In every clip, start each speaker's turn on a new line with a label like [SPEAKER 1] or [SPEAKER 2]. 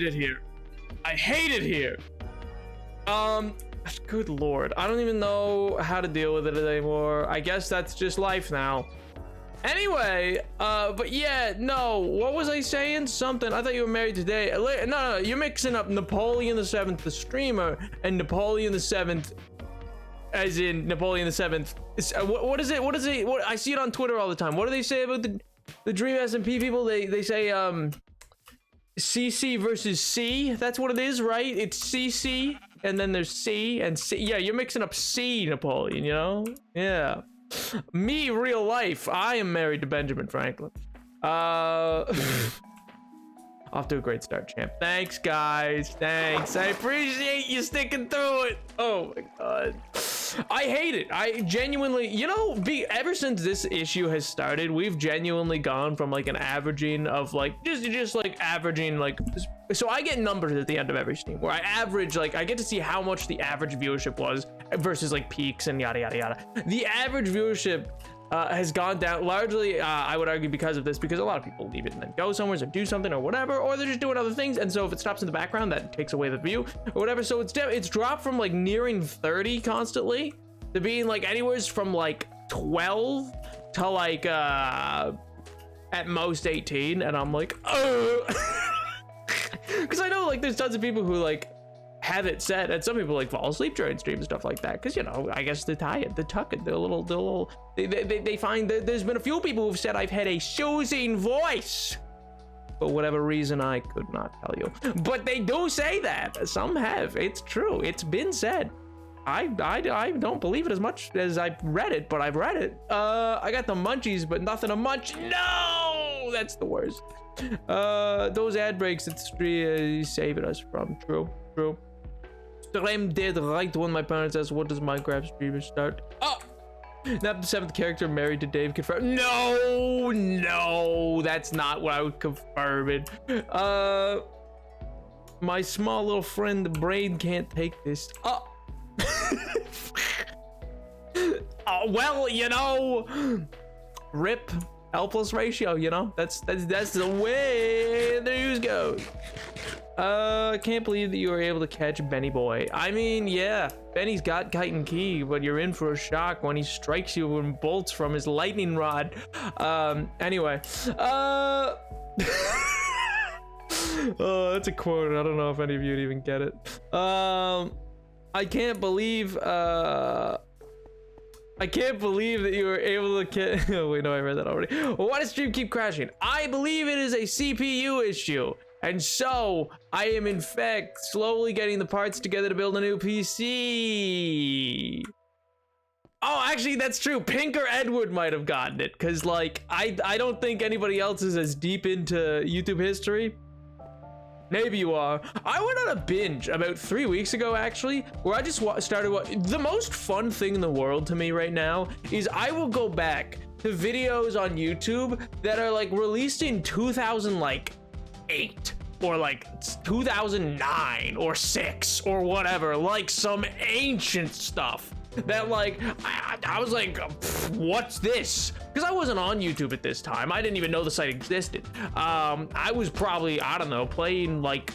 [SPEAKER 1] it here. I hate it here. Good lord. I don't even know how to deal with it anymore. I guess that's just life now. Anyway, but yeah, no, what was I saying? Something. I thought you were married today. No, you're mixing up Napoleon the 7th, the streamer, and Napoleon the 7th, as in Napoleon the 7th. What is it? What I see it on Twitter all the time. What do they say about the Dream SMP people? They say, CC versus C. That's what it is, right? It's CC, and then there's C and C. Yeah, you're mixing up C, Napoleon, you know? Yeah. Me, real life. I am married to Benjamin Franklin. Off to a great start, champ. Thanks, guys. Thanks. I appreciate you sticking through it. Oh my god. I hate it. I genuinely, you know, ever since this issue has started, we've genuinely gone from like an averaging of like just like averaging like, so I get numbers at the end of every stream where I average, like I get to see how much the average viewership was versus like peaks and yada yada yada. The average viewership has gone down largely, I would argue, because of this, because a lot of people leave it and then go somewhere or do something or whatever, or they're just doing other things, and so if it stops in the background, that takes away the view or whatever. So it's dropped from like nearing 30 constantly to being like anywhere from like 12 to like at most 18, and I'm like, oh, because I know like there's tons of people who like have it set, and some people like fall asleep during stream and stuff like that, because, you know, I guess they're tired, they're tucking, they find that there's been a few people who've said I've had a soothing voice for whatever reason I could not tell you, but they do say that. Some have. It's true. It's been said. I don't believe it as much as I've read it, but I've read it. I got the munchies, but nothing to munch. No, that's the worst. Those ad breaks that stream saving us from. True. Stream did right when my parents asked, what does Minecraft streamers start? Oh, not the 7th character married to Dave confirmed. No, that's not what I would confirm it. My small little friend, the brain can't take this. Oh. Well, you know, rip helpless ratio, you know, that's the way the news goes. I can't believe that you were able to catch Benny Boy. I mean, yeah, Benny's got kite and key, but you're in for a shock when he strikes you with bolts from his lightning rod. Anyway, oh, that's a quote. I don't know if any of you would even get it. I can't believe that you were able to oh, wait, no, I read that already. Why does stream keep crashing? I believe it is a CPU issue. And so, I am in fact slowly getting the parts together to build a new PC. Oh, actually, that's true. Pink or Edward might have gotten it, because, like, I don't think anybody else is as deep into YouTube history. Maybe you are. I went on a binge about 3 weeks ago, actually, where I just started the most fun thing in the world to me right now is I will go back to videos on YouTube that are, like, released in 2008 or like 2009 or 6 or whatever, like some ancient stuff that like I was like, what's this? Because I wasn't on YouTube at this time. I didn't even know the site existed. I was probably, I don't know, playing like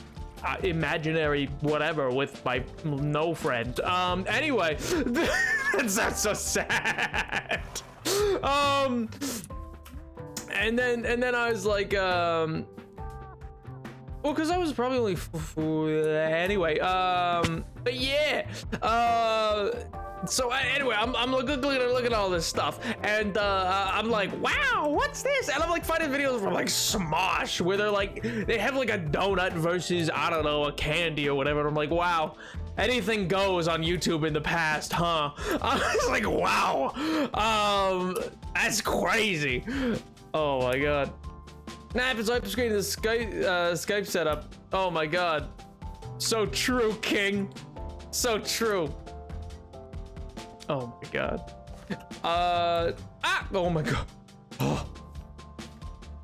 [SPEAKER 1] imaginary whatever with my no friend. Anyway, that's so sad. And then I was like, well, because I was probably only anyway, but yeah, so anyway, I'm looking at all this stuff, and I'm like, wow, what's this? And I'm like finding videos from like Smosh where they're like, they have like a donut versus, I don't know, a candy or whatever. And I'm like, wow, anything goes on YouTube in the past, huh? I was like, wow, that's crazy. Oh my god. Nah, it's wipe screen the Skype setup. Oh my god. So true, King. So true. Oh my god. Oh my god. Oh.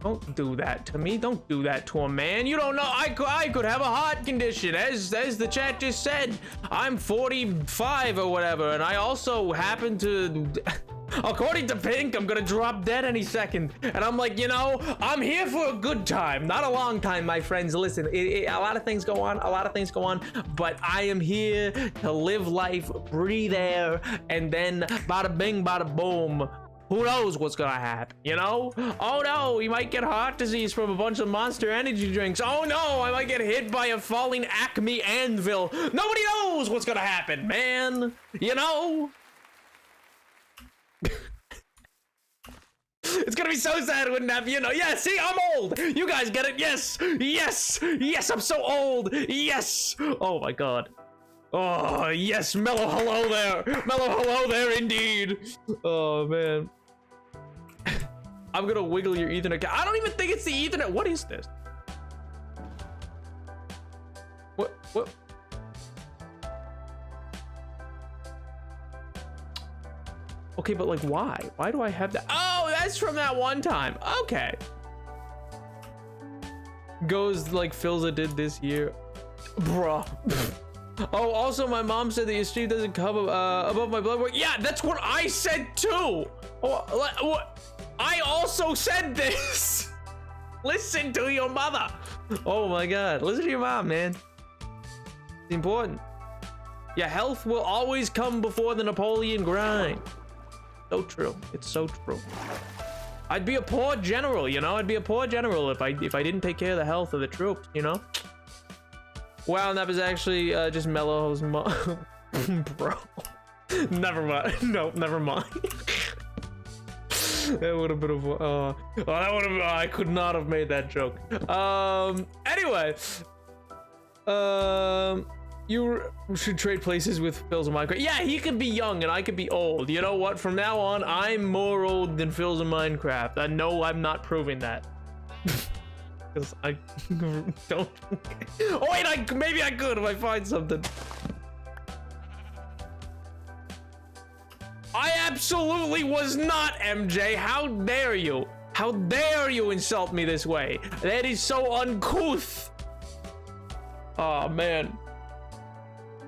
[SPEAKER 1] Don't do that to me. Don't do that to a man. You don't know. I could have a heart condition, as the chat just said. I'm 45 or whatever, and I also happen to. According to Pink, I'm gonna drop dead any second. And I'm like, you know, I'm here for a good time, not a long time, my friends. Listen, a lot of things go on, but I am here to live life, breathe air, and then bada bing, bada boom. Who knows what's gonna happen, you know? Oh no, you might get heart disease from a bunch of Monster Energy drinks. Oh no, I might get hit by a falling Acme anvil. Nobody knows what's gonna happen, man. You know? It's gonna be so sad when that, you know, yeah, see, I'm old. You guys get it? Yes, yes, yes, I'm so old. Yes. Oh my God. Oh, yes, mellow hello there. Mellow hello there, indeed. Oh, man. I'm gonna wiggle your Ethernet. I don't even think it's the Ethernet. What is this? What? Okay, but like, why? Why do I have that? Oh, that's from that one time. Okay. Goes like Philza did this year. Bruh. Oh, also, my mom said that your stream doesn't come above my blood work. Yeah, that's what I said too. Oh, what? I also said this. Listen to your mother. Oh my God, listen to your mom, man. It's important. Yeah, health will always come before the Napoleon grind. So true. It's so true. I'd be a poor general, you know. I'd be a poor general if I didn't take care of the health of the troops, you know. Wow, and that was actually just Mello's mom. Bro. Never mind. No, never mind. That would have been a that would have I could not have made that joke. Anyway. You should trade places with Phil's in Minecraft. Yeah, he could be young and I could be old. You know what? From now on, I'm more old than Phil's in Minecraft. I know I'm not proving that. Because I don't. Oh wait, maybe I could if I find something. I absolutely was not, MJ. How dare you? How dare you insult me this way? That is so uncouth. Oh man.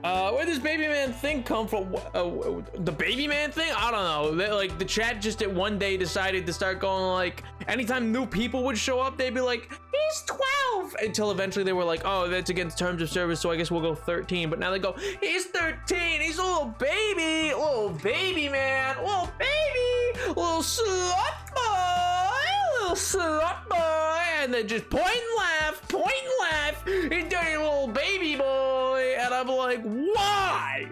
[SPEAKER 1] Where does baby man thing come from? The baby man thing? I don't know. Like the chat just at one day decided to start going like, anytime new people would show up, they'd be like, he's 12. Until eventually they were like, oh, that's against terms of service, so I guess we'll go 13. But now they go, he's 13. He's a little baby man, little baby, little slut boy, little slut boy. And they just point and laugh, and dirty little baby boy. And I'm like, why?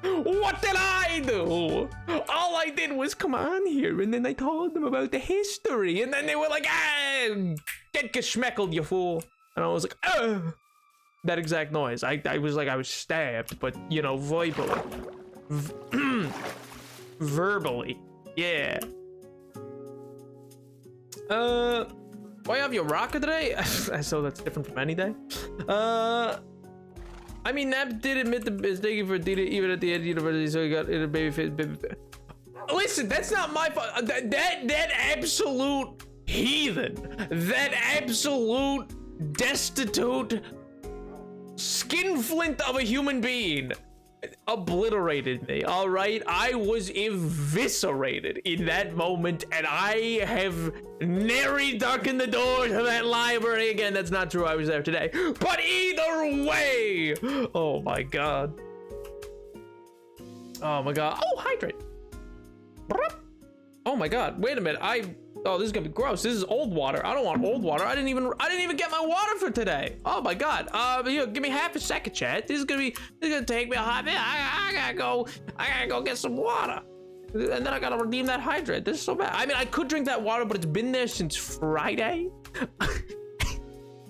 [SPEAKER 1] What did I do? All I did was come on here, and then I told them about the history, and then they were like, ah, get geschmeckled, you fool. And I was like, oh, that exact noise. I was like, I was stabbed, but you know, verbally. Verbally, yeah. Why have your rocket today? So that's different from any day. I mean, Nap did admit the mistake for Dita even at the end of university, so he got in a baby face. Listen, that's not my fault. That absolute heathen, that absolute destitute skinflint of a human being obliterated me. All right, I was eviscerated in that moment, and I have nary darkened the door to that library again. That's not true. I was there today, but either way, oh my God, oh my God. Oh, hydrate. Oh my God, wait a minute. Oh, this is gonna be gross. This is old water. I don't want old water. I didn't even get my water for today. Oh my God. Here, give me half a second, chat. This is gonna take me a hot minute. I gotta go get some water. And then I gotta redeem that hydrate. This is so bad. I mean, I could drink that water, but it's been there since Friday.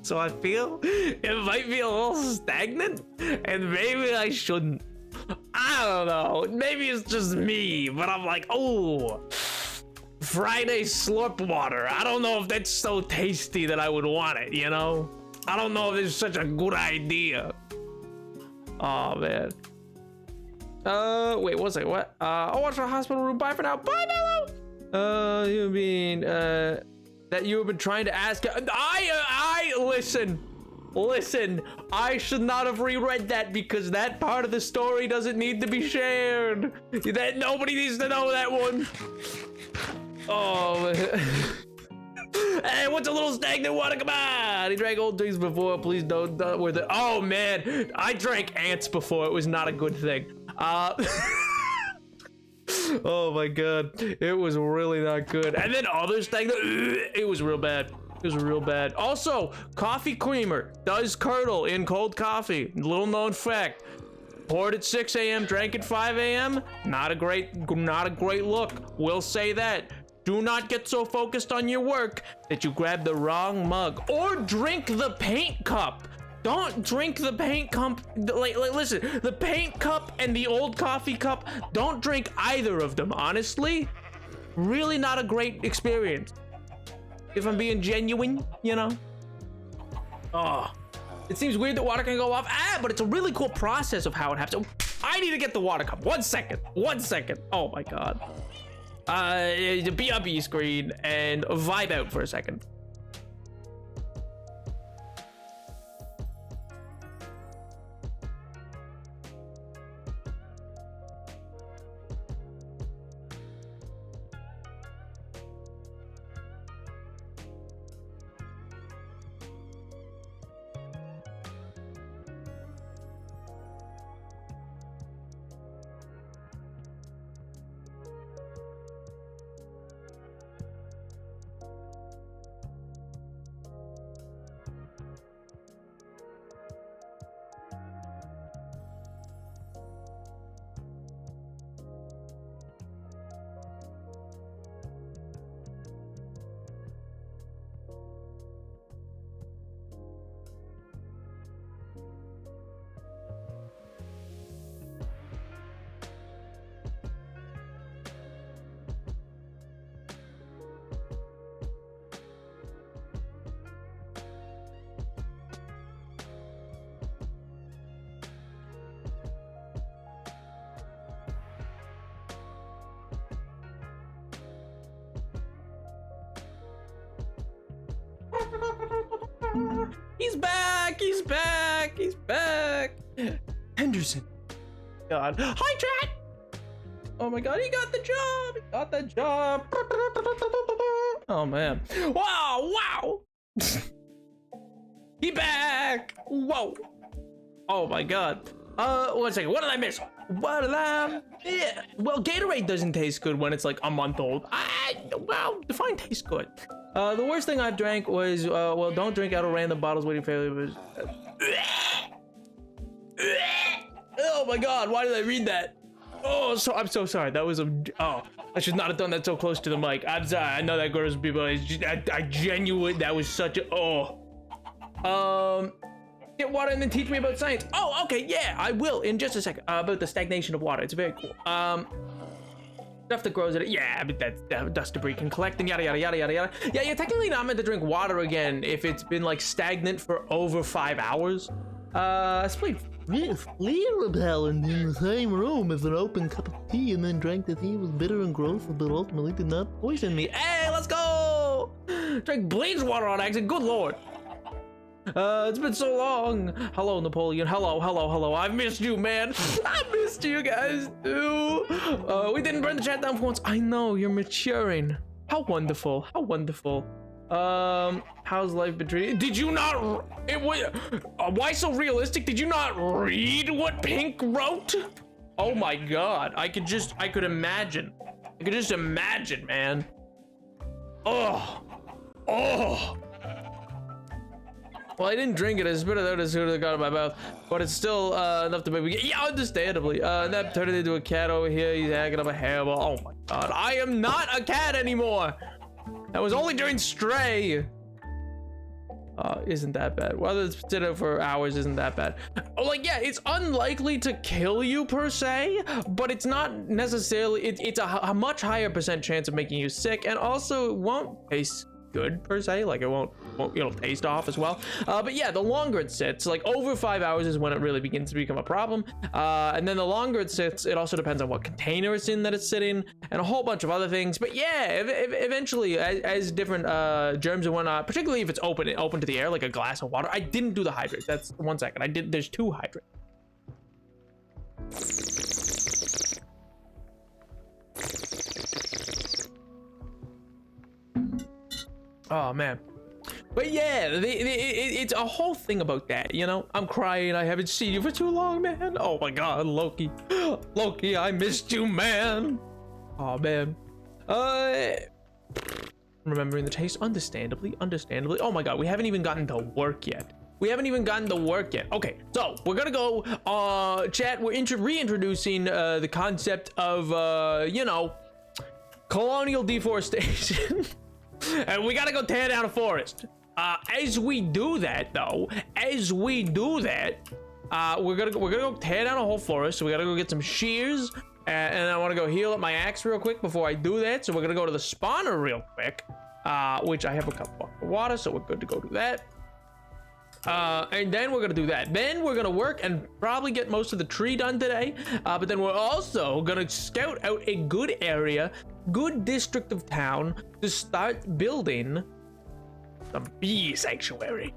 [SPEAKER 1] So I feel it might be a little stagnant, and maybe I shouldn't. I don't know. Maybe it's just me, but I'm like, oh, Friday slurp water. I don't know if that's so tasty that I would want it, you know? I don't know if it's such a good idea. Oh, man. Wait, one second, what? I'll watch the hospital room. Bye for now. Bye, Mello! You mean, that you have been trying to ask... I listen. Listen, I should not have reread that because that part of the story doesn't need to be shared. That nobody needs to know that one. Oh, hey, what's a little stagnant water? Come on. He drank old drinks before. Please don't with it. Oh man, I drank ants before. It was not a good thing. Oh my god, it was really not good. And then other stagnant. It was real bad. It was real bad. Also, coffee creamer does curdle in cold coffee. Little known fact. Poured at 6 a.m., drank at 5 a.m. Not a great look. We'll say that. Do not get so focused on your work that you grab the wrong mug or drink the paint cup. Don't drink the paint cup. Like, listen, the paint cup and the old coffee cup, don't drink either of them. Honestly, really not a great experience. If I'm being genuine, you know. Oh, it seems weird that water can go off. But it's a really cool process of how it happens. I need to get the water cup. 1 second. 1 second. Oh my god. BRB screen and vibe out for a second. He's back! He's back! He's back! Henderson. God. Hi, chat! Oh my god, he got the job! He got the job! Oh man. Wow! Wow! He back! Whoa! Oh my god. 1 second. What did I miss? What did I? Yeah. Well, Gatorade doesn't taste good when it's like a month old. Well, define tastes good. The worst thing I've drank was, well, don't drink out of random bottles waiting for failure. Oh my god, why did I read that? Oh, I'm so sorry. That was I should not have done that so close to the mic. I'm sorry. I know that grows people. I genuinely, that was such a, get water and then teach me about science. Oh, okay, yeah, I will in just a second. About the stagnation of water. It's very cool. Stuff that grows in it. Yeah, but that's dust debris can collect and yada yada yada yada yada. Yeah, you're technically not meant to drink water again if it's been like stagnant for over 5 hours. Split flea repellent in the same room as an open cup of tea and then drank the tea was bitter and gross, but ultimately did not poison me. Hey, let's go! Drink bleach water on accident. Good lord. It's been so long. Hello, Napoleon. Hello. I've missed you, man. I missed you guys too. We didn't burn the chat down for once. I know, you're maturing. How wonderful. How wonderful. How's life been treating? Did you not? It was. Why so realistic? Did you not read what Pink wrote? Oh my god. I could imagine. I could just imagine, man. Oh. Well, I didn't drink it. I spit it out as soon as I got it in my mouth, but it's still enough to make me get, yeah, understandably. That turned it into a cat over here. He's hanging up a hairball. Oh my god, I am not a cat anymore. That was only during Stray. Isn't that bad? Whether it's sit out for hours isn't that bad. Oh, like, yeah, it's unlikely to kill you per se, but it's not necessarily. It's a much higher % chance of making you sick, and also it won't taste good per se. Like it won't it'll taste off as well. But yeah, the longer it sits, like over 5 hours is when it really begins to become a problem. And then the longer it sits, it also depends on what container it's in that it's sitting, and a whole bunch of other things. But yeah, eventually, as different germs and whatnot, particularly if it's open to the air, like a glass of water. I didn't do the hydrate. That's 1 second. I did. There's 2 hydrates. Oh man. But yeah, it's a whole thing about that, you know? I'm crying, I haven't seen you for too long, man. Oh my god, Loki. Loki, I missed you, man. Oh man. Remembering the taste, understandably. Oh my god, we haven't even gotten to work yet. Okay, so we're gonna go, chat, we're reintroducing the concept of, you know, colonial deforestation. And we gotta go tear down a forest. As we do that, we're gonna go tear down a whole forest. So we gotta go get some shears, and I want to go heal up my axe real quick before I do that. So we're gonna go to the spawner real quick, which I have a cup of water, so we're good to go do that. And then we're gonna do that. Then we're gonna work and probably get most of the tree done today. But then we're also gonna scout out a good area, good district of town to start building a bee sanctuary.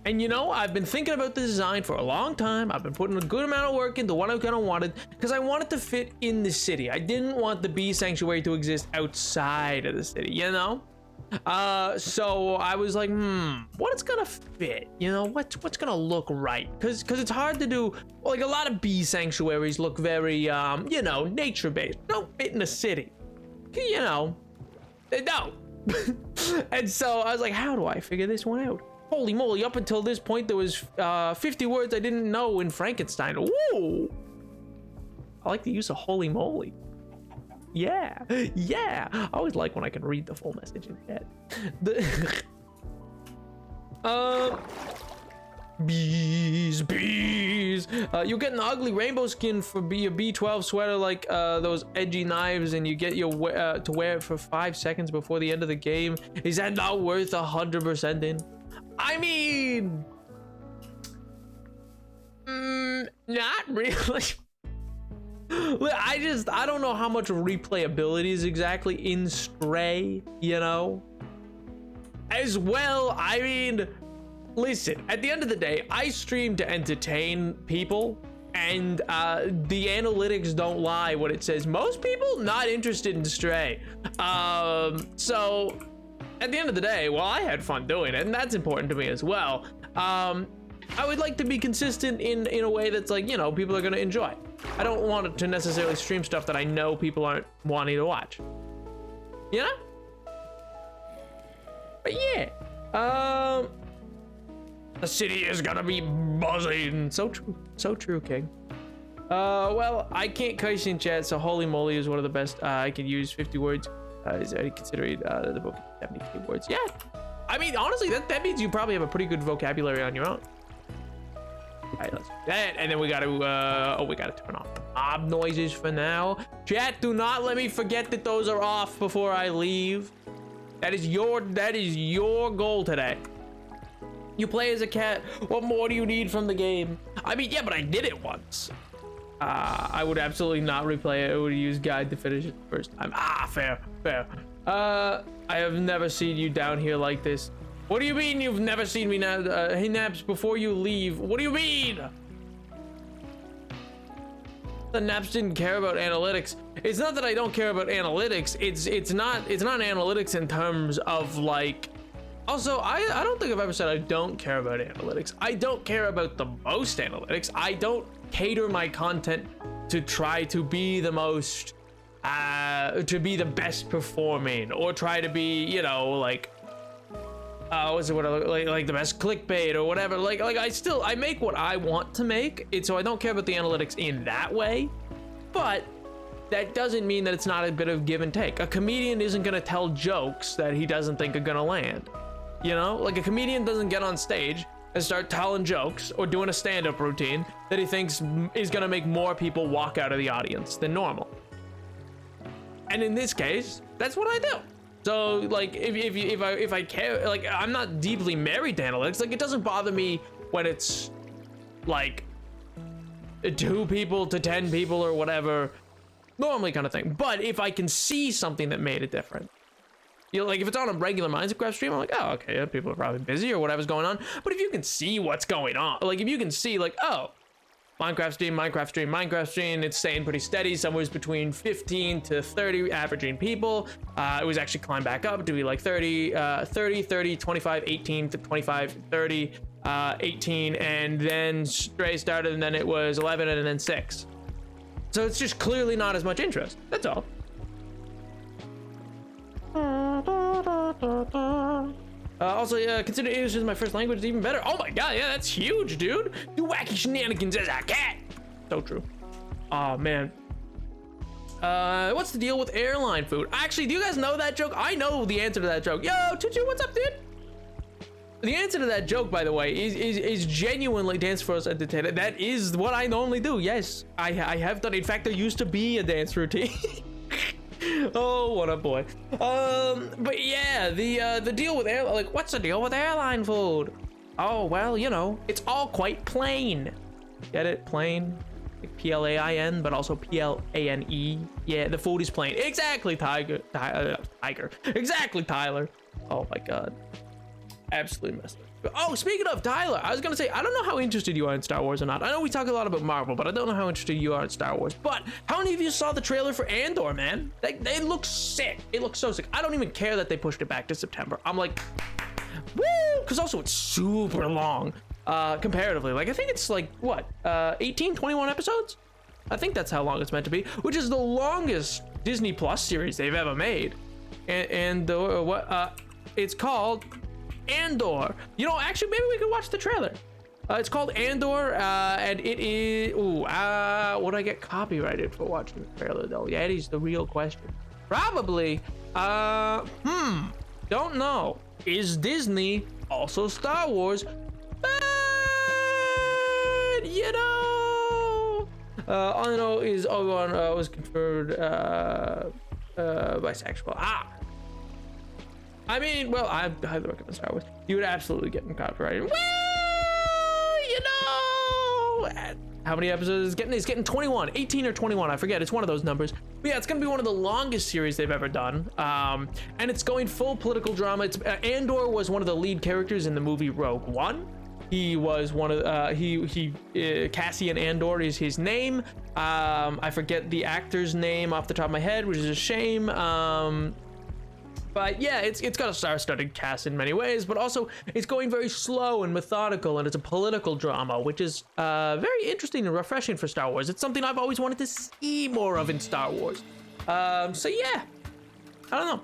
[SPEAKER 1] And you know, I've been thinking about the design for a long time. I've been putting a good amount of work into what I kind of wanted, because I wanted to fit in the city. I didn't want the bee sanctuary to exist outside of the city, you know? So I was like, what's gonna fit? You know, what's gonna look right? Cause it's hard to do. Like a lot of bee sanctuaries look very, you know, nature-based. Don't fit in a city. You know, they don't. And so I was like, how do I figure this one out? Holy moly, up until this point, there was 50 words I didn't know in Frankenstein. Woo! I like the use of holy moly. Yeah. I always like when I can read the full message in chat. Bees. You'll get an ugly rainbow skin for a B12 sweater, like those edgy knives, and you get to wear it for 5 seconds before the end of the game. Is that not worth 100% in? I mean, not really. I don't know how much replayability is exactly in Stray, you know? As well, I mean, listen, at the end of the day, I stream to entertain people, and the analytics don't lie when it says most people not interested in Stray. So at the end of the day, well, I had fun doing it, and that's important to me as well. I would like to be consistent in a way that's like, you know, people are going to enjoy. I don't want to necessarily stream stuff that I know people aren't wanting to watch. You know? But yeah. The city is gonna be buzzing. So true, King. Well, I can't curse in chat, so holy moly is one of the best. I can use 50 words. Is already considered the book 72 words. Yeah. I mean, honestly, that means you probably have a pretty good vocabulary on your own. All right, let's do that, and then we gotta we gotta turn off the mob noises for now. Chat, do not let me forget that those are off before I leave. That is your goal today. You play as a cat. What more do you need from the game? I mean, yeah, but I did it once. I would absolutely not replay it. I would use guide to finish it the first time. Fair. I have never seen you down here like this. What do you mean you've never seen me now? Hey, Naps, before you leave, what do you mean? The Naps didn't care about analytics. It's not that I don't care about analytics. It's not analytics in terms of like. Also, I don't think I've ever said I don't care about analytics. I don't care about the most analytics. I don't cater my content to try to be the most, to be the best performing, or try to be, you know, like, what's it, like the best clickbait or whatever. Like I make what I want to make, so I don't care about the analytics in that way. But that doesn't mean that it's not a bit of give and take. A comedian isn't gonna tell jokes that he doesn't think are gonna land. You know, like a comedian doesn't get on stage and start telling jokes or doing a stand-up routine that he thinks is gonna make more people walk out of the audience than normal. And in this case, that's what I do. So like if I care, like I'm not deeply married to analytics. Like it doesn't bother me when it's like 2 people to 10 people or whatever, normally kind of thing. But if I can see something that made it different, you know, like if it's on a regular Minecraft stream, I'm like, oh, okay, yeah, people are probably busy or whatever's going on. But if you can see what's going on, like if you can see like, oh, Minecraft stream, it's staying pretty steady, somewhere between 15 to 30 averaging people. It was actually climbed back up to be like 30, 25, 18 to 25, 30, 18, and then Stray started, and then it was 11, and then 6. So it's just clearly not as much interest. That's all. Also, consider English as my first language is even better. Oh my god, yeah, that's huge, dude. Do wacky shenanigans as I can. So true. Oh man. What's the deal with airline food? Actually, do you guys know that joke? I know the answer to that joke. Yo, Tutu, what's up, dude? The answer to that joke, by the way, is genuinely Dance for Us Entertainment. That is what I normally do. Yes, I have done. In fact, there used to be a dance routine. Oh, what a boy. But yeah, the deal with like, what's the deal with airline food? Oh, well, you know, it's all quite plain. Get it? Plain? Like Plain, but also Plane. Yeah, the food is plain. Exactly, Tiger. Exactly, Tyler. Oh my god. Absolutely messed up. Oh, speaking of Tyler, I was gonna say, I don't know how interested you are in Star Wars or not. I know we talk a lot about Marvel, but I don't know how interested you are in Star Wars. But how many of you saw the trailer for Andor, man? They look sick. It looks so sick. I don't even care that they pushed it back to September. I'm like, woo! Because also it's super long, comparatively. Like I think it's like what, 18, 21 episodes? I think that's how long it's meant to be, which is the longest Disney Plus series they've ever made. And it's called Andor. You know, actually, maybe we could watch the trailer. It's called Andor, and it is. Ooh, would I get copyrighted for watching the trailer though? Yeah, that is the real question. Probably. Don't know. Is Disney also Star Wars? But you know, all I know is Obi-Wan was confirmed bisexual. I mean, well, I highly recommend Star Wars. You would absolutely get them copyrighted. Well, you know, how many episodes is it getting? It's getting 21, 18 or 21. I forget. It's one of those numbers. But yeah, it's going to be one of the longest series they've ever done. And it's going full political drama. It's Andor was one of the lead characters in the movie Rogue One. He was one of Cassian Andor is his name. I forget the actor's name off the top of my head, which is a shame. But yeah, it's got a star-studded cast in many ways, but also it's going very slow and methodical, and it's a political drama, which is very interesting and refreshing for Star Wars. It's something I've always wanted to see more of in Star Wars. So yeah, I don't know.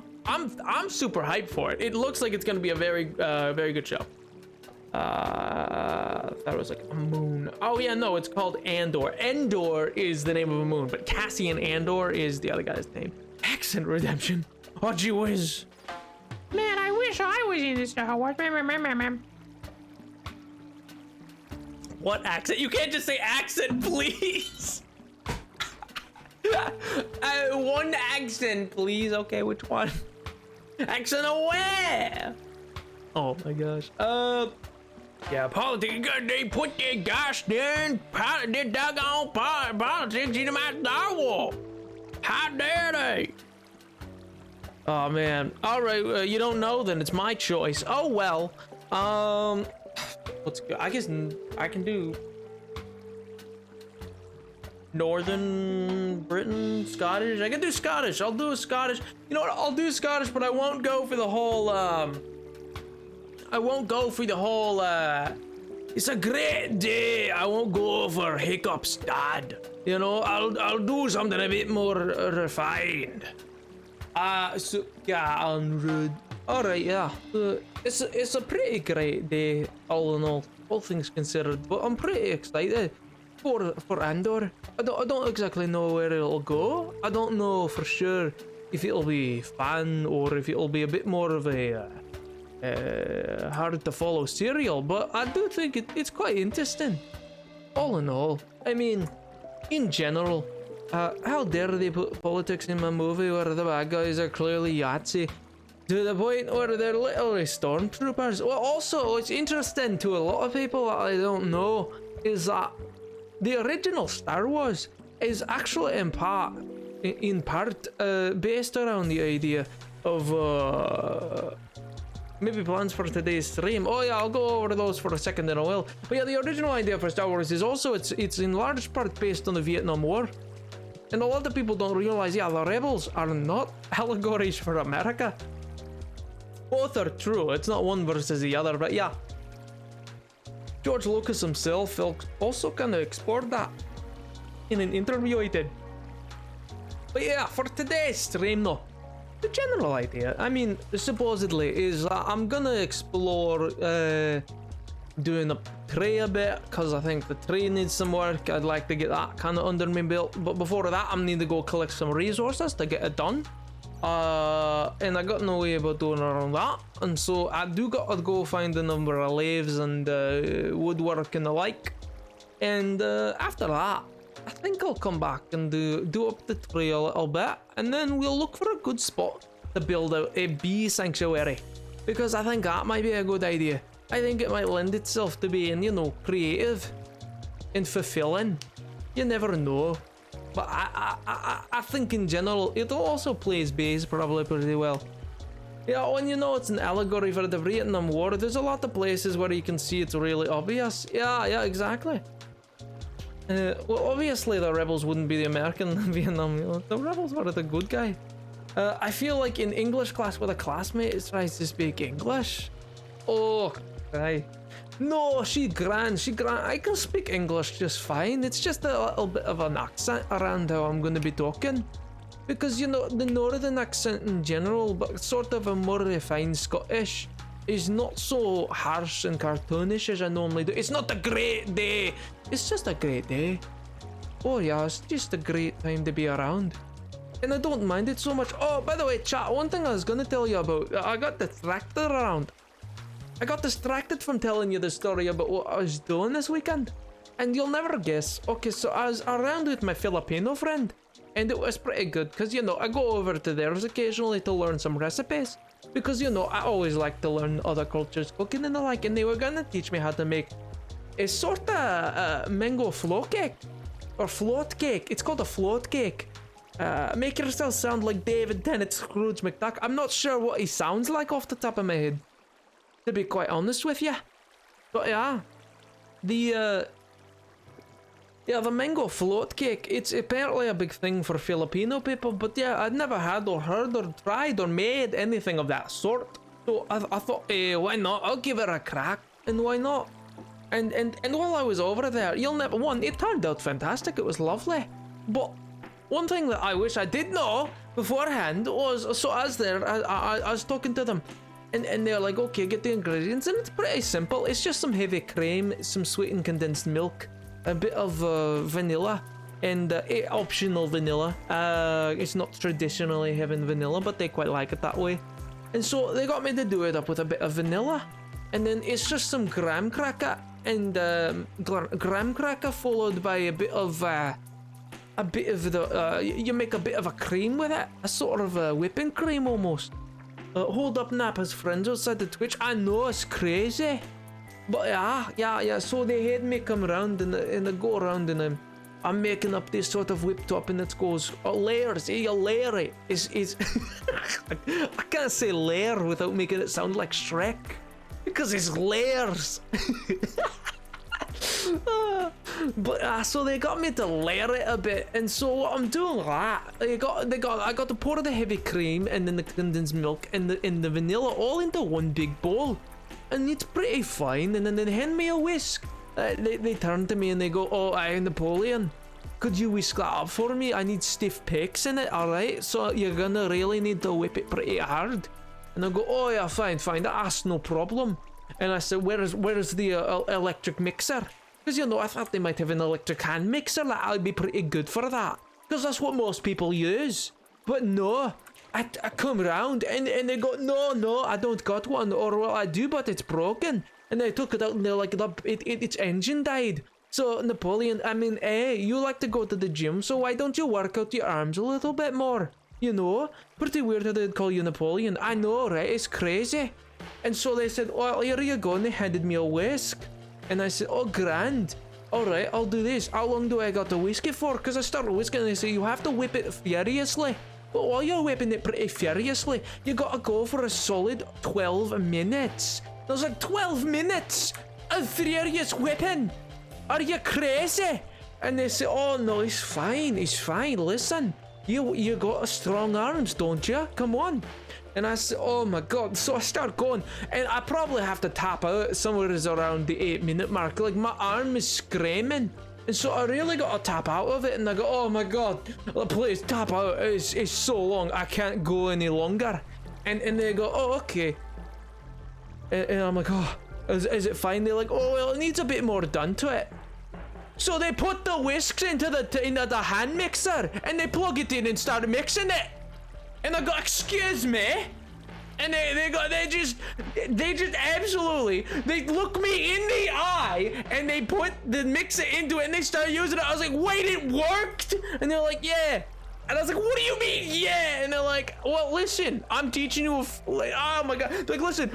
[SPEAKER 1] I'm super hyped for it. It looks like it's going to be a very good show. I thought it was like a moon. Oh yeah, no, it's called Andor. Endor is the name of a moon, but Cassian Andor is the other guy's name. Accent redemption. Oh, gee whiz.
[SPEAKER 2] Man, I wish I was in Star Wars.
[SPEAKER 1] What accent? You can't just say accent, please. One accent, please. Okay, which one? Accent aware. Oh my gosh. Yeah, politics. They put their gosh darn doggone politics into my Star Wars. How dare they? Oh man. All right. You don't know, then it's my choice. Oh well. Let's go. I guess I can do Northern Britain, Scottish. I can do Scottish. I'll do a Scottish. You know what? I'll do Scottish, but I won't go for the whole. It's a great day. I won't go for hiccups, Dad. You know, I'll do something a bit more refined. So yeah, rude. All right, yeah. It's a pretty great day, all in all things considered. But I'm pretty excited for Andor. I don't exactly know where it'll go. I don't know for sure if it'll be fun or if it'll be a bit more of a hard to follow serial. But I do think it's quite interesting. All in all, I mean, in general. How dare they put politics in my movie where the bad guys are clearly Yahtzee? to the point where they're literally stormtroopers. Well, also, it's interesting to a lot of people that I don't know is that the original Star Wars is actually in part based around the idea of maybe plans for today's stream. Oh yeah, I'll go over those for a second in a while. But yeah, the original idea for Star Wars is also it's in large part based on the Vietnam War. And a lot of people don't realize, yeah, the rebels are not allegories for America. Both are true, it's not one versus the other, but yeah. George Lucas himself also kind of explored that in an interview he did. But yeah, for today's stream though, the general idea, I mean, supposedly, is I'm gonna explore doing a tray a bit, because I think the tray needs some work. I'd like to get that kind of under my belt, but before that I need to go collect some resources to get it done. And I got no way about doing around that, and so I do got to go find a number of lathes and woodwork and the like. And after that, I think I'll come back and do up the tree a little bit, and then we'll look for a good spot to build a bee sanctuary, because I think that might be a good idea. I think it might lend itself to being, you know, creative and fulfilling. You never know. But I think in general, it also plays bees probably pretty well. Yeah, when you know it's an allegory for the Vietnam War, there's a lot of places where you can see it's really obvious. Yeah, exactly. Well, obviously the rebels wouldn't be the American Vietnam. You know, the rebels were the good guy. I feel like in English class with a classmate tries to speak English. Oh, right. No, she grand. I can speak English just fine. It's just a little bit of an accent around how I'm going to be talking. Because, you know, the northern accent in general, but sort of a more refined Scottish, is not so harsh and cartoonish as I normally do. It's not a great day. It's just a great day. Oh yeah, it's just a great time to be around. And I don't mind it so much. Oh, by the way, chat, one thing I was going to tell you about. I got distracted around. I got distracted from telling you the story about what I was doing this weekend. And you'll never guess. Okay, so I was around with my Filipino friend. And it was pretty good, because, you know, I go over to theirs occasionally to learn some recipes. Because, you know, I always like to learn other cultures' cooking and the like. And they were going to teach me how to make a sort of mango float cake. Or float cake. It's called a float cake. Make yourself sound like David Tennant Scrooge McDuck. I'm not sure what he sounds like off the top of my head, to be quite honest with you. But yeah, the mango float cake, it's apparently a big thing for Filipino people, but yeah, I'd never had or heard or tried or made anything of that sort. So I thought, why not? I'll give it a crack, and why not? And while I was over there, it turned out fantastic, it was lovely. But one thing that I wish I did know beforehand was, so as there, I was talking to them, and they're like, okay, get the ingredients, and it's pretty simple. It's just some heavy cream, some sweetened condensed milk, a bit of vanilla, and optional vanilla. It's not traditionally having vanilla, but they quite like it that way. And so they got me to do it up with a bit of vanilla, and then it's just some graham cracker, and graham cracker followed by a bit of you make a bit of a cream with it, a sort of a whipping cream almost. Hold up, Nappa's friends outside the Twitch. I know it's crazy, but yeah. So they had me come around and I go around and I'm making up this sort of whipped up, and it goes layers. A layer is I can't say layer without making it sound like Shrek, because it's layers. But so they got me to layer it a bit, and so what I'm doing I got to pour the heavy cream and then the condensed milk and the vanilla all into one big bowl, and it's pretty fine. And then they hand me a whisk. They turn to me and they go, "Oh, Napoleon, could you whisk that up for me? I need stiff peaks in it, alright? So you're gonna really need to whip it pretty hard." And I go, "Oh yeah, fine, that's no problem." And I said, where is the electric mixer? Because, you know, I thought they might have an electric hand mixer. Like, I'd be pretty good for that, because that's what most people use. But no, I come around and they go, no, I don't got one. Or, well, I do, but it's broken. And they took it out and they're like, its engine died. So, Napoleon, I mean, you like to go to the gym, so why don't you work out your arms a little bit more? You know, pretty weird how they'd call you Napoleon. I know, right? It's crazy. And so they said, well, here you go, and they handed me a whisk. And I said, oh, grand. All right, I'll do this. How long do I got to whisk it for? Because I started whisking, and they say, you have to whip it furiously. But while you're whipping it pretty furiously, you got to go for a solid 12 minutes. There's like 12 minutes of furious whipping. Are you crazy? And they say, oh, no, it's fine. It's fine. Listen, you got strong arms, don't you? Come on. And I said, oh my God. So I start going, and I probably have to tap out somewhere around the 8-minute mark. Like, my arm is screaming. And so I really got to tap out of it. And I go, oh my God, please tap out. It's so long. I can't go any longer. And they go, oh, okay. And I'm like, oh, is it fine? They're like, oh, well, it needs a bit more done to it. So they put the whisks into the hand mixer, and they plug it in and start mixing it. And I go, excuse me? And they just absolutely, they look me in the eye, and they put the mixer into it, and they start using it. I was like, wait, it worked? And they're like, yeah. And I was like, what do you mean, yeah? And they're like, well, listen, I'm teaching you oh my God. They're like, listen,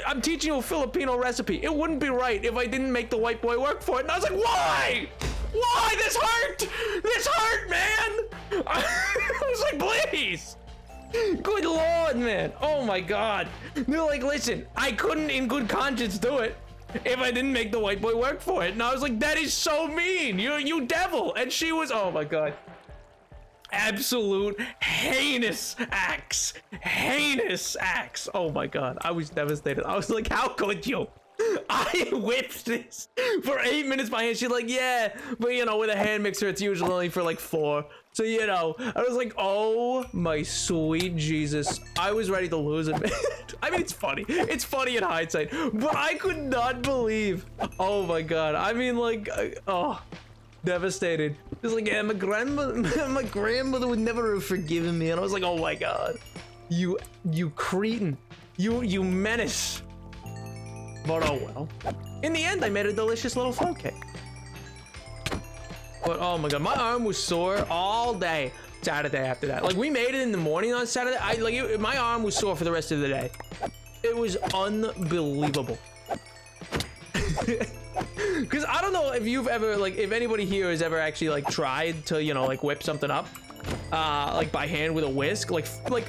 [SPEAKER 1] I'm teaching you a Filipino recipe. It wouldn't be right if I didn't make the white boy work for it. And I was like, why? Why? This hurt! This hurt, man! I was like, please! Good Lord, man. Oh my God. They're like, listen, I couldn't in good conscience do it if I didn't make the white boy work for it. And I was like, that is so mean. You devil. And she was, oh my God. Absolute heinous acts. Heinous acts. Oh my God. I was devastated. I was like, how could you? I whipped this for 8 minutes by hand. She's like, yeah, but you know, with a hand mixer, it's usually only for like 4. So, you know, I was like, oh my sweet Jesus. I was ready to lose it. I mean, it's funny. It's funny in hindsight, but I could not believe. Oh my God. I mean, like, oh, devastated. It's like, yeah, my grandmother would never have forgiven me. And I was like, oh my God, you cretin, you menace. But oh well. In the end, I made a delicious little phone cake. But oh my God, my arm was sore all day Saturday after that. Like, we made it in the morning on Saturday. My arm was sore for the rest of the day. It was unbelievable. Because I don't know if you've ever, like, if anybody here has ever actually like tried to, you know, like whip something up like by hand with a whisk, like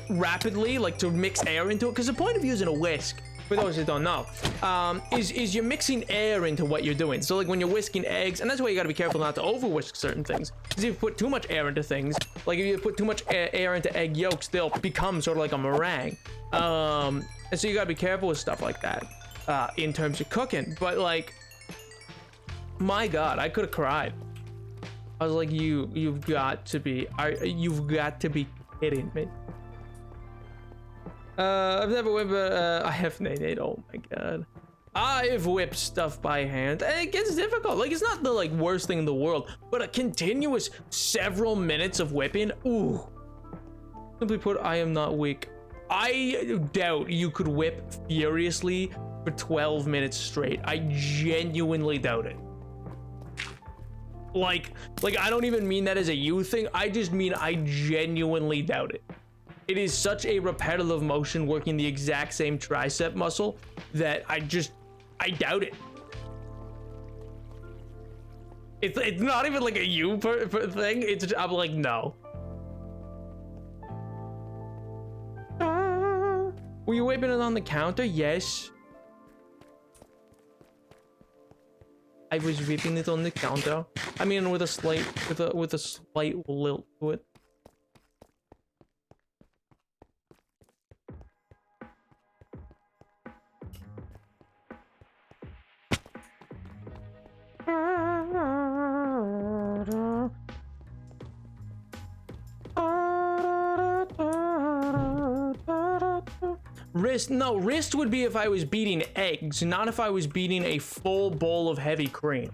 [SPEAKER 1] rapidly, like to mix air into it. Because the point of using a whisk, for those who don't know, is you're mixing air into what you're doing. So like when you're whisking eggs, and that's why you got to be careful not to over whisk certain things, because if you put too much air into things, like if you put too much air into egg yolks, they'll become sort of like a meringue. And so you got to be careful with stuff like that in terms of cooking. But like, my God, I could have cried. I was like, you've got to be kidding me. I've never whipped, I have made. Oh my God. I've whipped stuff by hand, and it gets difficult. Like, it's not the like worst thing in the world, but a continuous several minutes of whipping. Ooh. Simply put, I am not weak. I doubt you could whip furiously for 12 minutes straight. I genuinely doubt it. Like I don't even mean that as a you thing. I just mean I genuinely doubt it. It is such a repetitive motion working the exact same tricep muscle that I doubt it. It's not even like a you thing. It's I'm like, no. Were you whipping it on the counter? Yes. I was whipping it on the counter. I mean, with a slight lilt to it. Wrist would be if I was beating eggs, not if I was beating a full bowl of heavy cream.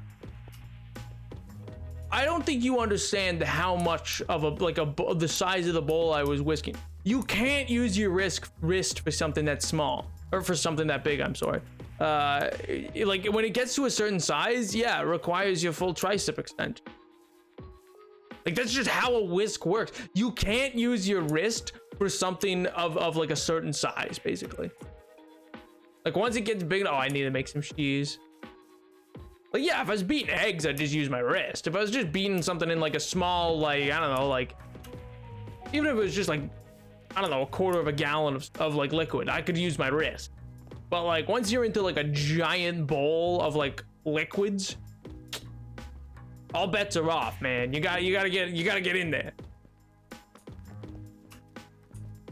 [SPEAKER 1] I don't think you understand how much of the size of the bowl I was whisking. You can't use your wrist for something that small, or for something that big, I'm sorry. Like when it gets to a certain size, yeah, it requires your full tricep extension. Like, that's just how a whisk works. You can't use your wrist for something of like a certain size, basically. Like, once it gets big, oh, I need to make some cheese. Like, yeah, if I was beating eggs, I'd just use my wrist. If I was just beating something in like a small, like, I don't know, like, even if it was just like, I don't know, a quarter of a gallon of like liquid, I could use my wrist. But like, once you're into like a giant bowl of like liquids, all bets are off, man. You gotta get in there.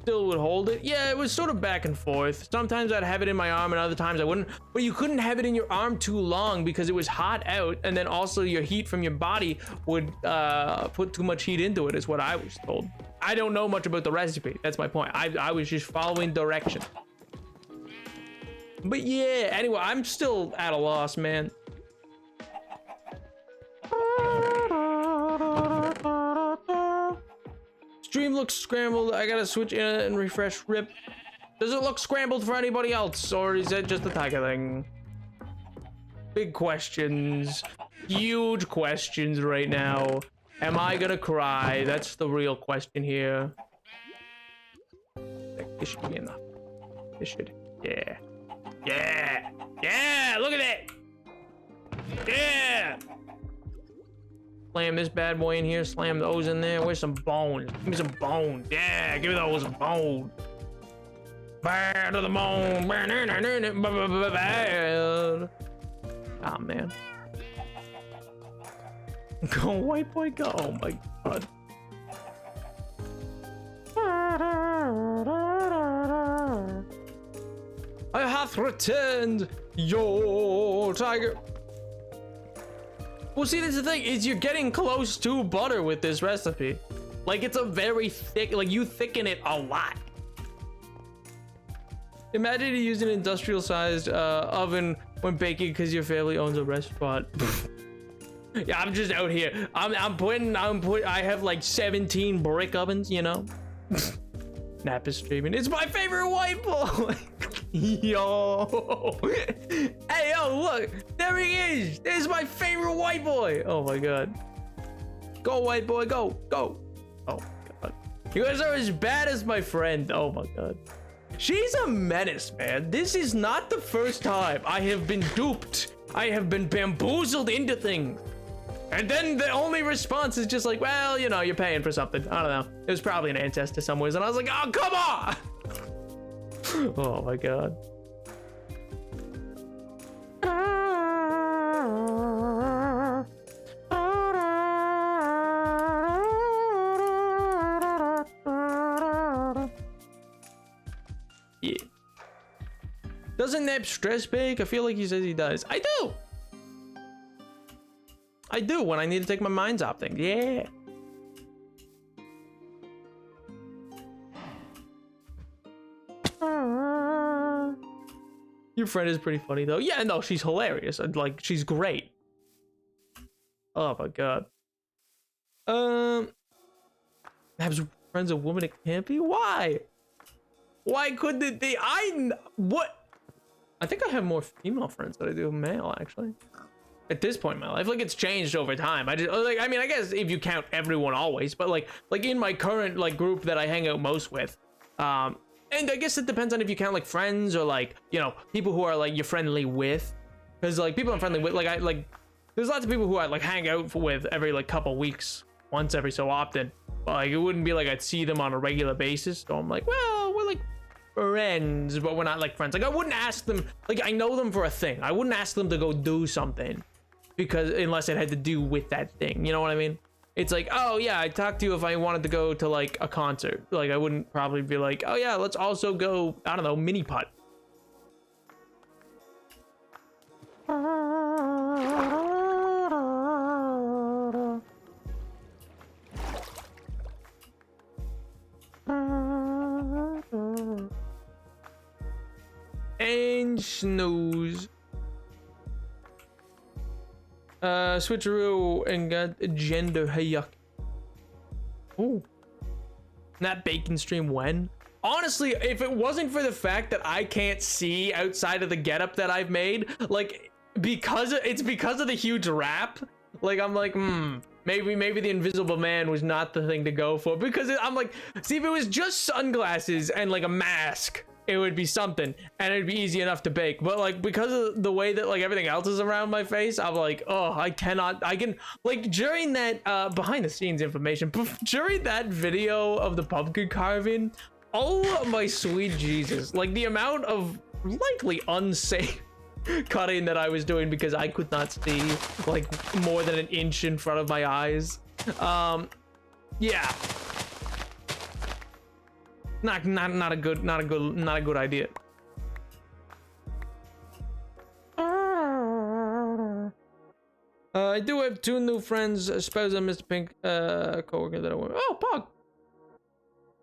[SPEAKER 1] Still would hold it. Yeah, it was sort of back and forth. Sometimes I'd have it in my arm and other times I wouldn't. But you couldn't have it in your arm too long because it was hot out, and then also your heat from your body would put too much heat into it, is what I was told. I don't know much about the recipe. That's my point. I was just following direction. But yeah, anyway, I'm still at a loss, man. Stream looks scrambled. I gotta switch in and refresh. Rip. Does it look scrambled for anybody else, or is it just a Tiger thing? Big questions. Huge questions right now. Am I gonna cry? That's the real question here. This should be enough. This should. Yeah. Yeah. Yeah. Look at it. Yeah. Slam this bad boy in here. Slam those in there. Where's some bones? Give me some bones. Yeah, give me those bones. Bad to the bone. Bad. Oh, man. Go, white boy, go. Oh, my God. I hath returned your tiger. Well, see, that's the thing, is you're getting close to butter with this recipe. Like, it's a very thick, like, you thicken it a lot. Imagine you use an industrial-sized oven when baking because your family owns a restaurant. Yeah, I'm just out here. I have like 17 brick ovens, you know? Nap is streaming. It's my favorite white boy. Yo. Hey, yo, look. There he is. There's my favorite white boy. Oh my God. Go, white boy, go, go. Oh my God. You guys are as bad as my friend. Oh my God. She's a menace, man. This is not the first time I have been duped. I have been bamboozled into things. And then the only response is just like, well, you know, you're paying for something. I don't know. It was probably an ancestor somewhere. And I was like, oh, come on. Oh, my God. Yeah. Doesn't Neb stress bake? I feel like he says he does. I do. I do when I need to take my minds off things. Yeah. Your friend is pretty funny though. Yeah, no, she's hilarious. Like, she's great. Oh my God. Have friends a woman it can't be? Why? Why couldn't it be? What? I think I have more female friends than I do male, actually. At this point in my life, like, it's changed over time. I mean, I guess if you count everyone always, but like in my current like group that I hang out most with, and I guess it depends on if you count like friends or like, you know, people who are like you're friendly with, because like people I'm friendly with, like there's lots of people who I like hang out with every like couple weeks, once every so often, but like it wouldn't be like I'd see them on a regular basis. So I'm like, well, we're like friends, but we're not like friends. Like, I wouldn't ask them, like, I know them for a thing. I wouldn't ask them to go do something because unless it had to do with that thing, you know what I mean? It's like, oh yeah, I'd talk to you if I wanted to go to like a concert. Like, I wouldn't probably be like, oh yeah, let's also go, I don't know, mini putt. And snooze. Switcheroo and got gender hayuk. Ooh. That bacon stream when? Honestly, if it wasn't for the fact that I can't see outside of the getup that I've made, like, it's because of the huge wrap, like, I'm like, Maybe the Invisible Man was not the thing to go for, because I'm like, see, if it was just sunglasses and like a mask, it would be something and it'd be easy enough to bake. But like, because of the way that like everything else is around my face, I'm like, oh, I can like, during that behind the scenes information, during that video of the pumpkin carving, oh my sweet Jesus, like the amount of likely unsafe cutting that I was doing because I could not see like more than an inch in front of my eyes. Yeah, not a good idea. I do have 2 new friends. I suppose I'm Mr. Pink, coworker that I want. Oh,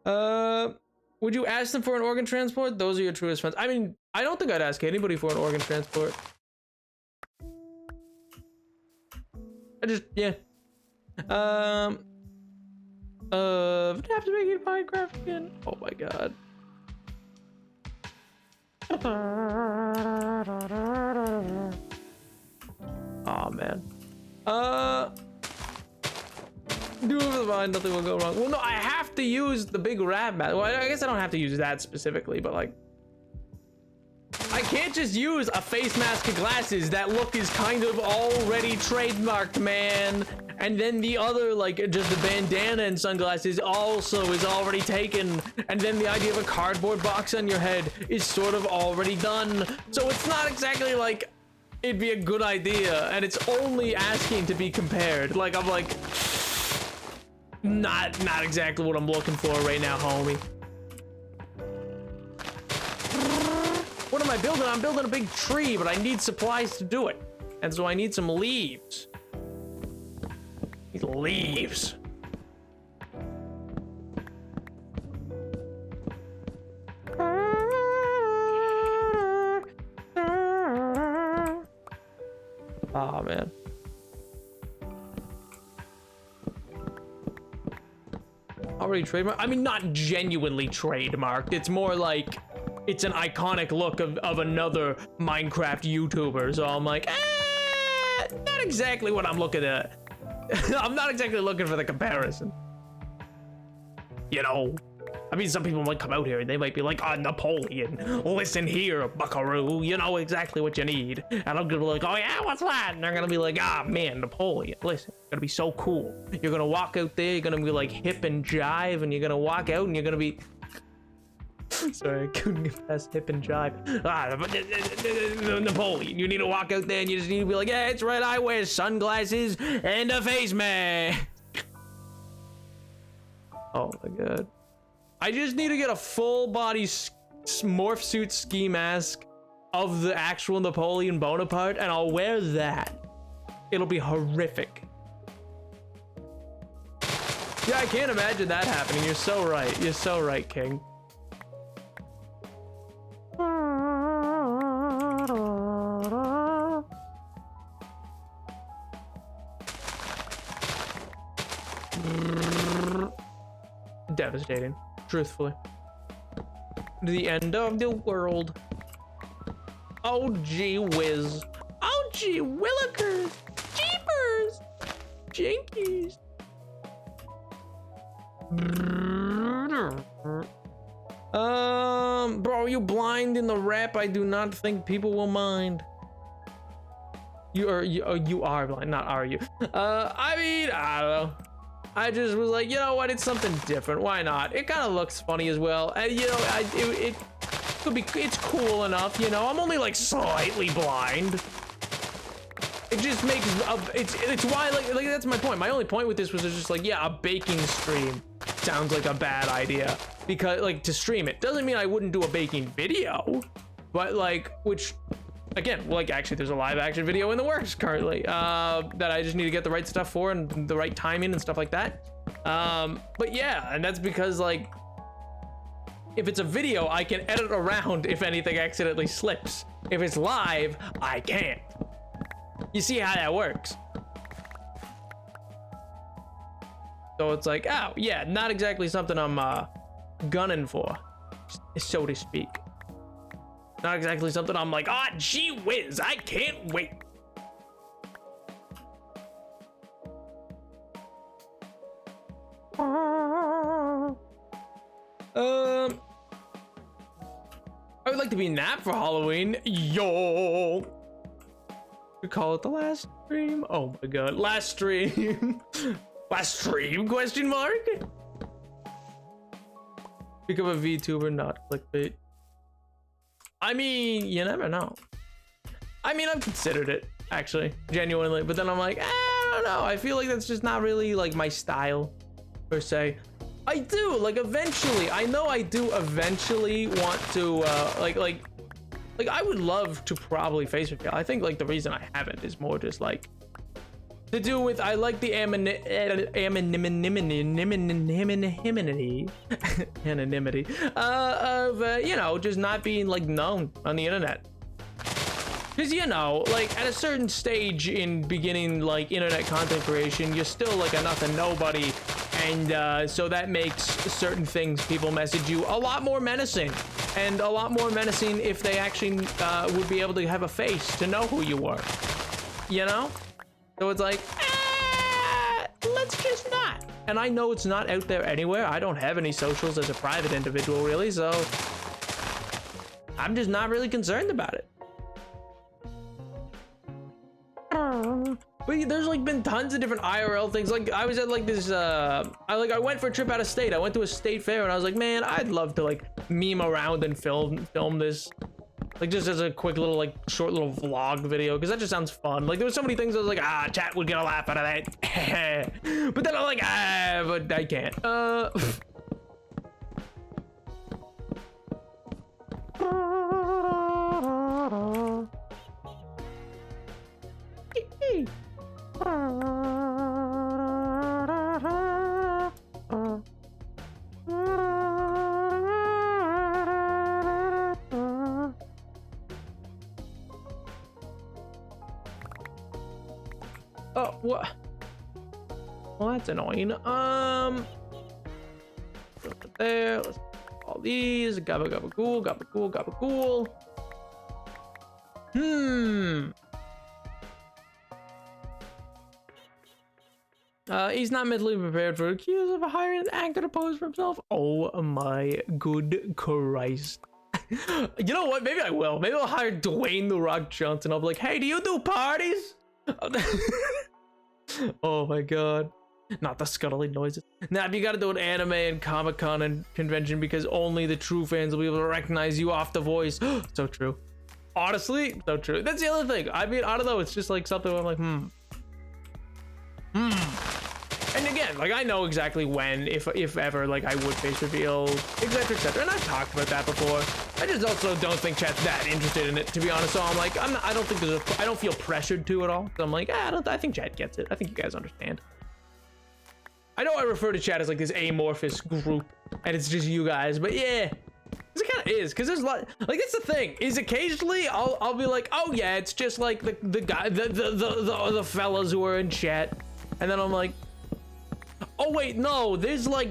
[SPEAKER 1] Pog. Would you ask them for an organ transport? Those are your truest friends. I mean, I don't think I'd ask anybody for an organ transport. Yeah. Would I have to make it Minecraft again? Oh my god. Oh man. Do it for the vine, nothing will go wrong. Well, no, I have to use the big rat mask. Well, I guess I don't have to use that specifically, but like, I can't just use a face mask and glasses. That look is kind of already trademarked, man. And then the other, like, just the bandana and sunglasses also is already taken. And then the idea of a cardboard box on your head is sort of already done. So it's not exactly like it'd be a good idea. And it's only asking to be compared. Like, I'm like, not exactly what I'm looking for right now, homie. What am I building? I'm building a big tree, but I need supplies to do it. And so I need some leaves. These leaves. Oh, man. Already trademarked? I mean, not genuinely trademarked. It's more like it's an iconic look of another Minecraft YouTuber. So I'm like, not exactly what I'm looking at. I'm not exactly looking for the comparison. You know, I mean, some people might come out here and they might be like, oh, Napoleon, listen here, buckaroo, you know exactly what you need. And I'm gonna be like, oh yeah, what's that? And they're gonna be like, ah, man, Napoleon, listen, it's gonna be so cool. You're gonna walk out there, you're gonna be like hip and jive, and you're gonna walk out and you're gonna be, sorry, I couldn't get past hip and jive. Napoleon, you need to walk out there and you just need to be like, yeah, it's right, I wear sunglasses and a face mask. Oh my god. I just need to get a full body morph suit ski mask of the actual Napoleon Bonaparte and I'll wear that. It'll be horrific. Yeah, I can't imagine that happening. You're so right. You're so right, King. Devastating, truthfully. The end of the world. Oh gee whiz. Oh gee willikers. Jeepers. Jinkies. Bro, you blind in the rap? I do not think people will mind. You are blind, not are you? I mean, I don't know. I just was like, you know what? It's something different. Why not? It kind of looks funny as well. And you know, it could be. It's cool enough. You know, I'm only like slightly blind. It just makes. It's why like that's my point. My only point with this was just like, yeah, a baking stream sounds like a bad idea because like to stream it doesn't mean I wouldn't do a baking video, but like which. Again, like actually there's a live action video in the works currently that I just need to get the right stuff for and the right timing and stuff like that. But yeah, and that's because like, if it's a video, I can edit around if anything accidentally slips. If it's live, I can't. You see how that works. So it's like, oh yeah, not exactly something I'm gunning for, so to speak. Not exactly something I'm like, ah, gee whiz, I can't wait. I would like to be napped for Halloween. Yo. We call it the last stream. Oh my god, last stream. Last stream? Question mark. Become a VTuber, not clickbait. I mean, you never know. I mean, I've considered it actually, genuinely, but then I'm like, I don't know. I feel like that's just not really like my style, per se. I do like eventually. I know I do eventually want to like I would love to probably face reveal. I think like the reason I haven't is more just like to do with I like the anonymity of you know, just not being like known on the internet. Because, you know, like at a certain stage in beginning like internet content creation, you're still like a nothing nobody, and so that makes certain things people message you a lot more menacing, and a lot more menacing if they actually would be able to have a face to know who you were, you know? So it's like, let's just not. And I know it's not out there anywhere. I don't have any socials as a private individual really, so I'm just not really concerned about it. But there's like been tons of different IRL things. Like I was at like this I went for a trip out of state. I went to a state fair and I was like, man, I'd love to like meme around and film this, like just as a quick little like short little vlog video, because that just sounds fun. Like there was so many things I was like, chat would get a laugh out of that. But then I'm like, but I can't. Oh, what? Well, that's annoying. There. Let's all these. Gabba gabba cool. Gabba cool. Gabba cool. He's not mentally prepared for accused of hiring an actor to pose for himself. Oh my good Christ. You know what? Maybe I will. Maybe I'll hire Dwayne The Rock Johnson. I'll be like, hey, do you do parties? Oh my god. Not the scuttling noises. Nah, you gotta do an anime and Comic-Con and convention, because only the true fans will be able to recognize you off the voice. So true. Honestly, so true. That's the other thing. I mean, I don't know. It's just like something where I'm like, And again, like I know exactly when, if ever, like I would face reveal, etc., etc. And I've talked about that before. I just also don't think chat's that interested in it, to be honest. So I'm like, I don't think I don't feel pressured to at all. So I'm like, I think chat gets it. I think you guys understand. I know I refer to chat as like this amorphous group, and it's just you guys, but yeah. It kind of is, because there's a lot, like that's the thing, is occasionally I'll be like, oh yeah, it's just like the guy, the fellas who are in chat, and then I'm like, oh wait, no, there's like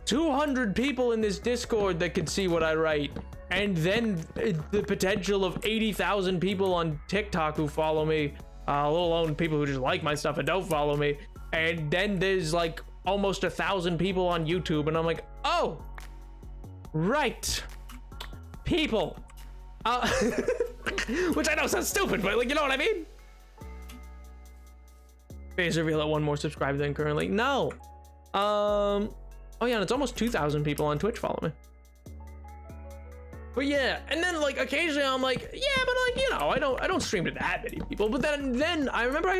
[SPEAKER 1] 200 people in this Discord that can see what I write, and then the potential of 80,000 people on TikTok who follow me, let alone people who just like my stuff and don't follow me, and then there's like almost 1,000 people on YouTube, and I'm like, oh. Right, people, which I know sounds stupid, but like, you know what I mean? Face reveal at one more subscriber than currently. No. Oh yeah, and it's almost 2,000 people on Twitch follow me. But yeah, and then like occasionally I'm like, yeah, but like, you know, I don't stream to that many people. But then I remember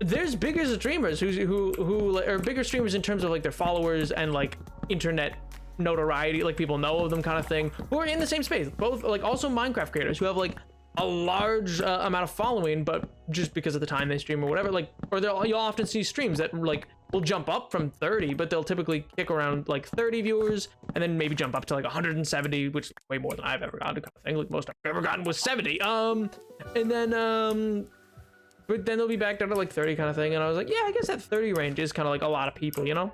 [SPEAKER 1] there's bigger streamers who are bigger streamers in terms of like their followers and like internet notoriety, like people know of them kind of thing, who are in the same space, both like also Minecraft creators who have like a large amount of following, but just because of the time they stream or whatever, like, or you'll often see streams that like will jump up from 30, but they'll typically kick around like 30 viewers and then maybe jump up to like 170, which is way more than I've ever gotten, kind of thing. Like most I've ever gotten was 70, and then but then they'll be back down to like 30 kind of thing, and I was like, yeah, I guess that 30 range is kind of like a lot of people, you know?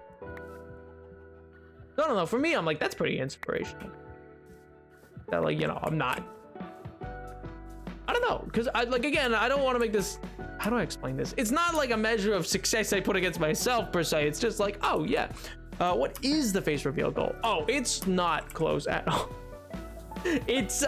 [SPEAKER 1] I don't know, for me, I'm like, that's pretty inspirational. That, like, you know, I'm not, I don't know, because I, like, again, I don't want to make this, how do I explain this? It's not like a measure of success I put against myself, per se. It's just like, oh, yeah, What is the face reveal goal? Oh, it's not close at all. It's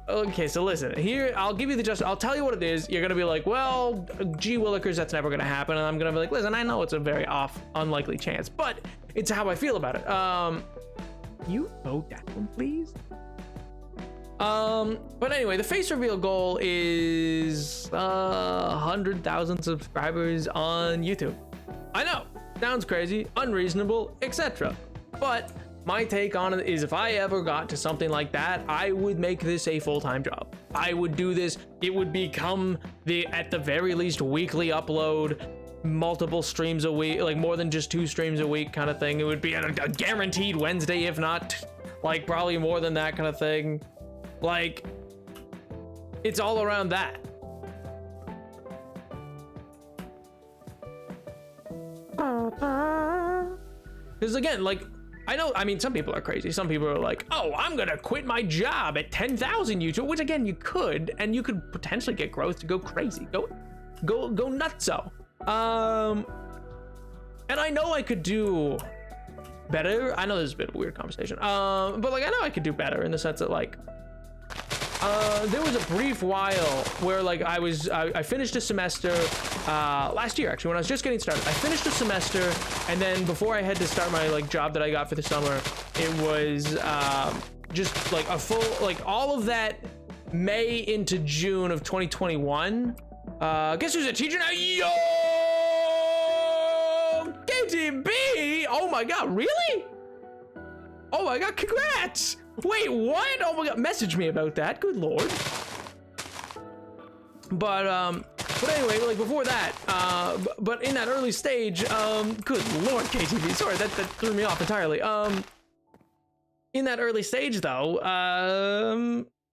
[SPEAKER 1] okay, so listen here, I'll give you the I'll tell you what it is. You're gonna be like, well, gee willikers, that's never gonna happen. And I'm gonna be like, listen, I know it's a very unlikely chance, but it's how I feel about it. You go down, please. But anyway, the face reveal goal is 100,000 subscribers on YouTube. I know, sounds crazy, unreasonable, etc. But my take on it is, if I ever got to something like that, I would make this a full-time job. I would do this. It would become at the very least, weekly upload, multiple streams a week, like more than just 2 streams a week kind of thing. It would be a guaranteed Wednesday, if not like probably more than that kind of thing. Like, it's all around that. Because again, like, I mean, some people are crazy. Some people are like, oh, I'm gonna quit my job at 10,000 YouTube, which again, you could, and you could potentially get growth to go crazy, go nutso. And I know I could do better. I know this is a bit of a weird conversation. But like, I know I could do better in the sense that like, there was a brief while where like I finished a semester last year, actually, when I was just getting started. I finished a semester, and then before I had to start my like job that I got for the summer, it was just like a full, like all of that May into June of 2021. Guess who's a teacher now? Yo, KTB! Oh my god, really? Oh my god, congrats! Wait, what? Oh my god, message me about that. Good lord. But anyway, like before that, but in that early stage, good lord, KTV, sorry, that threw me off entirely. In that early stage though,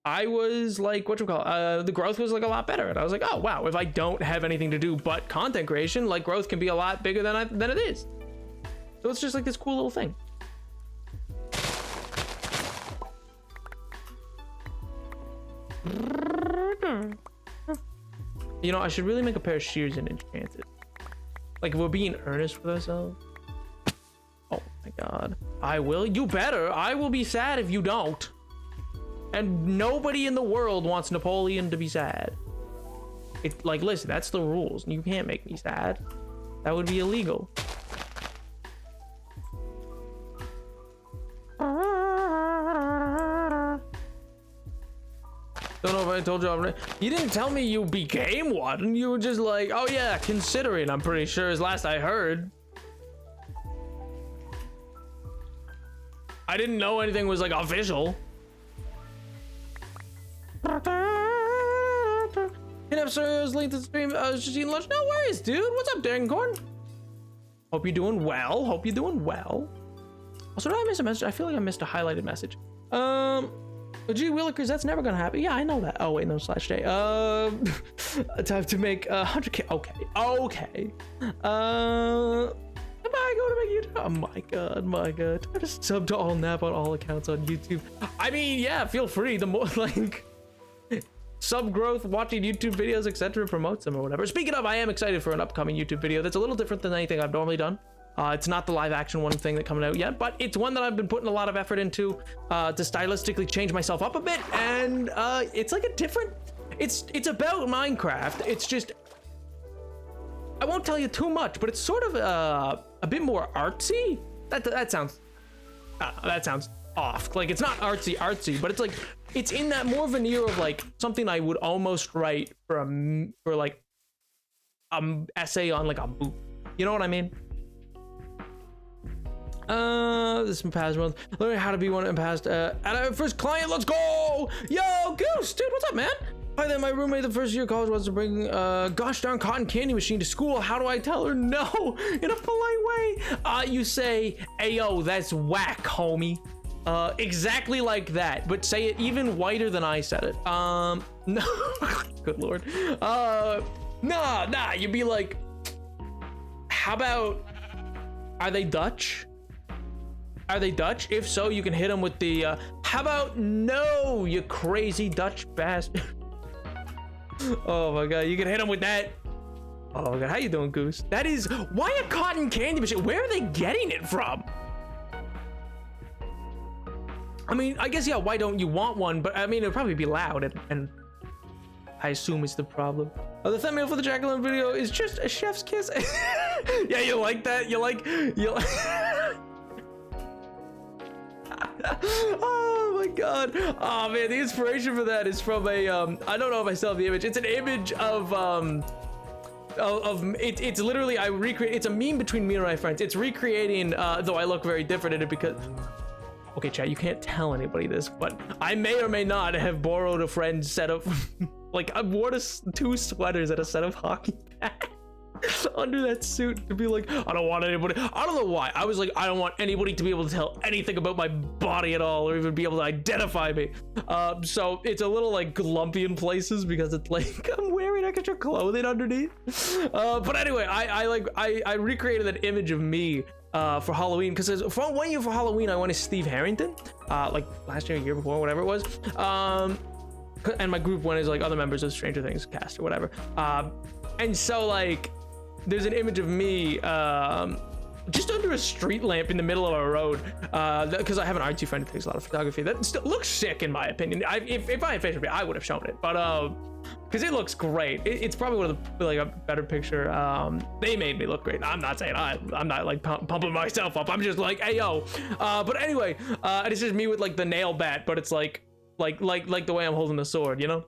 [SPEAKER 1] I was like, the growth was like a lot better. And I was like, oh wow, if I don't have anything to do but content creation, like growth can be a lot bigger than it is. So it's just like this cool little thing. You know, I should really make a pair of shears and enchanted. Like, if we're being earnest with ourselves. Oh my god. I will? You better. I will be sad if you don't. And nobody in the world wants Napoleon to be sad. It's like, listen, that's the rules. You can't make me sad. That would be illegal. Don't know if I told you already. You didn't tell me you became one. You were just like, oh yeah, considering, I'm pretty sure, as last I heard. I didn't know anything was like official. Hit up, sir. I was late to the stream. I was just eating lunch. No worries, dude. What's up, Darrencorn? Hope you're doing well. Hope you're doing well. Also, did I miss a message? I feel like I missed a highlighted message. Gee willikers, that's never gonna happen. Yeah, I know that. Oh wait, no, /day. Time to make 100K. Okay. Am I going to make YouTube? Oh my god. Try to sub to all nap on all accounts on YouTube. I mean, yeah, feel free. The more like sub growth, watching YouTube videos, etc., promotes them or whatever. Speaking of, I am excited for an upcoming YouTube video that's a little different than anything I've normally done. It's not the live action one thing that coming out yet, but it's one that I've been putting a lot of effort into to stylistically change myself up a bit, and it's like a different. It's about Minecraft. It's just, I won't tell you too much, but it's sort of a bit more artsy. That sounds off. Like, it's not artsy, but it's like it's in that more veneer of like something I would almost write for like essay on like a boot. You know what I mean? This is past month. Learning how to be one in past. At our first client, let's go! Yo, Goose, dude, what's up, man? Hi there, my roommate the first year of college wants to bring gosh darn cotton candy machine to school. How do I tell her no in a polite way? You say, ayo, that's whack, homie. Exactly like that, but say it even whiter than I said it. No, good lord. Nah, you'd be like, how about, are they Dutch? Are they Dutch? If so, you can hit them with the, how about no, you crazy Dutch bastard. Oh my god, you can hit them with that. Oh god, how you doing, Goose? That is, why a cotton candy machine? Where are they getting it from? I mean, I guess, yeah, why don't you want one? But I mean, it'll probably be loud and I assume is the problem. The thumbnail for the jack-o'-lantern video is just a chef's kiss. Yeah, you like that? You like... Oh my god. Oh man, the inspiration for that is from a I don't know if I still have the image. It's an image of it's literally it's a meme between me and my friends. It's recreating though I look very different in it because okay, chat, you can't tell anybody this, but I may or may not have borrowed a friend's set of like I wore two sweaters and a set of hockey pads under that suit to be like, I don't want anybody. I don't know why. I was like, I don't want anybody to be able to tell anything about my body at all or even be able to identify me. So it's a little like glumpy in places because it's like I'm wearing extra clothing underneath. But anyway, I recreated that image of me for Halloween because for 1 year for Halloween I went as Steve Harrington, like last year, year before, whatever it was. And my group went as like other members of Stranger Things cast or whatever. And so like there's an image of me just under a street lamp in the middle of a road because I have an artsy friend who takes a lot of photography that still looks sick in my opinion. If I had Facebook, I would have shown it, but because it looks great. It's probably one of the like a better picture. They made me look great. I'm not saying I'm not like pumping myself up. I'm just like, hey yo. But anyway, it's just me with like the nail bat, but it's like the way I'm holding the sword, you know?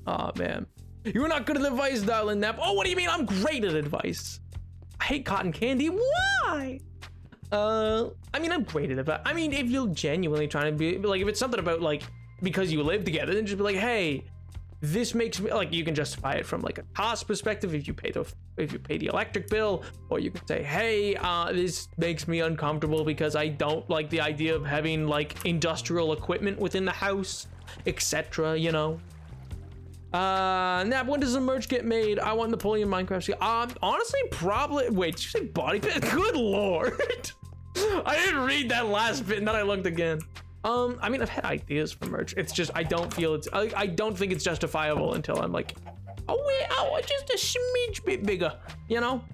[SPEAKER 1] Oh man. You're not good at advice, darling Nap. Oh, what do you mean? I'm great at advice. I hate cotton candy. Why? I mean, I'm great at advice. I mean, if you're genuinely trying to be like, if it's something about like because you live together, then just be like, hey, this makes me like. You can justify it from like a cost perspective if you pay the electric bill, or you could say, hey, this makes me uncomfortable because I don't like the idea of having like industrial equipment within the house, etc. You know. Nap, when does the merch get made? I want Napoleon Minecraft. Honestly, probably. Wait, did you say body pit? Good lord. I didn't read that last bit and then I looked again. I mean, I've had ideas for merch. It's just, I don't feel it's, I don't think it's justifiable until I'm like, oh wait, oh, just a smidge bit bigger, you know?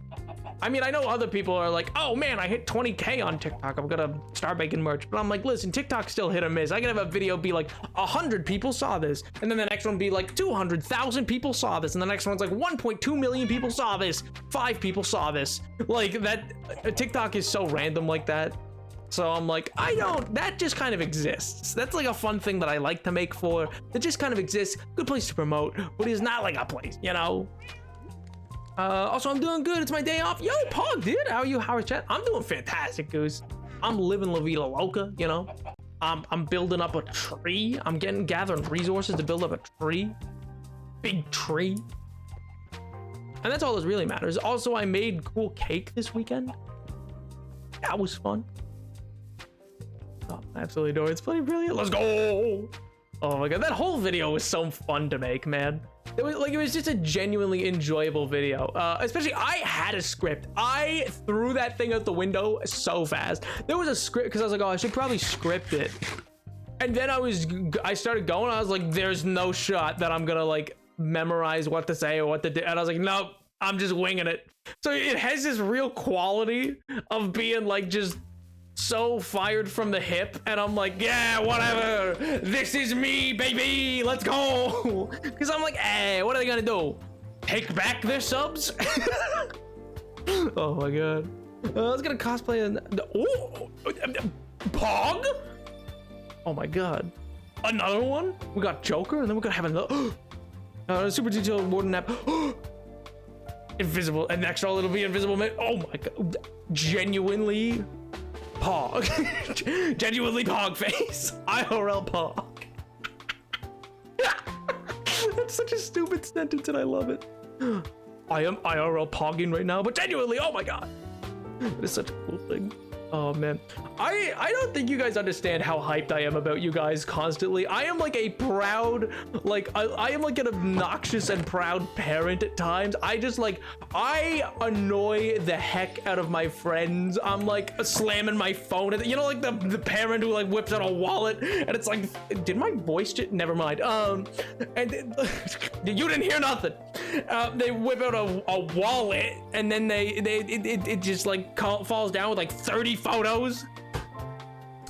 [SPEAKER 1] I mean, I know other people are like, oh man, I hit 20K on TikTok, I'm gonna start making merch. But I'm like, listen, TikTok's still hit or miss. I can have a video be like 100 people saw this, and then the next one be like 200,000 people saw this, and the next one's like 1.2 million people saw this, 5 people saw this. Like that, TikTok is so random like that. So I'm like, that just kind of exists. That's like a fun thing that I like to make for, that just kind of exists. Good place to promote, but it's not like a place, you know? Also, I'm doing good. It's my day off. Yo, Pog, dude. How are you, Howard Chat? I'm doing fantastic, Goose. I'm living La Vida Loca, you know? I'm building up a tree. I'm gathering resources to build up a tree. Big tree. And that's all that really matters. Also, I made cool cake this weekend. That was fun. Oh, I absolutely adore it. It's pretty brilliant. Let's go. Oh my god, that whole video was so fun to make, man. It was just a genuinely enjoyable video. Especially, I had a script. I threw that thing out the window so fast. There was a script because I was like, oh, I should probably script it. And then I started going. I was like, there's no shot that I'm gonna like memorize what to say or what to do. And I was like, nope, I'm just winging it. So it has this real quality of being like just so fired from the hip, and I'm like, yeah, whatever, this is me, baby, let's go. Because I'm like, hey, what are they gonna do, take back their subs? Oh my god. I was gonna cosplay Pog. Oh my god, another one. We got Joker, and then we're gonna have another super detailed warden nap. Invisible, and next all it'll be invisible man. Oh my god, genuinely Pog. Genuinely Pog face. IRL Pog. That's such a stupid sentence and I love it. I am IRL Pogging right now, but genuinely, oh my god. It is such a cool thing. Oh man, I don't think you guys understand how hyped I am about you guys constantly. I am like a proud, like I am like an obnoxious and proud parent at times. I annoy the heck out of my friends. I'm like slamming my phone at, you know, like the parent who like whips out a wallet and it's like, did my voice just, never mind. And you didn't hear nothing. They whip out a wallet and then it just like falls down with like 30 photos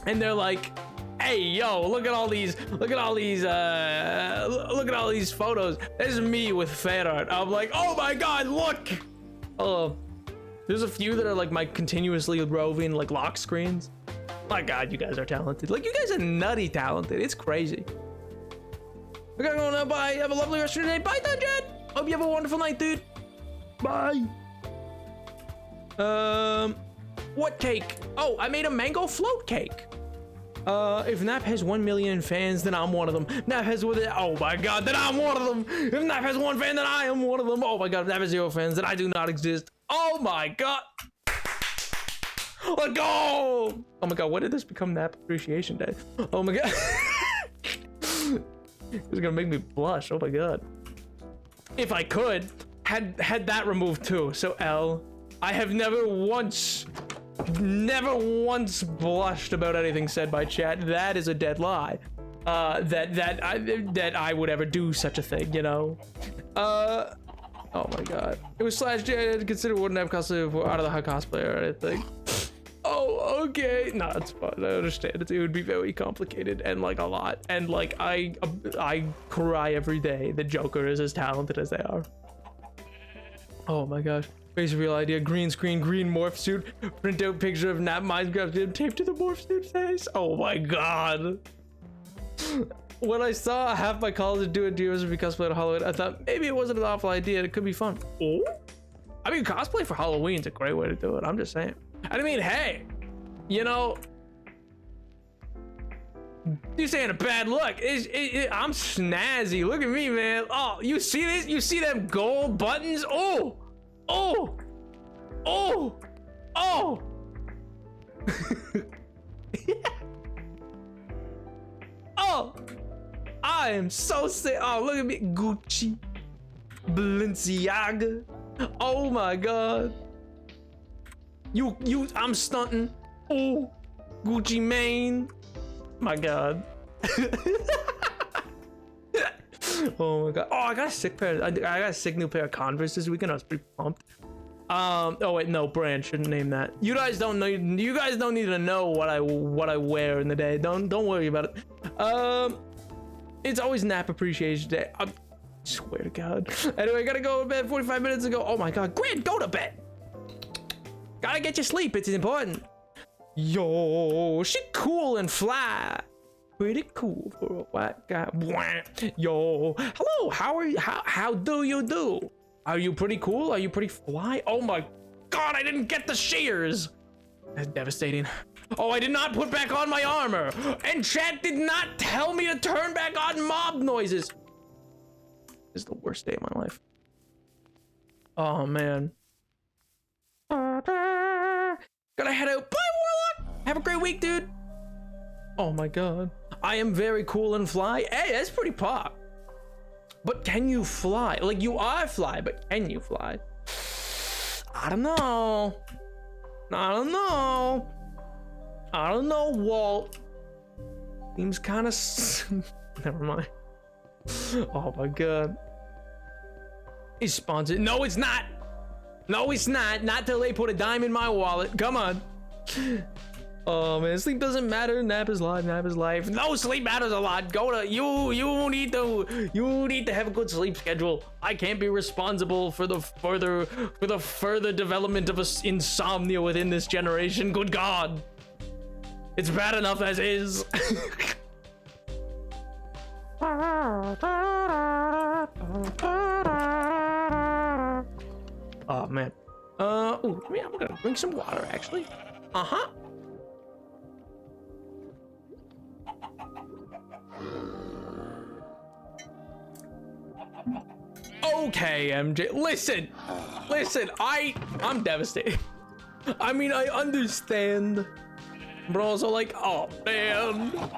[SPEAKER 1] and they're like, hey yo, look at all these photos. This is me with fan art. I'm like, oh my god, look. There's a few that are like my continuously roving like lock screens. My god, you guys are talented. Like, you guys are nutty talented. It's crazy. We gotta go now. Bye. Have a lovely rest of your day. Bye, Dungeon. Hope you have a wonderful night, dude. Bye. What cake? Oh, I made a mango float cake. If Nap has 1 million fans, then I'm one of them. Nap has with it. Oh my god, then I'm one of them. If Nap has 1 fan, then I am one of them. Oh my god, if Nap has 0 fans, then I do not exist. Oh my god. Let's go. Oh my god, when did this become Nap Appreciation Day? Oh my god. It's gonna make me blush. Oh my god. If I could, had that removed too. So L, I have never once blushed about anything said by chat. That is a dead lie. That I would ever do such a thing, you know. Oh my god. It was slash J. I consider wouldn't have cosplay out of the high cosplayer or anything. Oh, okay. No, it's fine. I understand. It would be very complicated and like a lot. And like I cry every day that Joker is as talented as they are. Oh my gosh. Face real idea. Green screen, green morph suit. Print out picture of Nap Minecraft taped to the morph suit face. Oh my god. When I saw half my college do videos of cosplay on Halloween, I thought maybe it wasn't an awful idea. It could be fun. Oh, I mean, cosplay for Halloween is a great way to do it. I'm just saying. I mean, hey, you know, you're saying a bad look. I'm snazzy. Look at me, man. Oh, you see this? You see them gold buttons? Oh, oh, oh, oh. Oh, I am so sick. Oh, look at me. Gucci, Balenciaga. Oh my god. I'm stunting. Oh, Gucci Mane. My god. Oh my god. Oh, I got a sick pair. I got a sick new pair of Converse this weekend. I was pretty pumped. Oh wait, no, brand shouldn't name that. You guys don't know. You guys don't need to know what I wear in the day. Don't worry about it. It's always Nap Appreciation Day. I swear to God. Anyway, I gotta go to bed 45 minutes ago. Oh my god, Grant, go to bed. Gotta get your sleep. It's important. Yo, she cool and fly. Pretty cool for a white guy. Yo, hello. How do you do? Are you pretty cool? Are you pretty fly? Oh my god, I didn't get the shears. That's devastating. Oh, I did not put back on my armor. And chat did not tell me to turn back on mob noises. This is the worst day of my life. Oh man. Gotta head out. Bye, Warlock. Have a great week, dude. Oh my god. I am very cool and fly. Hey, that's pretty pop. But can you fly? Like, you are fly, but can you fly? I don't know. I don't know. I don't know, Walt. Seems kind of... Never mind. Oh my god. He's sponsored. No, it's not. No, it's not. Not till they put a dime in my wallet. Come on. Oh man, sleep doesn't matter. Nap is life. Nap is life. No, sleep matters a lot. Go to you need to have a good sleep schedule. I can't be responsible for the further development of insomnia within this generation. Good God, it's bad enough as is. Oh man. Ooh, I mean, I'm gonna drink some water actually. Uh-huh. Okay, MJ. Listen. I'm devastated. I mean, I understand, but also like, oh man,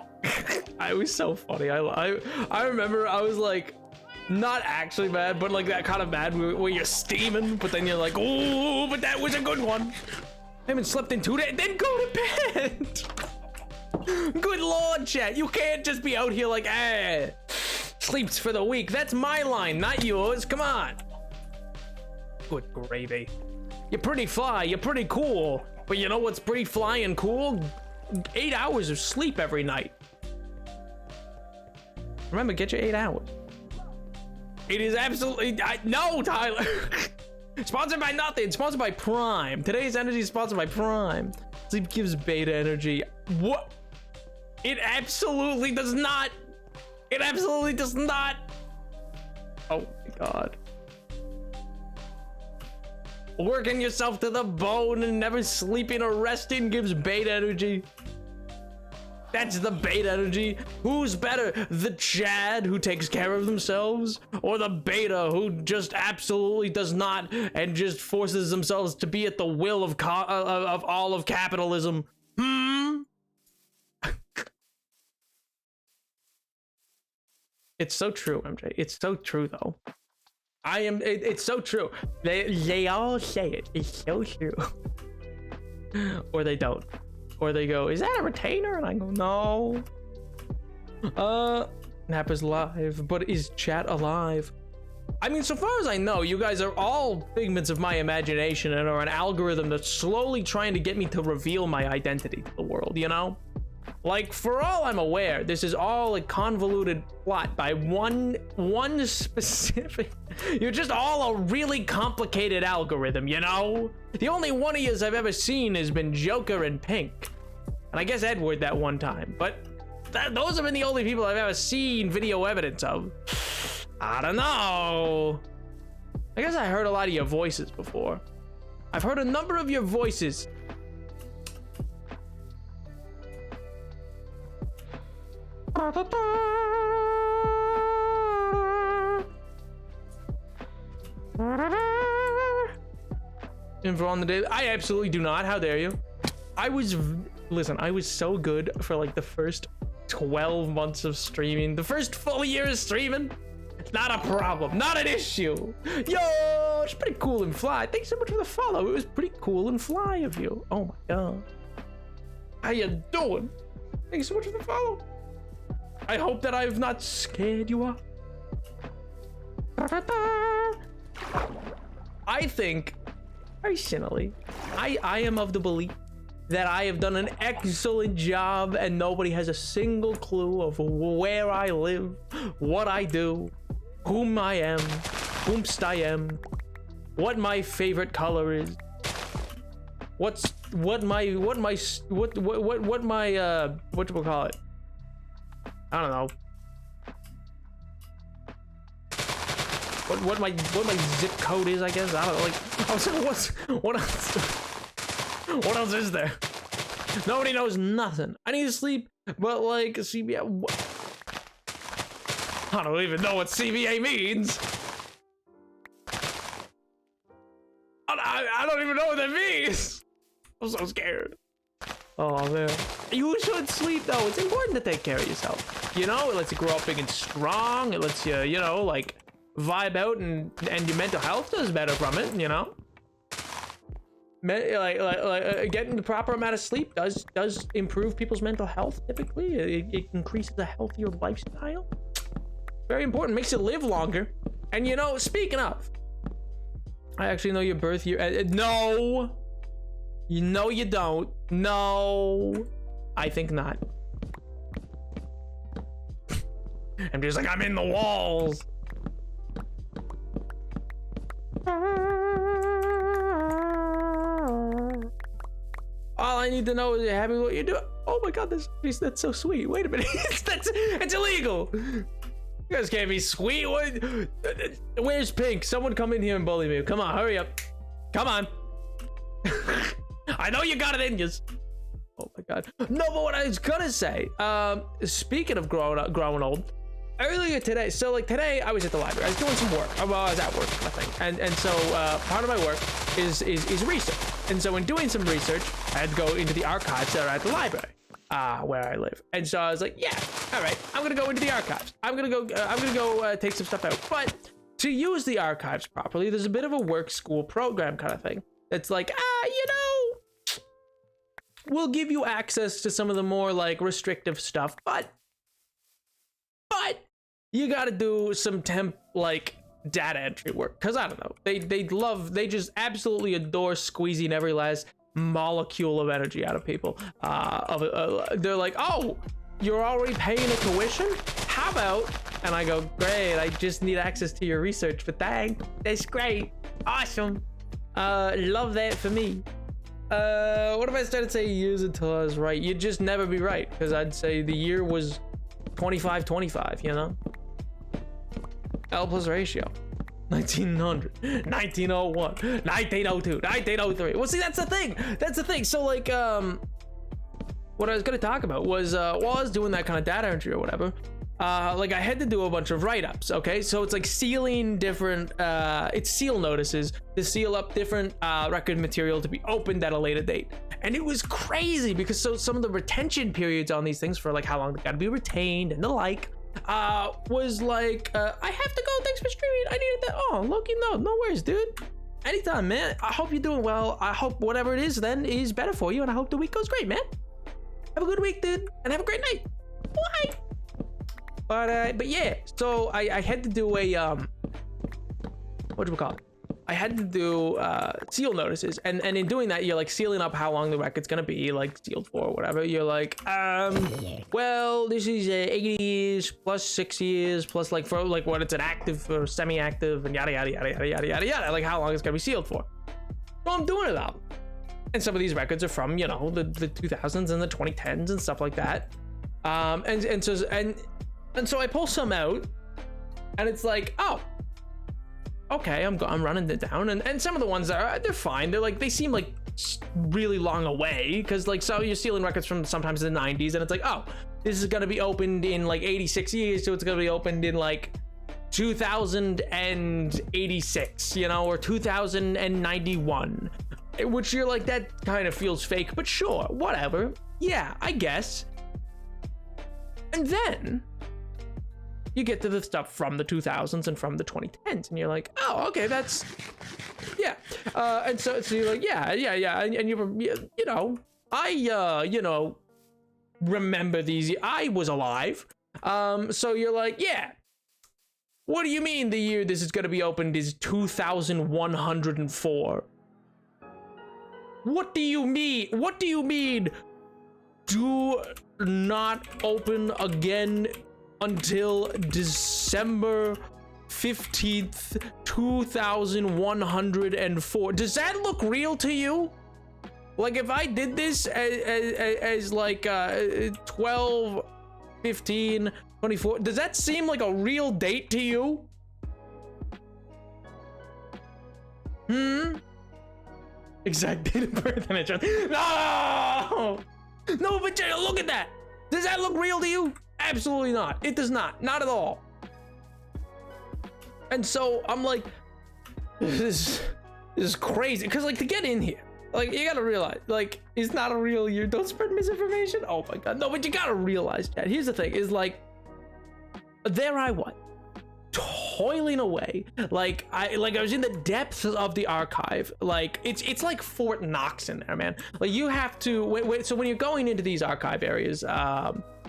[SPEAKER 1] I was so funny. I remember I was like, not actually mad, but like that kind of mad where you're steaming, but then you're like, oh, but that was a good one. I haven't slept in 2 days. Then go to bed. Good lord, chat. You can't just be out here like, sleeps for the week. That's my line, not yours. Come on. Good gravy. You're pretty fly. You're pretty cool. But you know what's pretty fly and cool? 8 hours of sleep every night. Remember, get your 8 hours. It is absolutely... no, Tyler. Sponsored by nothing. Sponsored by Prime. Today's energy is sponsored by Prime. Sleep gives beta energy. What? It absolutely does not. It absolutely does not. Oh my god. Working yourself to the bone and never sleeping or resting gives beta energy. That's the beta energy. Who's better, the Chad who takes care of themselves, or the beta who just absolutely does not and just forces themselves to be at the will of all of capitalism? It's so true, MJ. It's so true, though. It's so true. They all say it. It's so true. Or they don't. Or they go, is that a retainer? And I go, no. Nap is live, but is chat alive? I mean, so far as I know, you guys are all figments of my imagination and are an algorithm that's slowly trying to get me to reveal my identity to the world, you know? Like, for all I'm aware, this is all a convoluted plot by one specific... You're just all a really complicated algorithm, you know? The only one of yous I've ever seen has been Joker and Pink. And I guess Edward that one time. But those have been the only people I've ever seen video evidence of. I don't know. I guess I heard a lot of your voices before. I've heard a number of your voices. Info on the day. I absolutely do not. How dare you? Listen, I was so good for like the first 12 months of streaming. The first full year of streaming. Not a problem. Not an issue. Yo, it's pretty cool and fly. Thanks so much for the follow. It was pretty cool and fly of you. Oh my god. How you doing? Thanks so much for the follow. I hope that I have not scared you off. I think, personally, I am of the belief that I have done an excellent job and nobody has a single clue of where I live, what I do, whom I am, whomst I am, what my favorite color is, what my what you call it? I don't know. What my zip code is, I guess. I don't know. Like, what else is there? Nobody knows nothing. I need to sleep, but like CBA. I don't even know what CBA means. I don't even know what that means. I'm so scared. Oh man. You should sleep though. It's important to take care of yourself. You know, it lets you grow up big and strong. It lets you, you know, like vibe out and your mental health does better from it, you know? Like getting the proper amount of sleep does improve people's mental health typically. It increases a healthier lifestyle. Very important, makes you live longer. And you know, speaking of, I actually know your birth year. No, you don't. No, I think not. I'm just like, I'm in the walls. All I need to know is you're happy with what you do. Oh my god, that's so sweet. Wait a minute, it's illegal. You guys can't be sweet. What? Where's Pink? Someone come in here and bully me. Come on, hurry up. Come on. I know you got it in you. Oh my god. No, but what I was gonna say, speaking of growing old, earlier today, so like today I was at the library. I was doing some work. Well, I was at work, I think. And so part of my work is research. And so in doing some research, I had to go into the archives that are at the library, where I live. And so I was like, yeah, all right, I'm gonna go into the archives. I'm gonna go take some stuff out. But to use the archives properly, there's a bit of a work school program kind of thing. It's like, you know, we'll give you access to some of the more like restrictive stuff, but you gotta do some temp like data entry work, because I don't know, they just absolutely adore squeezing every last molecule of energy out of people. They're like, oh, you're already paying a tuition, how about, and I go, great, I just need access to your research, but thanks, that's great, awesome, love that for me. What if I started saying years until I was right? You'd just never be right, because I'd say the year was 25, you know? L plus ratio. 1900, 1901, 1902, 1903. Well, see, that's the thing. So, like, what I was going to talk about was, while I was doing that kind of data entry or whatever, like, I had to do a bunch of write-ups, okay? So it's like sealing different, it's seal notices to seal up different record material to be opened at a later date. And it was crazy because so some of the retention periods on these things for like how long they got to be retained and the like, was like, I have to go, thanks for streaming, I needed that. Oh, Loki, no worries, dude, anytime, man. I hope you're doing well. I hope whatever it is then is better for you, and I hope the week goes great, man. Have a good week, dude, and have a great night. Bye. But yeah, so I had to do a what do we call it? I had to do seal notices, and in doing that, you're like sealing up how long the record's gonna be like sealed for or whatever. You're like, well, this is 80 years plus 6 years plus like for like what it's an active or semi-active and yada yada yada yada yada yada yada, like how long it's gonna be sealed for. So I'm doing it out, and some of these records are from, you know, the 2000s and the 2010s and stuff like that. And so I pull some out, and it's like, oh, okay, I'm running it down, and some of the ones they're fine. They're like, they seem like really long away, because like, so you're stealing records from sometimes the 90s, and it's like, oh, this is gonna be opened in like 86 years, so it's gonna be opened in like 2086, you know, or 2091, which you're like, that kind of feels fake, but sure, whatever, yeah, I guess. And then you get to the stuff from the 2000s and from the 2010s, and you're like, oh, okay, that's, yeah. And so you're like, yeah. And you know, I, you know, remember these, I was alive. So you're like, yeah. What do you mean the year this is going to be opened is 2104? What do you mean? What do you mean? Do not open again until December 15th, 2104. Does that look real to you? Like, if I did this as like 12, 15, 24, does that seem like a real date to you? Exact date of birth and address. No! No, but look at that. Does that look real to you? Absolutely not. It does not. Not at all. And so I'm like, this is crazy. Because like, to get in here, like, you gotta realize, like, it's not a real year. Don't spread misinformation. Oh my god. No, but you gotta realize, Chad. Here's the thing, is like, there I was, toiling away. Like I was in the depths of the archive. Like it's like Fort Knox in there, man. Like you have to so when you're going into these archive areas,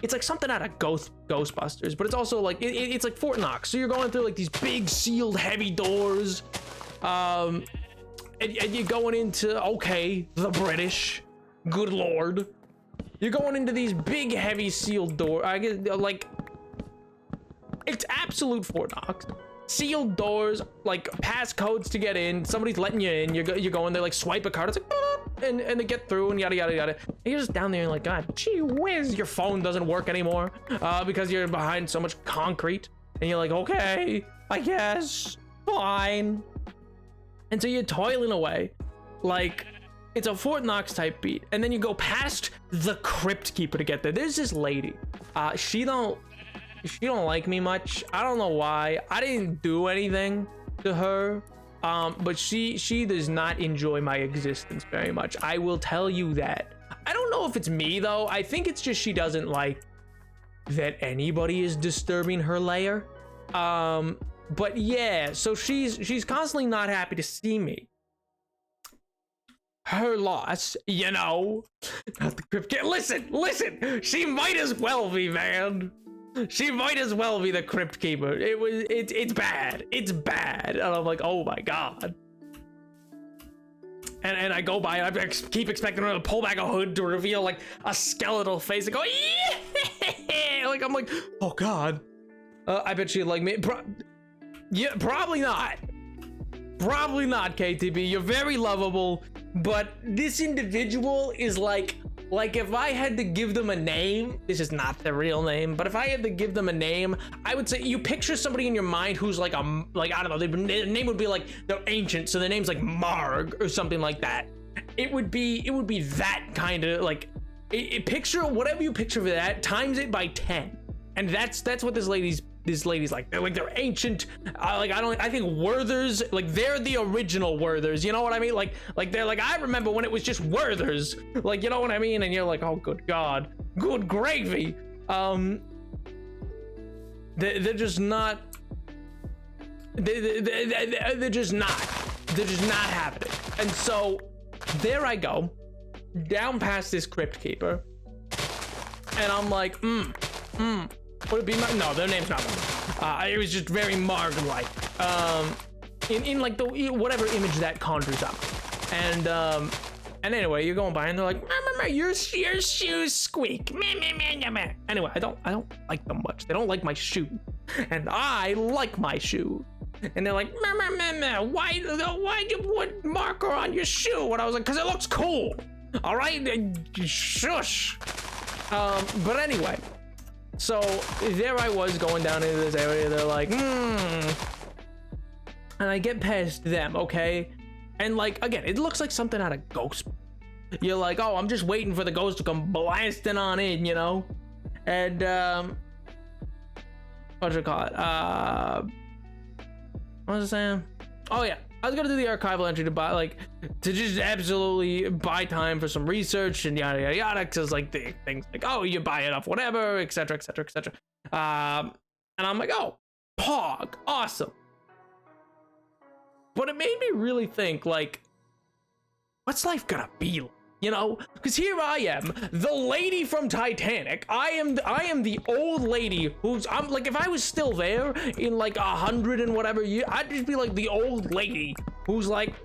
[SPEAKER 1] it's like something out of Ghostbusters, but it's also like it's like Fort Knox. So you're going through like these big sealed heavy doors, and you're going into, okay, the British, good lord, you're going into these big heavy sealed doors. I guess like it's absolute Fort Knox. Sealed doors, like passcodes to get in. Somebody's letting you in. You're going there, like swipe a card. It's like, and they get through and yada yada yada. And you're just down there and like, god, gee whiz, your phone doesn't work anymore because you're behind so much concrete. And you're like, okay, I guess, fine. And so you're toiling away, like it's a Fort Knox type beat. And then you go past the Crypt Keeper to get there. There's this lady. She don't like me much. I don't know why. I didn't do anything to her. But she does not enjoy my existence very much. I will tell you that. I don't know if it's me though. I think it's just she doesn't like that anybody is disturbing her lair. But yeah, so she's constantly not happy to see me. Her loss, you know. Not the Crypt Keeper. Listen. She might as well be, man. She might as well be the Crypt Keeper. It's bad. It's bad. And I'm like, oh my god. And I go by and I keep expecting her to pull back a hood to reveal like a skeletal face and go, yeah! Like I'm like, oh god. I bet she'd like me. Yeah, probably not. Probably not, KTB. You're very lovable, but this individual is like if I had to give them a name, this is not their real name, but if I had to give them a name, I would say you picture somebody in your mind who's like I don't know, their name would be like they're ancient, so their name's like Marg or something like that. It would be that kind of like picture whatever you picture for that, times it by 10, and that's what this lady's like. They're ancient. I think Werthers, like they're the original Werthers, you know what I mean? Like they're like, I remember when it was just Werthers, like, you know what I mean? And you're like, oh good god, good gravy. They're just not having it. And so there I go down past this Crypt Keeper, and I'm like, would it be no, their name's not it was just very Marg-like, in like the whatever image that conjures up. And anyway, you're going by and they're like, your shoes squeak. Anyway, I don't like them much. They don't like my shoe, and I like my shoe. And they're like, why'd you put marker on your shoe? And I was like, because it looks cool. All right, shush. But anyway, so there I was going down into this area. They're like, and I get past them, okay? And like, again, it looks like something out of Ghost. You're like, oh, I'm just waiting for the ghost to come blasting on in, you know? And what you call it? What was I saying? Oh yeah, I was gonna do the archival entry to just absolutely buy time for some research and yada yada yada, because like the things like, oh, you buy it off whatever, etc etc etc. And I'm like, oh, Pog, awesome. But it made me really think, like, what's life gonna be like? You know, because here I am, the lady from Titanic. I am the old lady I'm like, if I was still there in like 100 and whatever year, I'd just be like the old lady who's like,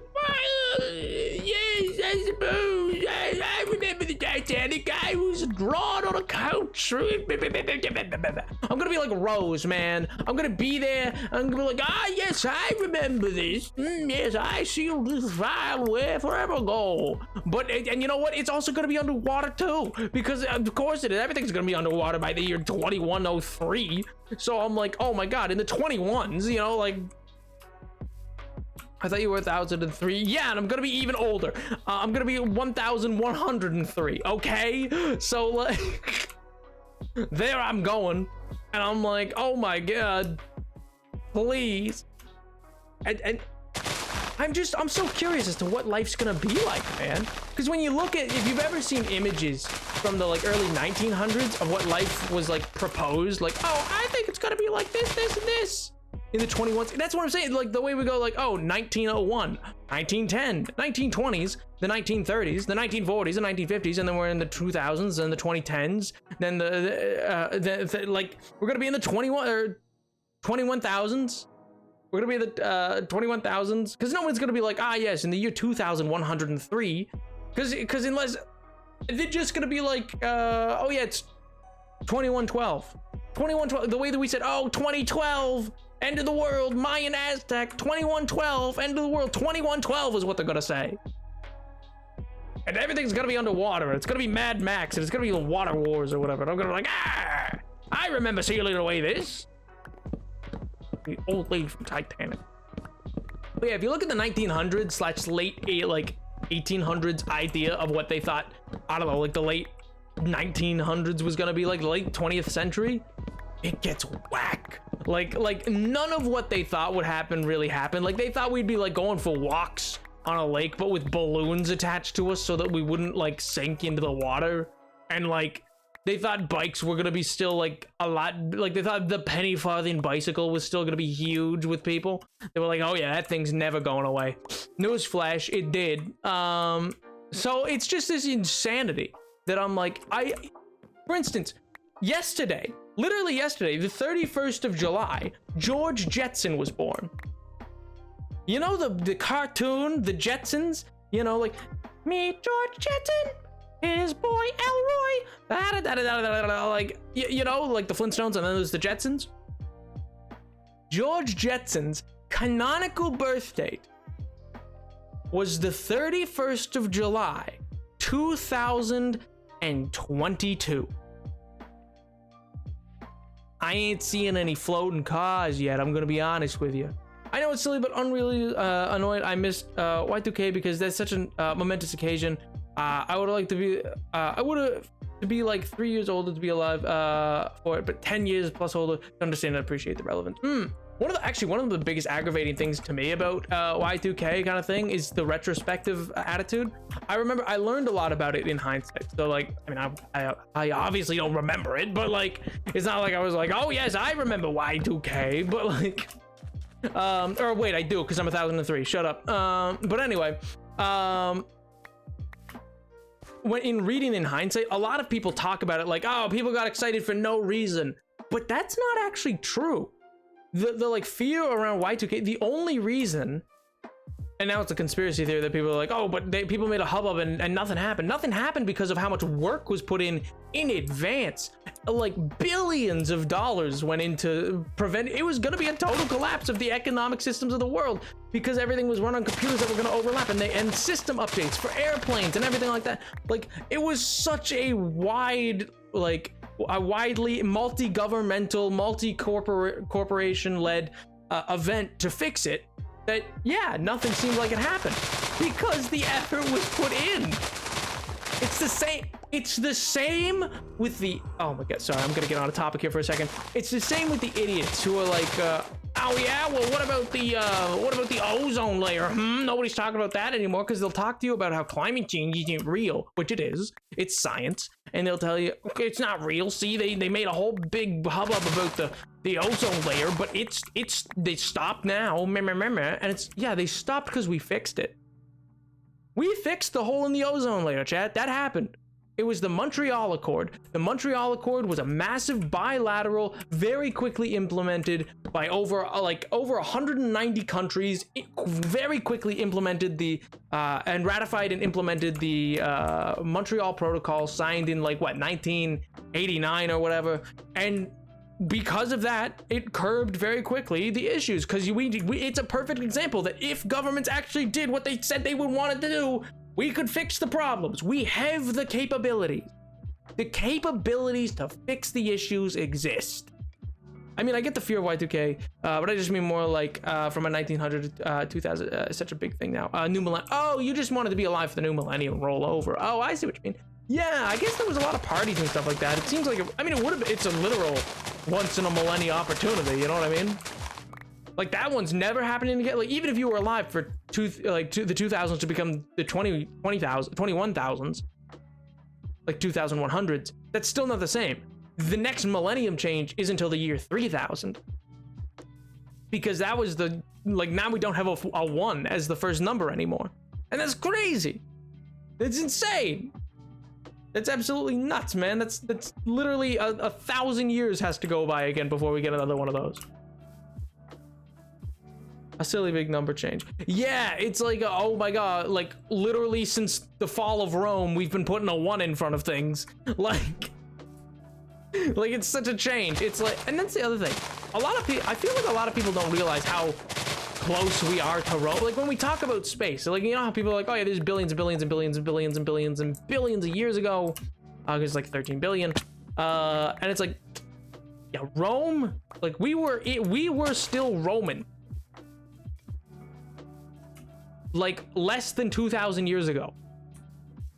[SPEAKER 1] yes, I suppose. I remember the Titanic. I was drawn on a couch. I'm gonna be like Rose, man. I'm gonna be there. I'm gonna be like, yes, I remember this. Yes, I sealed this file away forever ago. But and you know what? It's also gonna be underwater too, because of course it is. Everything's gonna be underwater by the year 2103. So I'm like, oh my god, in the 21s, you know, like. I thought you were 1003. Yeah, and I'm gonna be even older. I'm gonna be 1103. Okay, so like, there I'm going, and I'm like, oh my god, please. And I'm so curious as to what life's gonna be like, man. Because when you look at, if you've ever seen images from the like early 1900s of what life was like proposed, like, oh, I think it's gonna be like this, this, and this. In the 21s, that's what I'm saying. Like the way we go, like, oh, 1901, 1910, 1920s, the 1930s, the 1940s, the 1950s, and then we're in the 2000s and the 2010s. Then like we're gonna be in the 21,000s. We're gonna be in the 21,000s, because no one's gonna be like, yes, in the year 2103, because unless they're just gonna be like, oh yeah, it's 2112, the way that we said, oh, 2012. End of the world, Mayan Aztec, 2112, end of the world, 2112 is what they're gonna say. And everything's gonna be underwater. It's gonna be Mad Max, and it's gonna be the Water Wars or whatever. And I'm gonna be like, I remember sealing away this. The old lady from Titanic. But yeah, if you look at the 1900s / late like 1800s idea of what they thought, I don't know, like the late 1900s was gonna be like the late 20th century, it gets whack. Like none of what they thought would happen really happened. Like they thought we'd be like going for walks on a lake, but with balloons attached to us so that we wouldn't like sink into the water. And like they thought bikes were gonna be still like a lot, like they thought the penny farthing bicycle was still gonna be huge with people. They were like, oh yeah, that thing's never going away. Newsflash, it did. So it's just this insanity that I'm like, for instance, yesterday, literally yesterday, the 31st of July, George Jetson was born. You know the cartoon, the Jetsons? You know, like, meet George Jetson, his boy Elroy, like, you know, like the Flintstones, and then there's the Jetsons. George Jetson's canonical birth date was the 31st of July, 2022. I ain't seeing any floating cars yet, I'm gonna be honest with you. I know it's silly, but unreally annoyed I missed Y2K because that's such a momentous occasion. I would like to be, I would have to be like 3 years older to be alive for it, but 10 years plus older to understand and appreciate the relevance. One of the biggest aggravating things to me about Y2K kind of thing is the retrospective attitude. I remember I learned a lot about it in hindsight. So like, I mean, I obviously don't remember it, but like, it's not like I was like, oh yes, I remember Y2K, but like, or wait, I do, because I'm 1003. Shut up. But anyway, when in reading in hindsight, a lot of people talk about it like, oh, people got excited for no reason, but that's not actually true. The like fear around Y2K, the only reason, and now it's a conspiracy theory that people are like, oh, but people made a hubbub and nothing happened. Nothing happened because of how much work was put in advance. Like billions of dollars went into prevent. It was going to be a total collapse of the economic systems of the world because everything was run on computers that were going to overlap, and system updates for airplanes and everything like that. Like it was such a wide, like a widely multi-governmental, multi-corporation led event to fix it, that yeah, nothing seemed like it happened because the effort was put in. It's the same with the, oh my god, sorry, I'm gonna get on a topic here for a second. It's the same with the idiots who are like, oh yeah, well what about the ozone layer? Nobody's talking about that anymore, because they'll talk to you about how climate change isn't real, which it is. It's science, and they'll tell you, okay, it's not real. See, they made a whole big hubbub about the ozone layer, but they stopped now, and it's, yeah, they stopped because we fixed it. We fixed the hole in the ozone layer, chat. That happened. It was the Montreal Accord. The Montreal Accord was a massive bilateral, very quickly implemented by over 190 countries. It very quickly implemented and ratified and implemented the Montreal Protocol, signed in like what, 1989 or whatever. And because of that, it curbed very quickly the issues, because it's a perfect example that if governments actually did what they said they would want to do, we could fix the problems. We have the capabilities. The capabilities to fix the issues exist. I mean, I get the fear of Y2K, but I just mean more like from a 1900 to 2000, such a big thing now. New millennium. Oh, you just wanted to be alive for the new millennium roll over. Oh, I see what you mean. Yeah, I guess there was a lot of parties and stuff like that. It seems like, I mean, it would have, it's a literal once in a millennia opportunity, you know what I mean? Like that one's never happening again. Like even if you were alive for the 2000s to become the 21,000s, like 2100s, that's still not the same. The next millennium change is until the year 3000, because that was the, like, now we don't have a 1 as the first number anymore, and that's crazy. It's insane. That's absolutely nuts, man. That's literally a 1,000 years has to go by again before we get another one of those. A silly big number change. Yeah, it's like, oh my god, like literally since the fall of Rome, we've been putting a 1 in front of things. Like it's such a change. It's like, and that's the other thing. I feel like a lot of people don't realize how close we are to Rome. Like when we talk about space, like, you know how people are like, oh yeah, there's billions and billions and billions and billions and billions and billions of years ago. It's like 13 billion. And it's like, yeah, Rome, like we were still Roman. Like less than 2,000 years ago,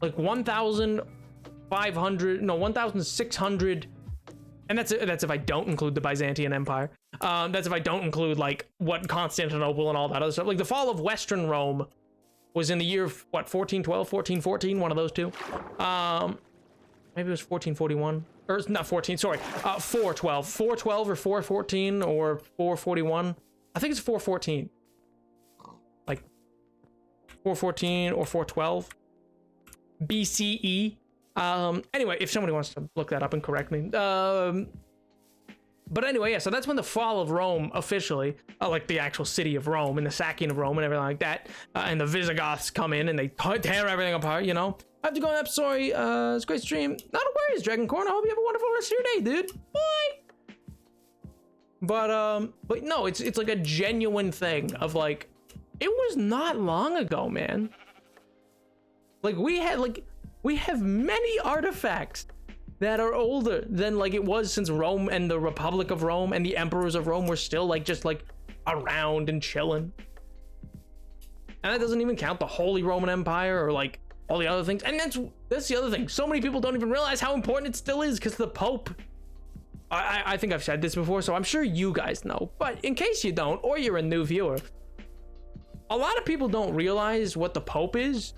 [SPEAKER 1] like 1,600 And that's if I don't include the Byzantine Empire. That's if I don't include like what Constantinople and all that other stuff. Like the fall of Western Rome was in the year of, what, 1412, 1414, one of those two. Maybe it was 1441, or not 14, sorry, 412, 412 or 414 or 441. I think it's 414, like 414 or 412 BCE. Anyway, if somebody wants to look that up and correct me. But anyway, yeah, so that's when the fall of Rome officially, like the actual city of Rome and the sacking of Rome and everything like that, and the Visigoths come in and they tear everything apart, you know? I have to go up, sorry, it's a great stream. Not a worries, Dragon Corn, I hope you have a wonderful rest of your day, dude. Bye! But no, it's like a genuine thing of like, it was not long ago, man. Like, we have many artifacts that are older than like it was since Rome and the Republic of Rome and the emperors of Rome were still like just like around and chilling. And that doesn't even count the Holy Roman Empire or like all the other things. And that's the other thing. So many people don't even realize how important it still is because the Pope. I think I've said this before, so I'm sure you guys know. But in case you don't, or you're a new viewer, a lot of people don't realize what the Pope is.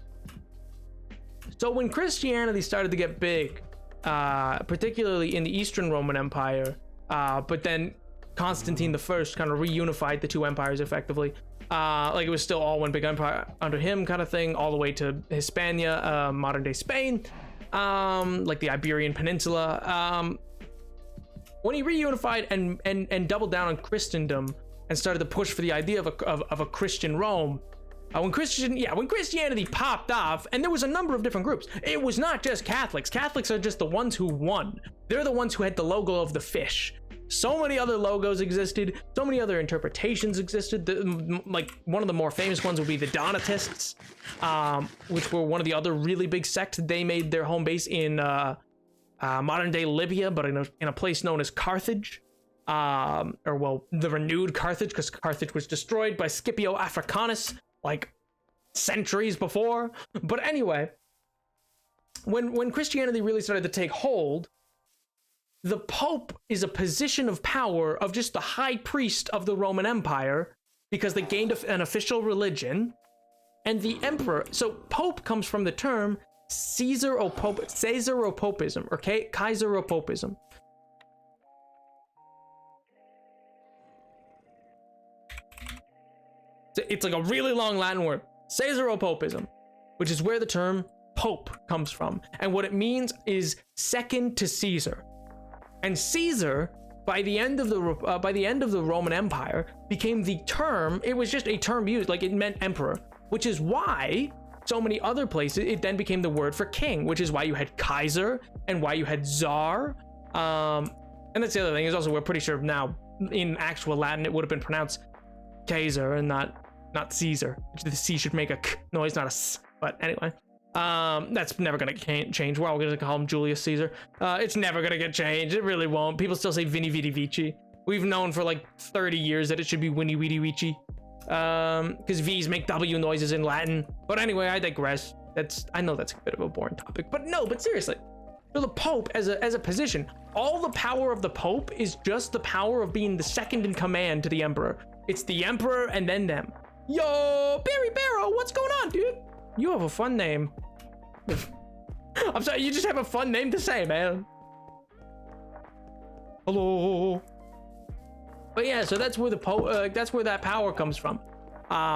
[SPEAKER 1] So when Christianity started to get big, particularly in the Eastern Roman Empire, but then Constantine I kind of reunified the two empires effectively. Like it was still all one big empire under him kind of thing, all the way to Hispania, modern day Spain, like the Iberian Peninsula. When he reunified and doubled down on Christendom and started to push for the idea of a Christian Rome, when Christianity popped off, and there was a number of different groups. It was not just Catholics. Catholics are just the ones who won. They're the ones who had the logo of the fish. So many other logos existed. So many other interpretations existed. Like one of the more famous ones would be the Donatists, which were one of the other really big sects. They made their home base in modern day Libya, but in a place known as Carthage. The renewed Carthage, because Carthage was destroyed by Scipio Africanus like centuries before. But anyway, when Christianity really started to take hold, the Pope is a position of power of just the high priest of the Roman Empire because they gained an official religion, and the emperor. So Pope comes from the term Caesaropopism or Kaiseropopism. It's like a really long Latin word, Caesaropopism, which is where the term Pope comes from. And what it means is second to Caesar. And Caesar, by the end of the Roman Empire, became the term. It was just a term used, like it meant emperor, which is why so many other places it then became the word for king, which is why you had Kaiser and why you had Czar. And that's the other thing, is also we're pretty sure now in actual Latin it would have been pronounced Kaiser and not Caesar. The C should make a k noise, not a s. But anyway, that's never gonna change. We're all gonna call him Julius Caesar. It's never gonna get changed. It really won't. People still say Vini Vidi Vici. We've known for like 30 years that it should be Winnie Weedy Vici, because V's make W noises in Latin. But anyway, I digress. I know that's a bit of a boring topic, but seriously. So the Pope as a position, all the power of the Pope is just the power of being the second in command to the Emperor. It's the Emperor and then them. Yo, Barry Barrow, what's going on, dude? You have a fun name. I'm sorry, you just have a fun name to say, man. Hello. But yeah, so that's where that's where that power comes from,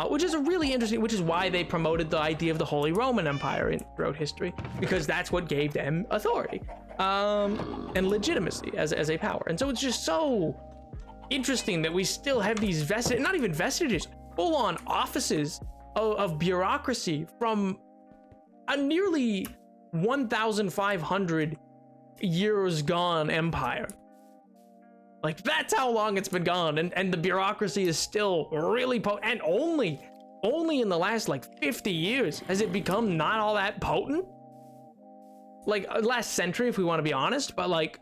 [SPEAKER 1] which is a really interesting. Which is why they promoted the idea of the Holy Roman Empire throughout history, because that's what gave them authority and legitimacy as a power. And so it's just so interesting that we still have these not even vestiges, full-on offices of bureaucracy from a nearly 1,500 years gone empire. Like, that's how long it's been gone, and the bureaucracy is still really potent, and only in the last like 50 years has it become not all that potent. Like last century, if we want to be honest, but like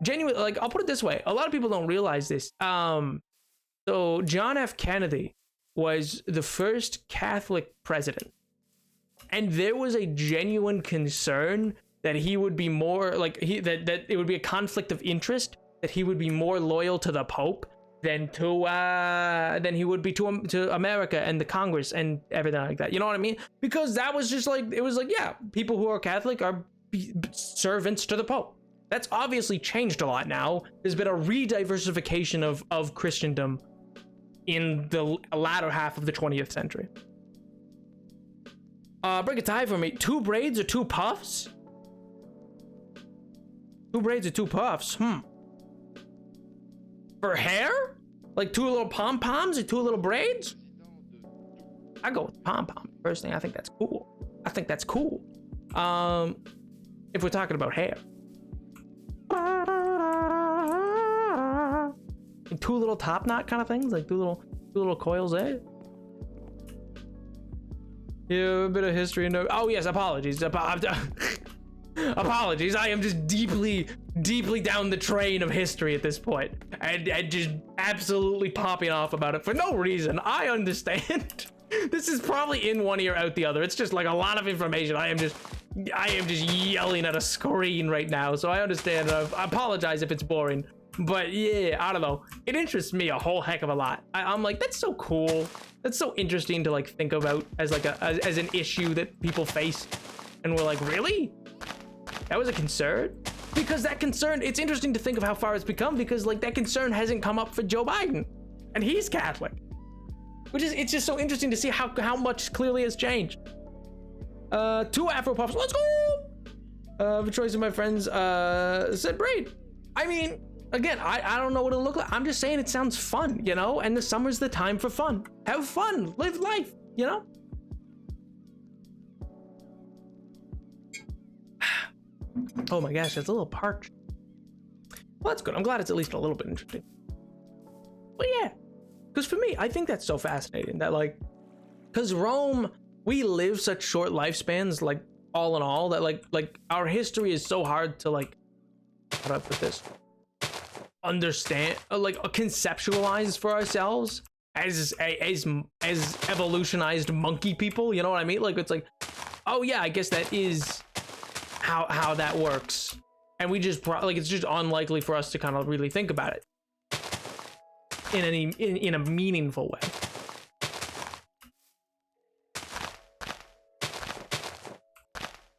[SPEAKER 1] genuinely, like I'll put it this way: a lot of people don't realize this. So John F. Kennedy was the first Catholic president, and there was a genuine concern that he would be more like that it would be a conflict of interest that he would be more loyal to the Pope than he would be to America and the Congress and everything like that. You know what I mean? Because that was just like, it was like, yeah, people who are Catholic are servants to the Pope. That's obviously changed a lot now. There's been a re-diversification of Christendom in the latter half of the 20th century. Break a tie for me. 2 braids or 2 puffs? 2 braids or 2 puffs? For hair? Like 2 little pom-poms or 2 little braids? I go with pom-pom. Personally, I think that's cool. If we're talking about hair. 2 little top knot kind of things, like 2 little coils there. Yeah, a bit of history. No. Oh yes, apologies. Apologies. I am just deeply down the train of history at this point, and just absolutely popping off about it for no reason. I understand. This is probably in one ear out the other. It's just like a lot of information. I am just yelling at a screen right now, so I understand. I apologize if it's boring, but yeah, I don't know. It interests me a whole heck of a lot. I'm like, that's so cool. That's so interesting to like think about as like as an issue that people face, and we're like, really? That was a concern? Because that concern, it's interesting to think of how far it's become, because like that concern hasn't come up for Joe Biden, and he's Catholic. It's just so interesting to see how much clearly has changed. 2 Afro puffs, let's go! The choice of my friends said braid. I mean, again, I don't know what it'll look like. I'm just saying it sounds fun, you know? And the summer's the time for fun. Have fun, live life, you know? Oh my gosh, it's a little parched. Well, that's good. I'm glad it's at least a little bit interesting. But yeah, because for me, I think that's so fascinating that like, because Rome, we live such short lifespans, like all in all, that like our history is so hard to like, how do I put this? Understand, like conceptualize for ourselves as evolutionized monkey people. You know what I mean? Like it's like, oh yeah, I guess that is how that works, and we just like it's just unlikely for us to kind of really think about it in a meaningful way.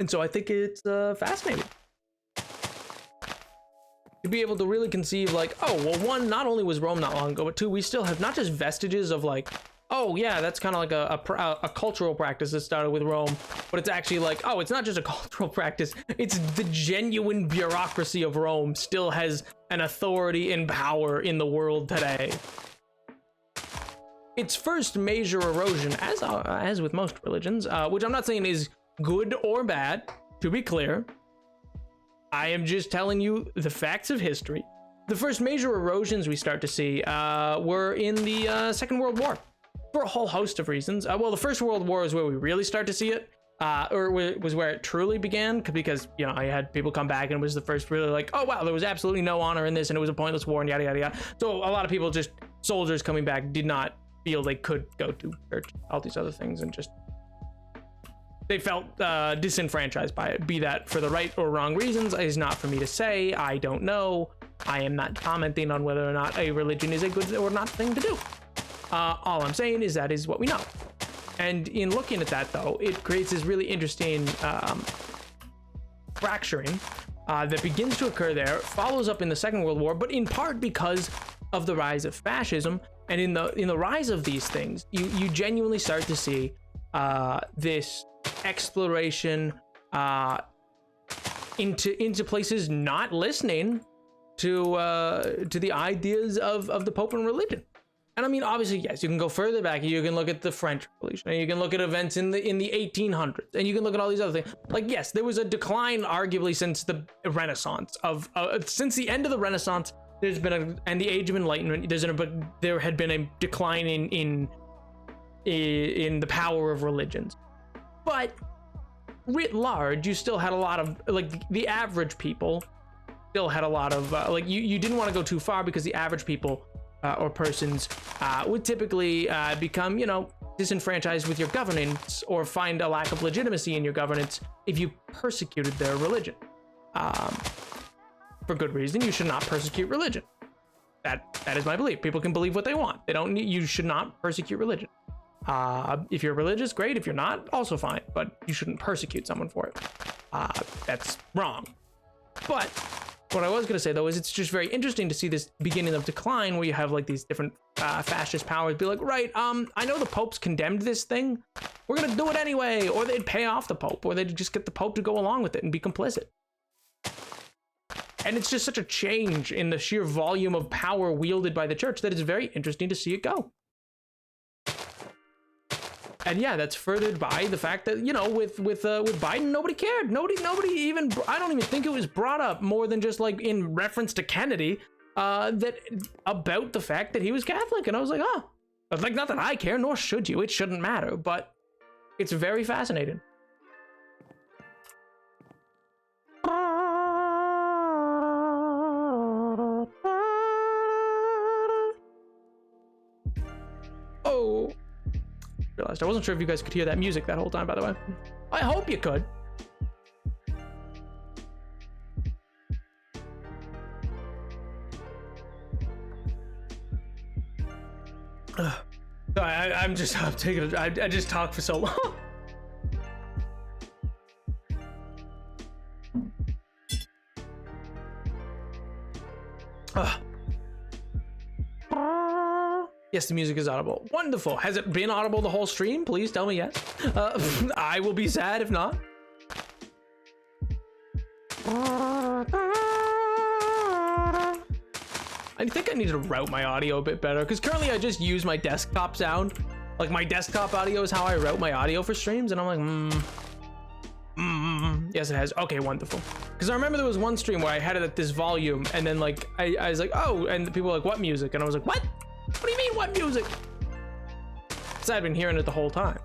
[SPEAKER 1] And so I think it's fascinating to be able to really conceive like, oh well, 1, not only was Rome not long ago, but 2, we still have not just vestiges of like, oh yeah, that's kind of like a cultural practice that started with Rome, but it's actually like, oh, it's not just a cultural practice, it's the genuine bureaucracy of Rome still has an authority and power in the world today. Its first major erosion, as with most religions, which I'm not saying is good or bad, to be clear, I am just telling you the facts of history. The first major erosions we start to see were in the Second World War, for a whole host of reasons. Well, the First World War is where we really start to see it, or was where it truly began, because, you know, I had people come back and it was the first really like, oh wow, there was absolutely no honor in this and it was a pointless war and yada yada yada. So a lot of people, just soldiers coming back, did not feel they could go to church, all these other things, and just they felt disenfranchised by it. Be that for the right or wrong reasons is not for me to say. I don't know. I am not commenting on whether or not a religion is a good or not thing to do. All I'm saying is that is what we know. And in looking at that, though, it creates this really interesting fracturing that begins to occur there, follows up in the Second World War, but in part because of the rise of fascism. And in the rise of these things, you genuinely start to see this exploration into places not listening to the ideas of the Pope and religion. And I mean, obviously, yes, you can go further back. You can look at the French Revolution, and you can look at events in the 1800s, and you can look at all these other things. Like, yes, there was a decline, arguably, since the Renaissance. Since the end of the Renaissance, there's been and the Age of Enlightenment. There had been a decline in the power of religions. But writ large, you still had a lot of like the average people still had a lot of like you didn't want to go too far, because the average people or persons would typically become, you know, disenfranchised with your governance, or find a lack of legitimacy in your governance if you persecuted their religion. for good reason, you should not persecute religion. That is my belief. People can believe what they want. They don't need, you should not persecute religion. If you're religious, great. If you're not, also fine, but you shouldn't persecute someone for it. That's wrong. But what I was going to say, though, is it's just very interesting to see this beginning of decline where you have like these different fascist powers be like, right, I know the Pope's condemned this thing. We're going to do it anyway. Or they'd pay off the Pope, or they'd just get the Pope to go along with it and be complicit. And it's just such a change in the sheer volume of power wielded by the church that it's very interesting to see it go. And yeah, that's furthered by the fact that, you know, with Biden, nobody cared. Nobody even, I don't even think it was brought up more than just like in reference to Kennedy, that about the fact that he was Catholic. And I was like, oh, like, not that I care, nor should you. It shouldn't matter, but it's very fascinating. Oh. Realized I wasn't sure if you guys could hear that music that whole time, by the way. I hope you could. I'm taking it. I just talked for so long. Yes, the music is audible. Wonderful. Has it been audible the whole stream? Please tell me yes. I will be sad if not. I think I need to route my audio a bit better because currently I just use my desktop sound. Like my desktop audio is how I route my audio for streams, and I'm like, yes, it has. Okay, wonderful. Because I remember there was one stream where I had it at this volume, and then like I was like, oh, and the people were like, what music? And I was like, what? What do you mean, what music? Because I've been hearing it the whole time.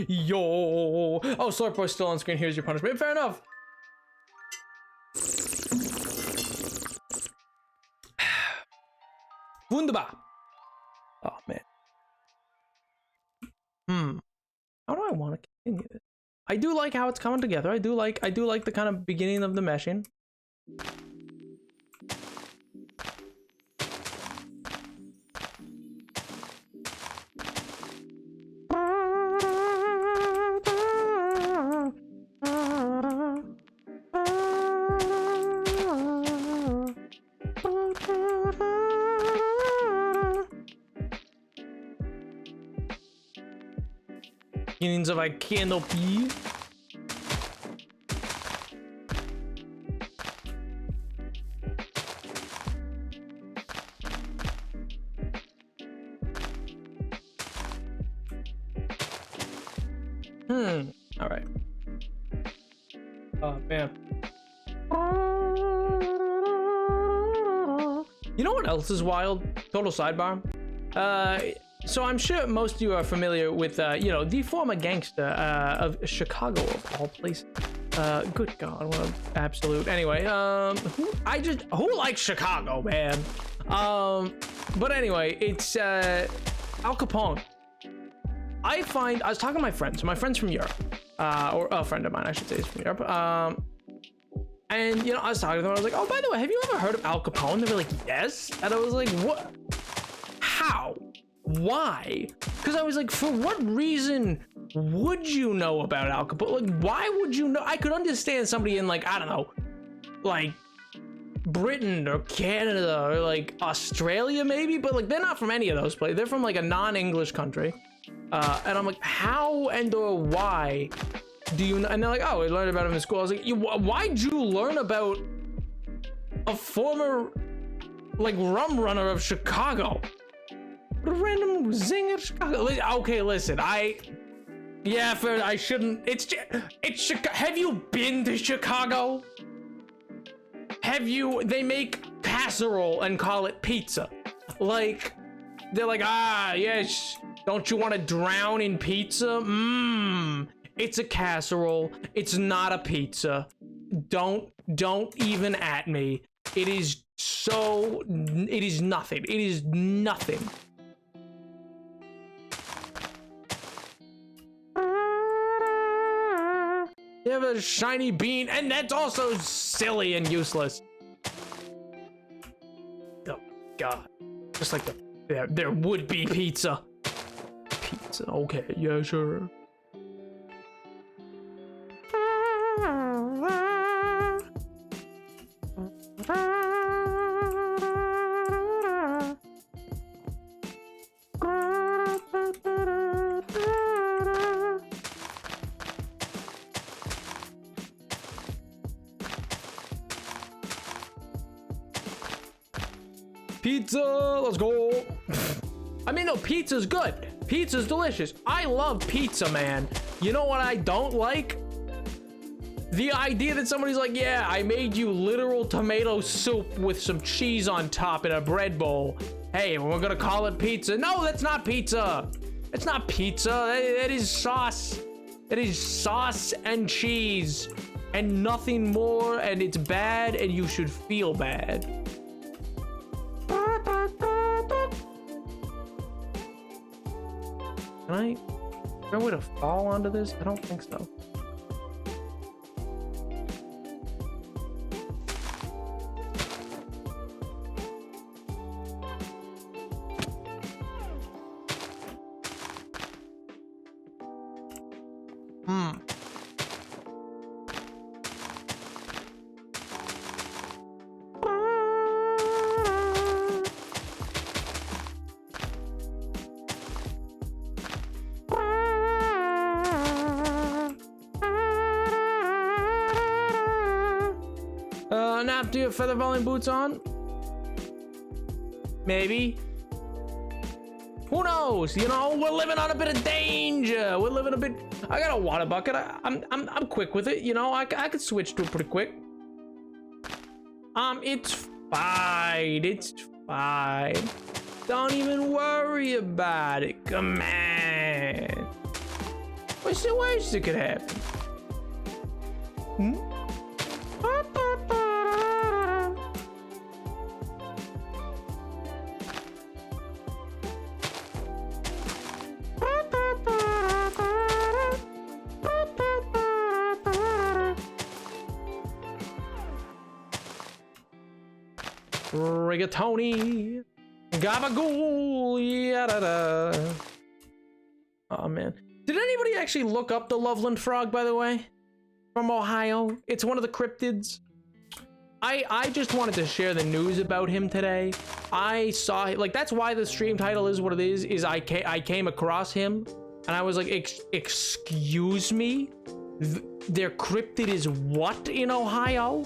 [SPEAKER 1] Yo! Oh, Slurp Boy's still on screen. Here's your punishment. Fair enough. Wunderbar. Oh man. How do I want to continue this? I do like how it's coming together. I do like the kind of beginning of the meshing. Beginnings of a canopy. All right. Oh man. You know what else is wild? Total sidebar. So I'm sure most of you are familiar with, you know, the former gangster of Chicago, of all places. Good God, what an absolute. Anyway, who likes Chicago, man? But anyway, it's Al Capone. I was talking to my friends. So my friend's from Europe, or a friend of mine, I should say, is from Europe. And you know, I was talking to them. I was like, "Oh, by the way, have you ever heard of Al Capone?" They were like, "Yes." And I was like, "What? How? Why?" Because I was like, for what reason would you know about Al Capone? Like, why would you know? I could understand somebody in, like, I don't know, like Britain or Canada or like Australia maybe, but like they're not from any of those places. They're from like a non-English country. And I'm like, how and or why do you know? And they're like, oh, we learned about him in school. I was like, why'd you learn about a former like rum runner of Chicago? What a random zinger, Chicago. Okay, listen, Yeah, I shouldn't. It's Chicago. Have you been to Chicago? Have you? They make casserole and call it pizza. Like, they're like, ah, yes. Don't you want to drown in pizza? Mmm. It's a casserole. It's not a pizza. Don't even at me. It is nothing. It is nothing. You have a shiny bean, and that's also silly and useless. Oh God. Just like there would be pizza. Pizza, okay, yeah, sure. Pizza, let's go. I mean, no, pizza's good. Pizza's delicious. I love pizza, man. You know what I don't like? The idea that somebody's like, yeah, I made you literal tomato soup with some cheese on top in a bread bowl. Hey, we're gonna call it pizza. No, that's not pizza. It's not pizza. That is sauce. That is sauce and cheese and nothing more, and it's bad, and you should feel bad. Is there a way to fall onto this? I don't think so. Nap, do you have feather falling boots on? Maybe. Who knows? You know, we're living on a bit of danger. We're living a bit. I got a water bucket. I'm quick with it. You know, I could switch to it pretty quick. It's fine. It's fine. Don't even worry about it. Come on. What's the worst that could happen? Rigatoni, gabagool, yada. Oh man, did anybody actually look up the Loveland frog, by the way, from Ohio? It's one of the cryptids. I just wanted to share the news about him today. I saw, like, that's why the stream title is what it is I came across him and I was like, excuse me, their cryptid is what in Ohio?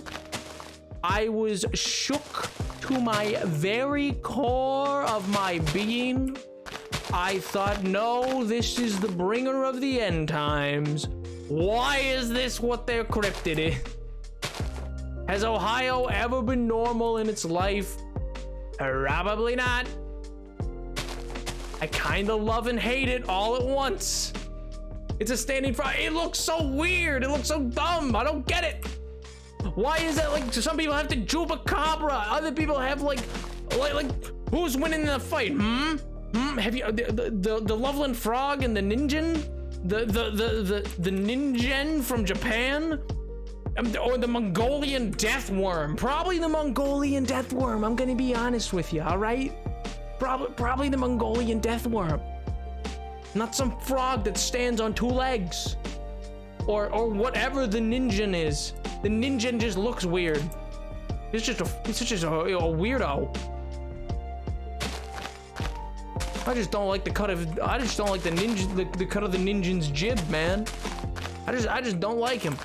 [SPEAKER 1] I was shook to my very core of my being. I thought, no, this is the bringer of the end times. Why is this what their cryptid is? Has Ohio ever been normal in its life? Probably not. I kind of love and hate it all at once. It's a standing frog. It looks so weird. It looks so dumb. I don't get it. Why is that, like, some people have to chupacabra, other people have like who's winning the fight? Have you the Loveland frog and the ninjan, the ninjan from Japan, or the Mongolian death worm? Probably the Mongolian death worm. I'm gonna be honest with you. All right, probably the Mongolian death worm, not some frog that stands on two legs, or whatever the ninjan is. The ninja just looks weird. He's just a weirdo. I just don't like the cut of. I just don't like the ninja. The cut of the ninja's jib, man. I just don't like him.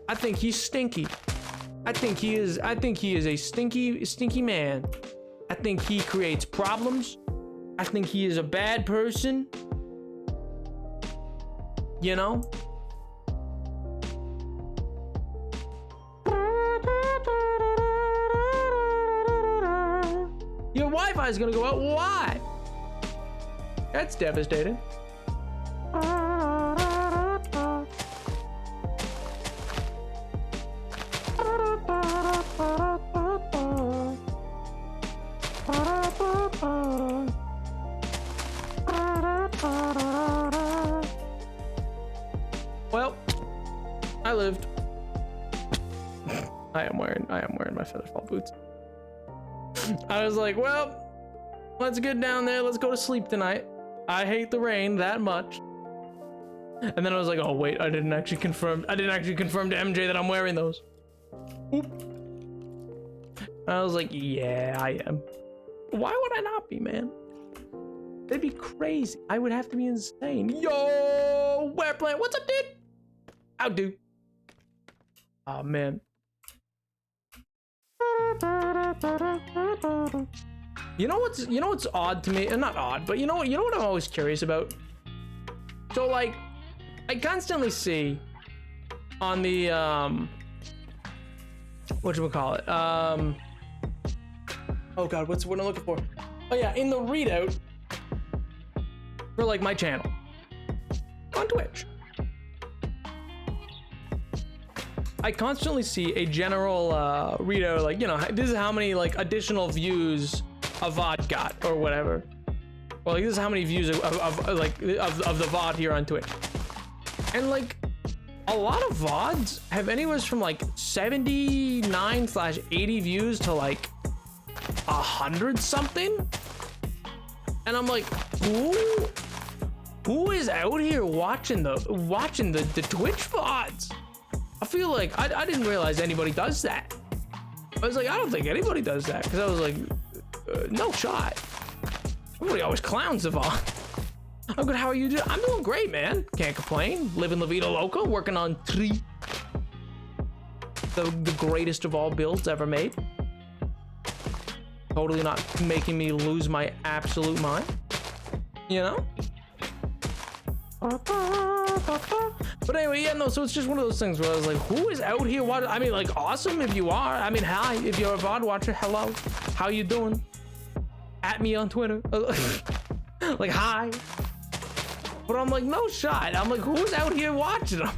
[SPEAKER 1] I think he's stinky. I think he is a stinky man. I think he creates problems. I think he is a bad person. you know? Your Wi-Fi is gonna go out. Why? That's devastating. Well, I lived. I am wearing my featherfall boots. I was like, well, let's get down there. Let's go to sleep tonight. I hate the rain that much. And then I was like, oh wait, I didn't actually confirm to MJ that I'm wearing those. Oop. I was like, yeah, I am. Why would I not be, man? That'd be crazy. I would have to be insane. Yo, Wareplant, what's up, dude? How do? Oh man. You know what's odd to me? Not odd, but you know what I'm always curious about? So like, I constantly see on the whatchamacallit? Oh god, what am I looking for? Oh yeah, in the readout for like my channel on Twitch, I constantly see a general readout, like, you know, this is how many like additional views a VOD got or whatever. Well, like, this is how many views of the VOD here on Twitch. And like a lot of VODs have anywhere from like 79/80 views to like 100 something. And I'm like, who is out here watching the Twitch VODs? I feel like I didn't realize anybody does that. I was like, I don't think anybody does that, because I was like, no shot. Everybody always clowns the VOD. I'm good. How are you doing? I'm doing great, man. Can't complain. Living La Vida Loca, working on 3. The greatest of all builds ever made. Totally not making me lose my absolute mind. You know? But anyway, yeah, no, so it's just one of those things where I was like, who is out here watching? I mean, like, awesome if you are. I mean, hi, if you're a VOD watcher, hello. How you doing? At me on Twitter. Like, hi. But I'm like, no shot. I'm like, who's out here watching them?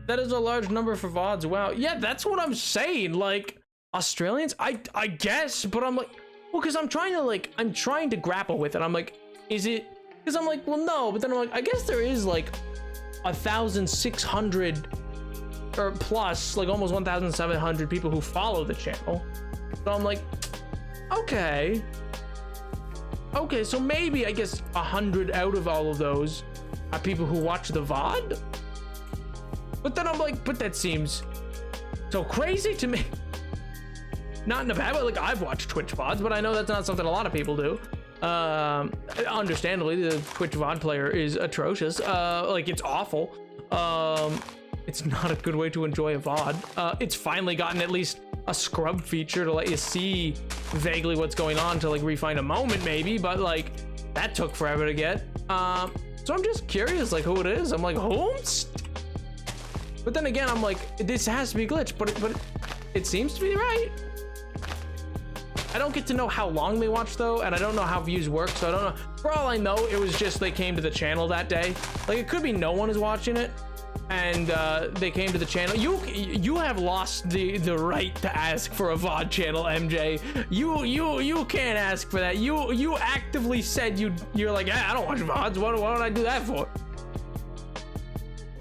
[SPEAKER 1] That is a large number for VODs. Wow. Yeah, that's what I'm saying. Like, Australians, I guess, but I'm like, well, because I'm trying to grapple with it. I'm like, is it, because I'm like, well, no, but then I'm like, I guess there is like 1,600 or plus, like almost 1,700 people who follow the channel. So I'm like, okay, so maybe I guess 100 out of all of those are people who watch the VOD. But then I'm like, but that seems so crazy to me. Not in a bad way. Like, I've watched Twitch VODs, but I know that's not something a lot of people do. Understandably, the Twitch VOD player is atrocious. Like, it's awful. It's not a good way to enjoy a VOD. It's finally gotten at least a scrub feature to let you see vaguely what's going on, to like refine a moment maybe, but like that took forever to get. So I'm just curious, like, who it is. I'm like, Holmes? But then again, I'm like, this has to be glitched, but it seems to be right. I don't get to know how long they watch though, and I don't know how views work, so I don't know. For all I know, it was just they came to the channel that day. Like, it could be no one is watching it, and they came to the channel. You have lost the right to ask for a VOD channel, MJ. You can't ask for that. You actively said you're like, I don't watch VODs. What would I do that for?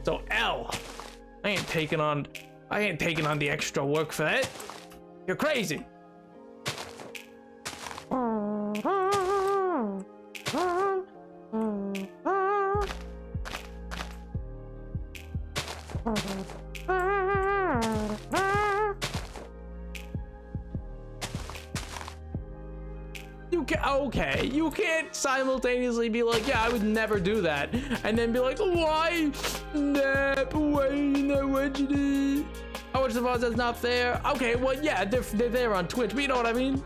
[SPEAKER 1] So L. I ain't taking on the extra work for that. You're crazy. okay. You can't simultaneously be like, yeah, I would never do that, and then be like, why? Nah, why not watching it? I watch the VODs, that's not fair. Okay, well, yeah, they're there on Twitch, but you know what I mean?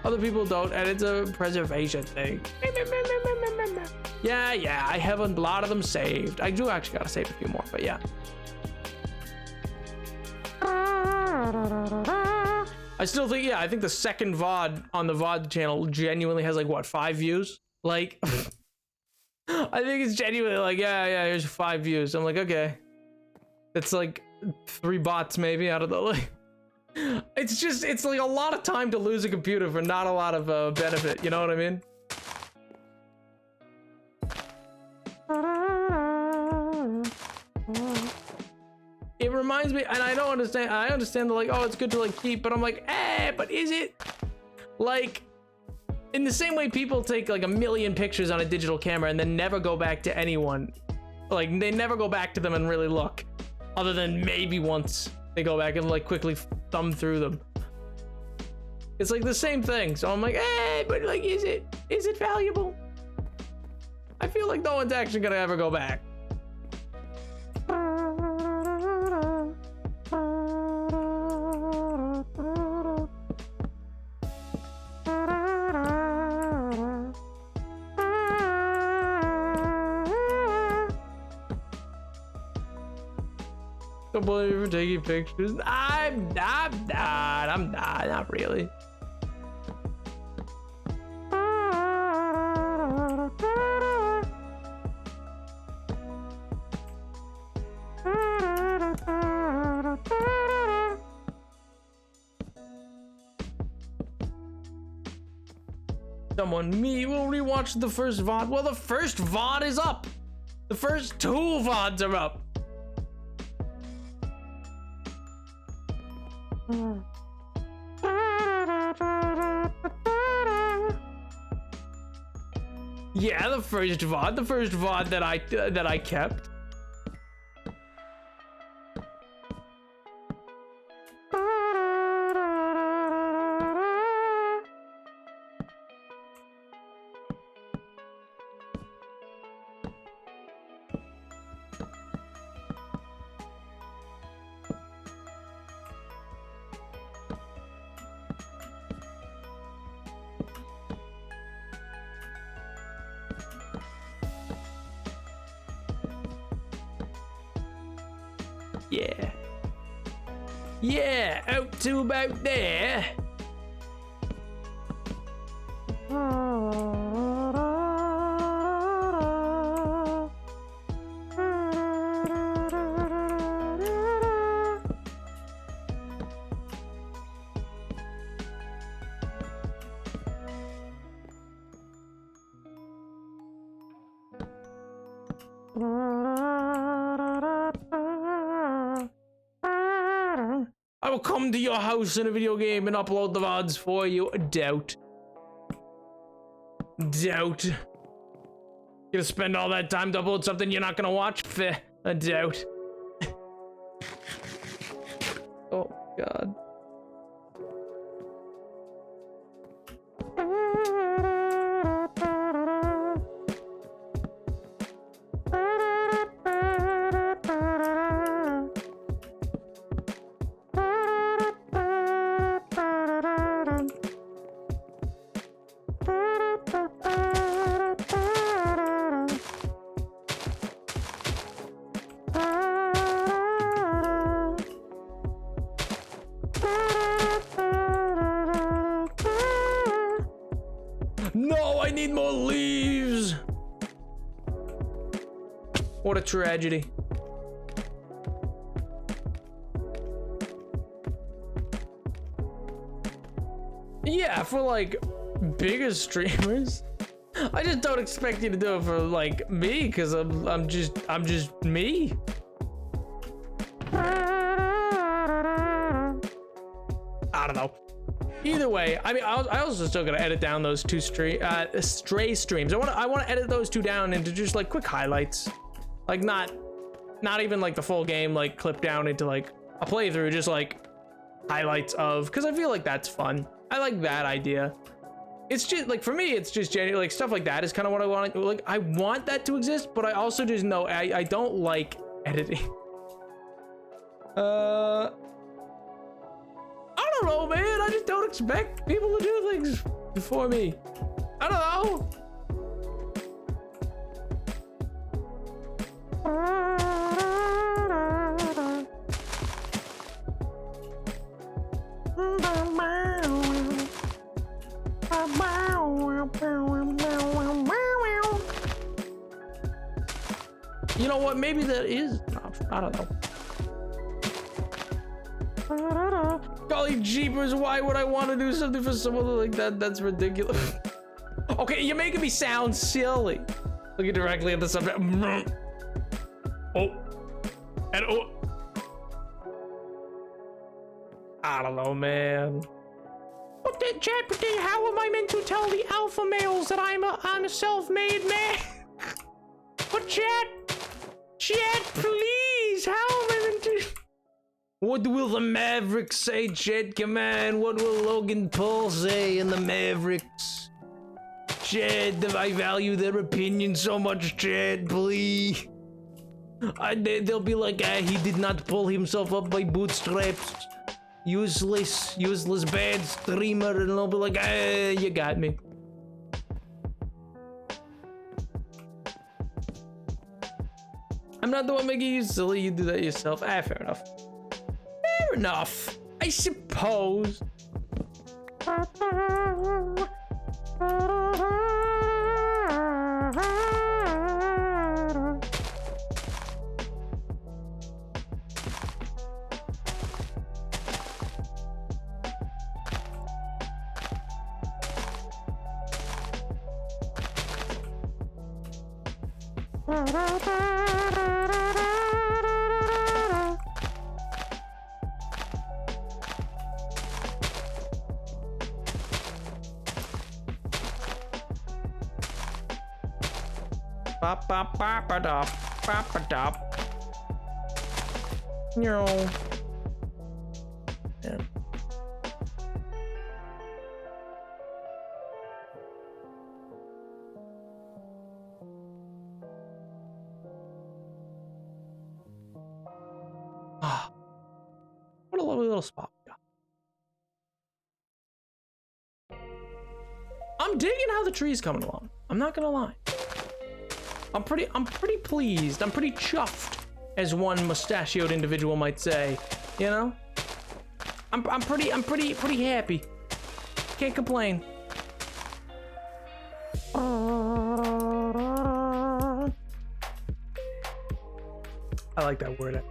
[SPEAKER 1] Other people don't, and it's a preservation thing. Yeah, I have a lot of them saved. I do actually gotta save a few more, but yeah. I still think, yeah, I think the second VOD on the VOD channel genuinely has like, what, 5 views? Like, I think it's genuinely like, yeah, here's 5 views. I'm like, okay. It's like 3 bots maybe out of the, like, it's like a lot of time to lose a computer for not a lot of benefit, you know what I mean? It reminds me, and I understand the like, oh, it's good to like keep, but I'm like, but is it? Like, in the same way people take like 1,000,000 pictures on a digital camera and then never go back to anyone. Like, they never go back to them and really look, other than maybe once they go back and like quickly thumb through them. It's like the same thing. So I'm like, but like, is it valuable? I feel like no one's actually gonna ever go back. Don't blame you for taking pictures. I'm not really. Me will rewatch the first VOD. Well, the first VOD is up. The first 2 VODs are up. Yeah, the first VOD that I kept. Yeah, out to about there. I will come to your house in a video game and upload the VODs for you. Doubt. You're gonna spend all that time to upload something you're not gonna watch? Feh, I doubt. Oh, God. No, I need more leaves. What a tragedy. Yeah, for like bigger streamers. I just don't expect you to do it for like me, because I'm just me. I don't know. Either way, I mean, I also still gotta edit down those 2 stray streams. I want to edit those 2 down into just like quick highlights, like not even like the full game, like clipped down into like a playthrough, just like highlights of, because I feel like that's fun. I like that idea. it's just like, for me, it's just genuine, like stuff like that is kind of what I want. Like, I want that to exist, but I also just know I don't like editing. I don't know, man. I just don't expect people to do things for me. I don't know. You know what? Maybe that is enough. I don't know. Golly jeepers, why would I want to do something for someone like that? That's ridiculous. Okay, you're making me sound silly. Looking directly at the subject. Oh. And oh. I don't know, man.
[SPEAKER 2] What the Jeopardy? How am I meant to tell the alpha males that I'm a self-made man? But Chat, please, how am I meant to?
[SPEAKER 1] What will the Mavericks say, Chet? Come on, what will Logan Paul say in the Mavericks? Chet, I value their opinion so much, Chet, please. They'll be like, he did not pull himself up by bootstraps. Useless bad streamer, and they'll be like, you got me. I'm not the one making you silly, you do that yourself. Fair enough. Fair enough, I suppose. Bop bop bop a dop bop a dop. No. Yeah. Ah, what a lovely little spot. I'm digging how the tree's coming along. I'm not gonna lie. I'm pretty pleased. I'm pretty chuffed, as one mustachioed individual might say. You know? I'm pretty happy. Can't complain. I like that word.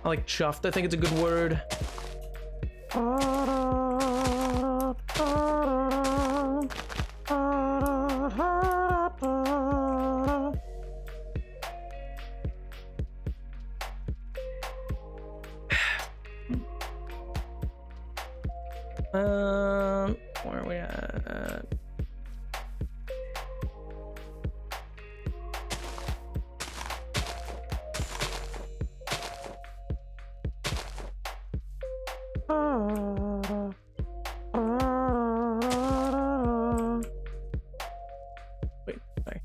[SPEAKER 1] I like chuffed. I think it's a good word. Where are we at? Wait, sorry.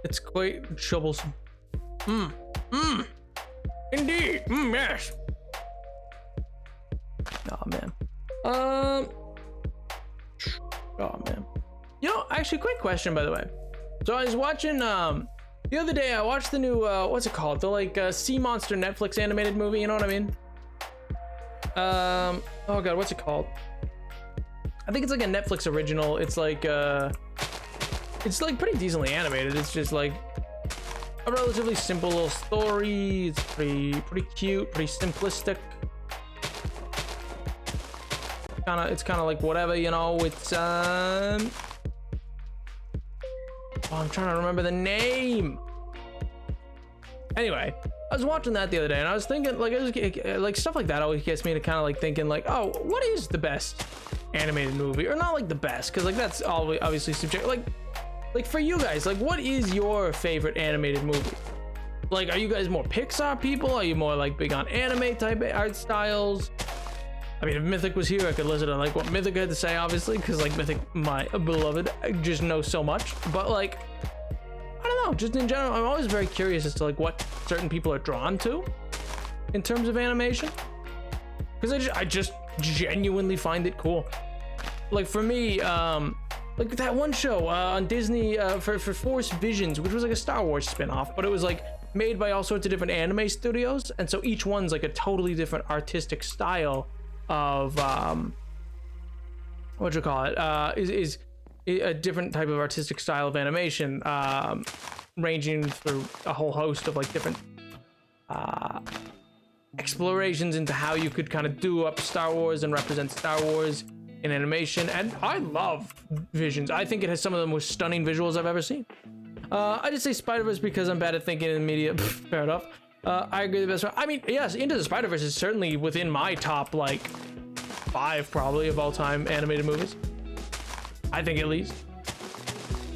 [SPEAKER 1] It's quite troublesome. Indeed. Yes. Oh man. Oh man. You know, actually, quick question, by the way. So I was watching the other day. I watched the new what's it called? The like sea monster Netflix animated movie. You know what I mean? Oh god, what's it called? I think it's like a Netflix original. It's like pretty decently animated. It's just like a relatively simple little story. It's pretty cute, pretty simplistic. It's kind of like whatever, you know. It's I'm trying to remember the name. Anyway, I was watching that the other day and I was thinking like stuff like that always gets me to kind of like thinking like, oh, what is the best animated movie? Or not like the best, because like that's always obviously subjective. Like for you guys, like what is your favorite animated movie? Like, are you guys more Pixar people? Are you more like big on anime type art styles? I mean, if Mythic was here, I could listen to like what Mythic had to say, obviously, because like Mythic, my beloved, just knows so much. But like, I don't know, just in general, I'm always very curious as to like what certain people are drawn to in terms of animation, because I just genuinely find it cool. Like for me, like that one show on Disney for Force Visions, which was like a Star Wars spin-off, but it was like made by all sorts of different anime studios, and so each one's like a totally different artistic style of what you call it, is a different type of artistic style of animation, ranging through a whole host of like different explorations into how you could kind of do up Star Wars and represent Star Wars in animation. And I love Visions. I think it has some of the most stunning visuals I've ever seen. I just say Spider-Verse because I'm bad at thinking in media. Fair enough. I agree, the best one. I mean, yes, Into the Spider-Verse is certainly within my top like 5 probably of all time animated movies, I think, at least,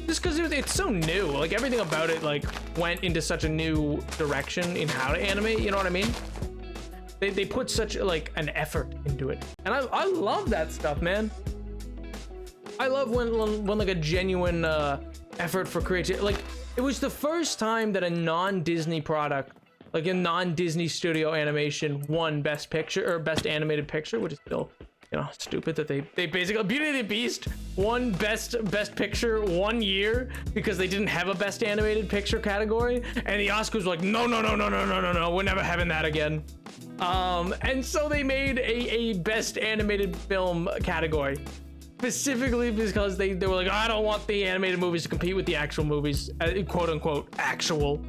[SPEAKER 1] just because it's so new. Like everything about it like went into such a new direction in how to animate, you know what I mean? They put such like an effort into it, and I love that stuff, man. I love when like a genuine effort for creativity. Like it was the first time that a non-Disney product, like a non-Disney studio animation, won Best Picture or Best Animated Picture, which is still, you know, stupid that they basically, Beauty and the Beast won Best Picture 1 year because they didn't have a Best Animated Picture category, and the Oscars were like, no, we're never having that again. And so they made a Best Animated Film category, specifically because they were like, I don't want the animated movies to compete with the actual movies, quote unquote actual.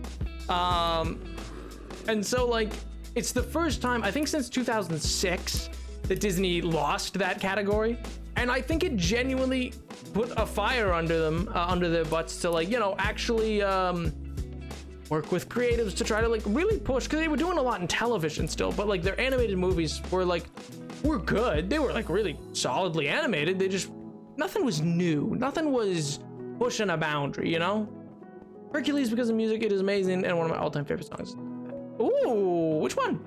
[SPEAKER 1] And so like it's the first time, I think, since 2006 that Disney lost that category, and I think it genuinely put a fire under them, under their butts, to like, you know, actually work with creatives to try to like really push, because they were doing a lot in television still, but like their animated movies were good. They were like really solidly animated. They just, nothing was new, nothing was pushing a boundary, you know? Hercules, because of music, it is amazing and one of my all-time favorite songs. Ooh, which one?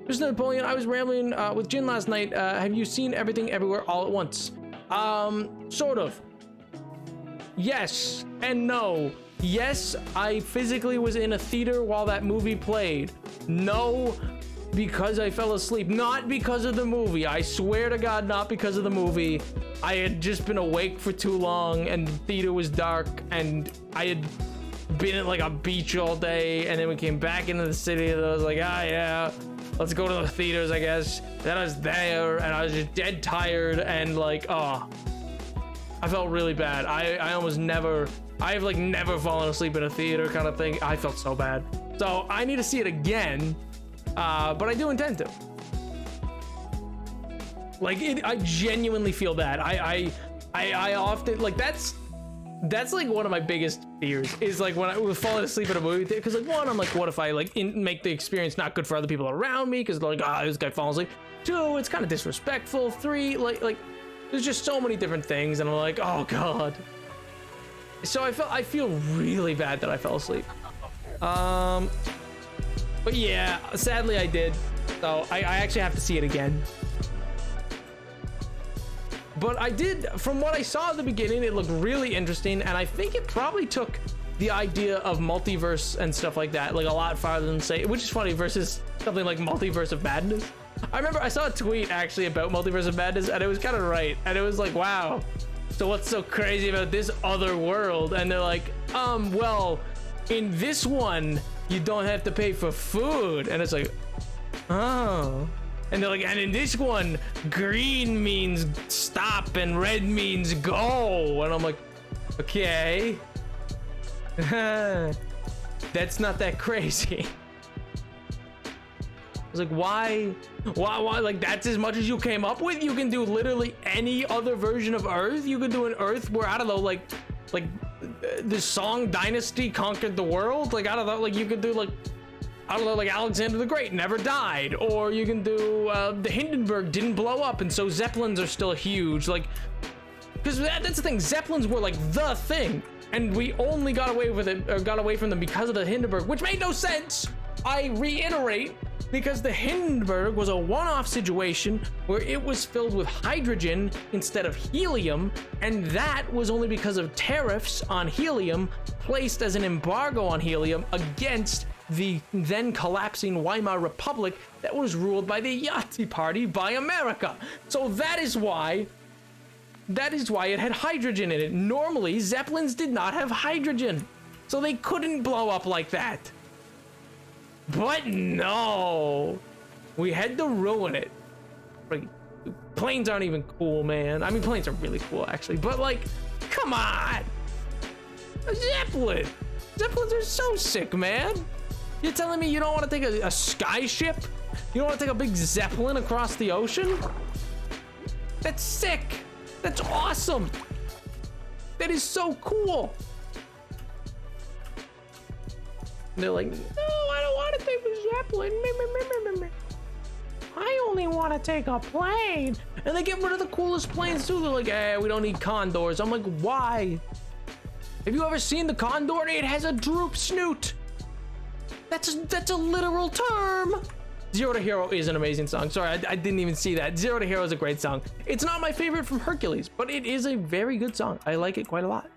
[SPEAKER 1] Mr. Napoleon, I was rambling with Jin last night. Have you seen Everything Everywhere All at Once? Sort of. Yes and no. Yes, I physically was in a theater while that movie played. No, because I fell asleep. Not because of the movie. I swear to God, not because of the movie. I had just been awake for too long, and the theater was dark, and I had been at like a beach all day, and then we came back into the city, and I was like, yeah, let's go to the theaters, I guess. Then I was there, and I was just dead tired, and like, oh, I felt really bad. I almost never, I've like never fallen asleep in a theater kind of thing. I felt so bad. So I need to see it again, but I do intend to. Like, I genuinely feel bad. I often, like, that's like one of my biggest fears, is like when I was falling asleep at a movie theater, because like, one, I'm like, what if I like make the experience not good for other people around me, because they're like, this guy falling asleep. 2, it's kind of disrespectful. 3, like there's just so many different things, and I'm like, oh God. So I feel really bad that I fell asleep. But yeah, sadly I did. So I actually have to see it again. But I did, from what I saw at the beginning, it looked really interesting, and I think it probably took the idea of multiverse and stuff like that like a lot farther than, say, which is funny, versus something like Multiverse of Madness. I remember I saw a tweet actually about Multiverse of Madness, and it was kind of right, and it was like, wow, so what's so crazy about this other world? And they're like, well, in this one you don't have to pay for food, and it's like, oh. And they're like, and in this one, green means stop and red means go. And I'm like, okay. That's not that crazy. I was like, why? Like, that's as much as you came up with? You can do literally any other version of Earth. You could do an Earth where, I don't know, like the Song Dynasty conquered the world. Like, I don't know, like you could do like, I don't know, like Alexander the Great never died, or you can do the Hindenburg didn't blow up, and so Zeppelins are still huge. Like, because that's the thing, Zeppelins were like the thing, and we only got away with it, or got away from them because of the Hindenburg, which made no sense. I reiterate, because the Hindenburg was a one-off situation where it was filled with hydrogen instead of helium, and that was only because of tariffs on helium placed as an embargo on helium against the then collapsing Weimar Republic that was ruled by the Yahtzee Party by America. So that is why it had hydrogen in it. Normally, Zeppelins did not have hydrogen, so they couldn't blow up like that. But no, we had to ruin it. Like, planes aren't even cool, man. I mean, planes are really cool, actually. But, like, come on. A Zeppelin. Zeppelins are so sick, man. You're telling me you don't want to take a sky ship? You don't want to take a big Zeppelin across the ocean? That's sick. That's awesome. That is so cool. And they're like, no, I don't want to take a Zeppelin. I only want to take a plane. And they get rid of the coolest planes too. They're like, hey, we don't need condors. I'm like, why? Have you ever seen the condor? It has a droop snoot. That's a literal term. Zero to Hero is an amazing song. Sorry, I didn't even see that. Zero to Hero is a great song. It's not my favorite from Hercules, but it is a very good song. I like it quite a lot.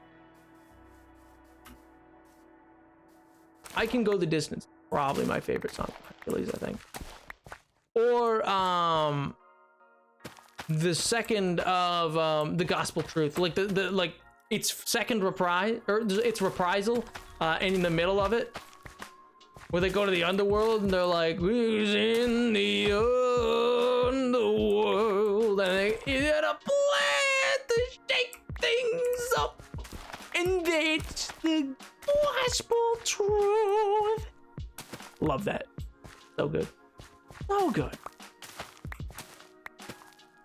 [SPEAKER 1] I Can Go the Distance, probably my favorite song from Hercules, I think. Or the second of The Gospel Truth, like the its second reprise, or its reprisal, and in the middle of it, where they go to the underworld and they're like, who's in the underworld? And they get a plan to shake things up. And it's the gospel truth. Love that. So good. So good.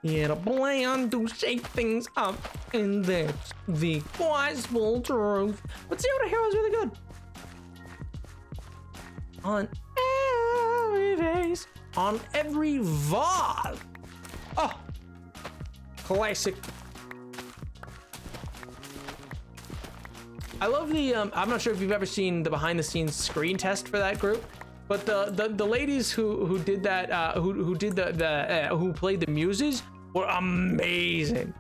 [SPEAKER 1] He had a plan to shake things up. And that's the gospel truth. But Zero to Hero is really good. On every face, on every VOD. Oh, classic. I love the, I'm not sure if you've ever seen the behind the scenes screen test for that group, but the ladies who did that, who played the muses were amazing.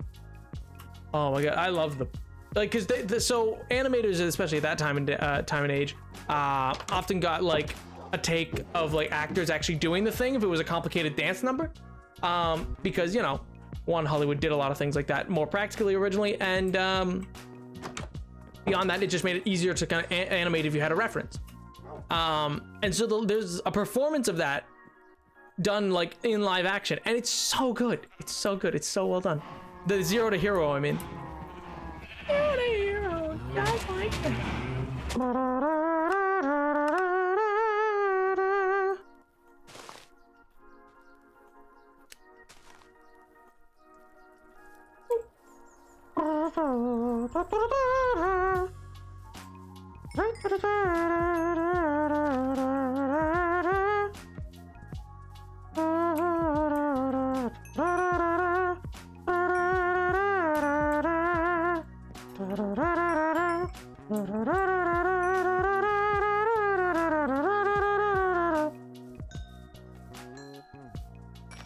[SPEAKER 1] Oh my God, I love them. Like, cause so animators, especially at that time and age, often got like a take of like actors actually doing the thing if it was a complicated dance number, because, you know, one, Hollywood did a lot of things like that more practically originally, and beyond that, it just made it easier to kind of animate if you had a reference. And so there's a performance of that done like in live action, and it's so good. It's so good. It's so well done. The Zero to Hero, I mean. Zero to Hero, guys like that.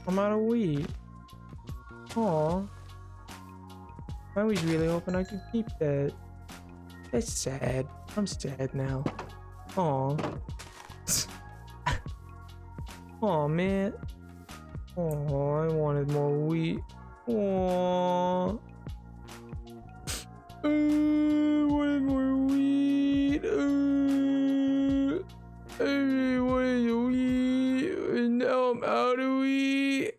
[SPEAKER 1] I'm out of weed. Aw. I was really hoping I could keep that. That's sad. I'm sad now. Aw. Aw, man. Aw, I wanted more wheat. Aw. I wanted more wheat. I wanted wheat. And now I'm out of wheat.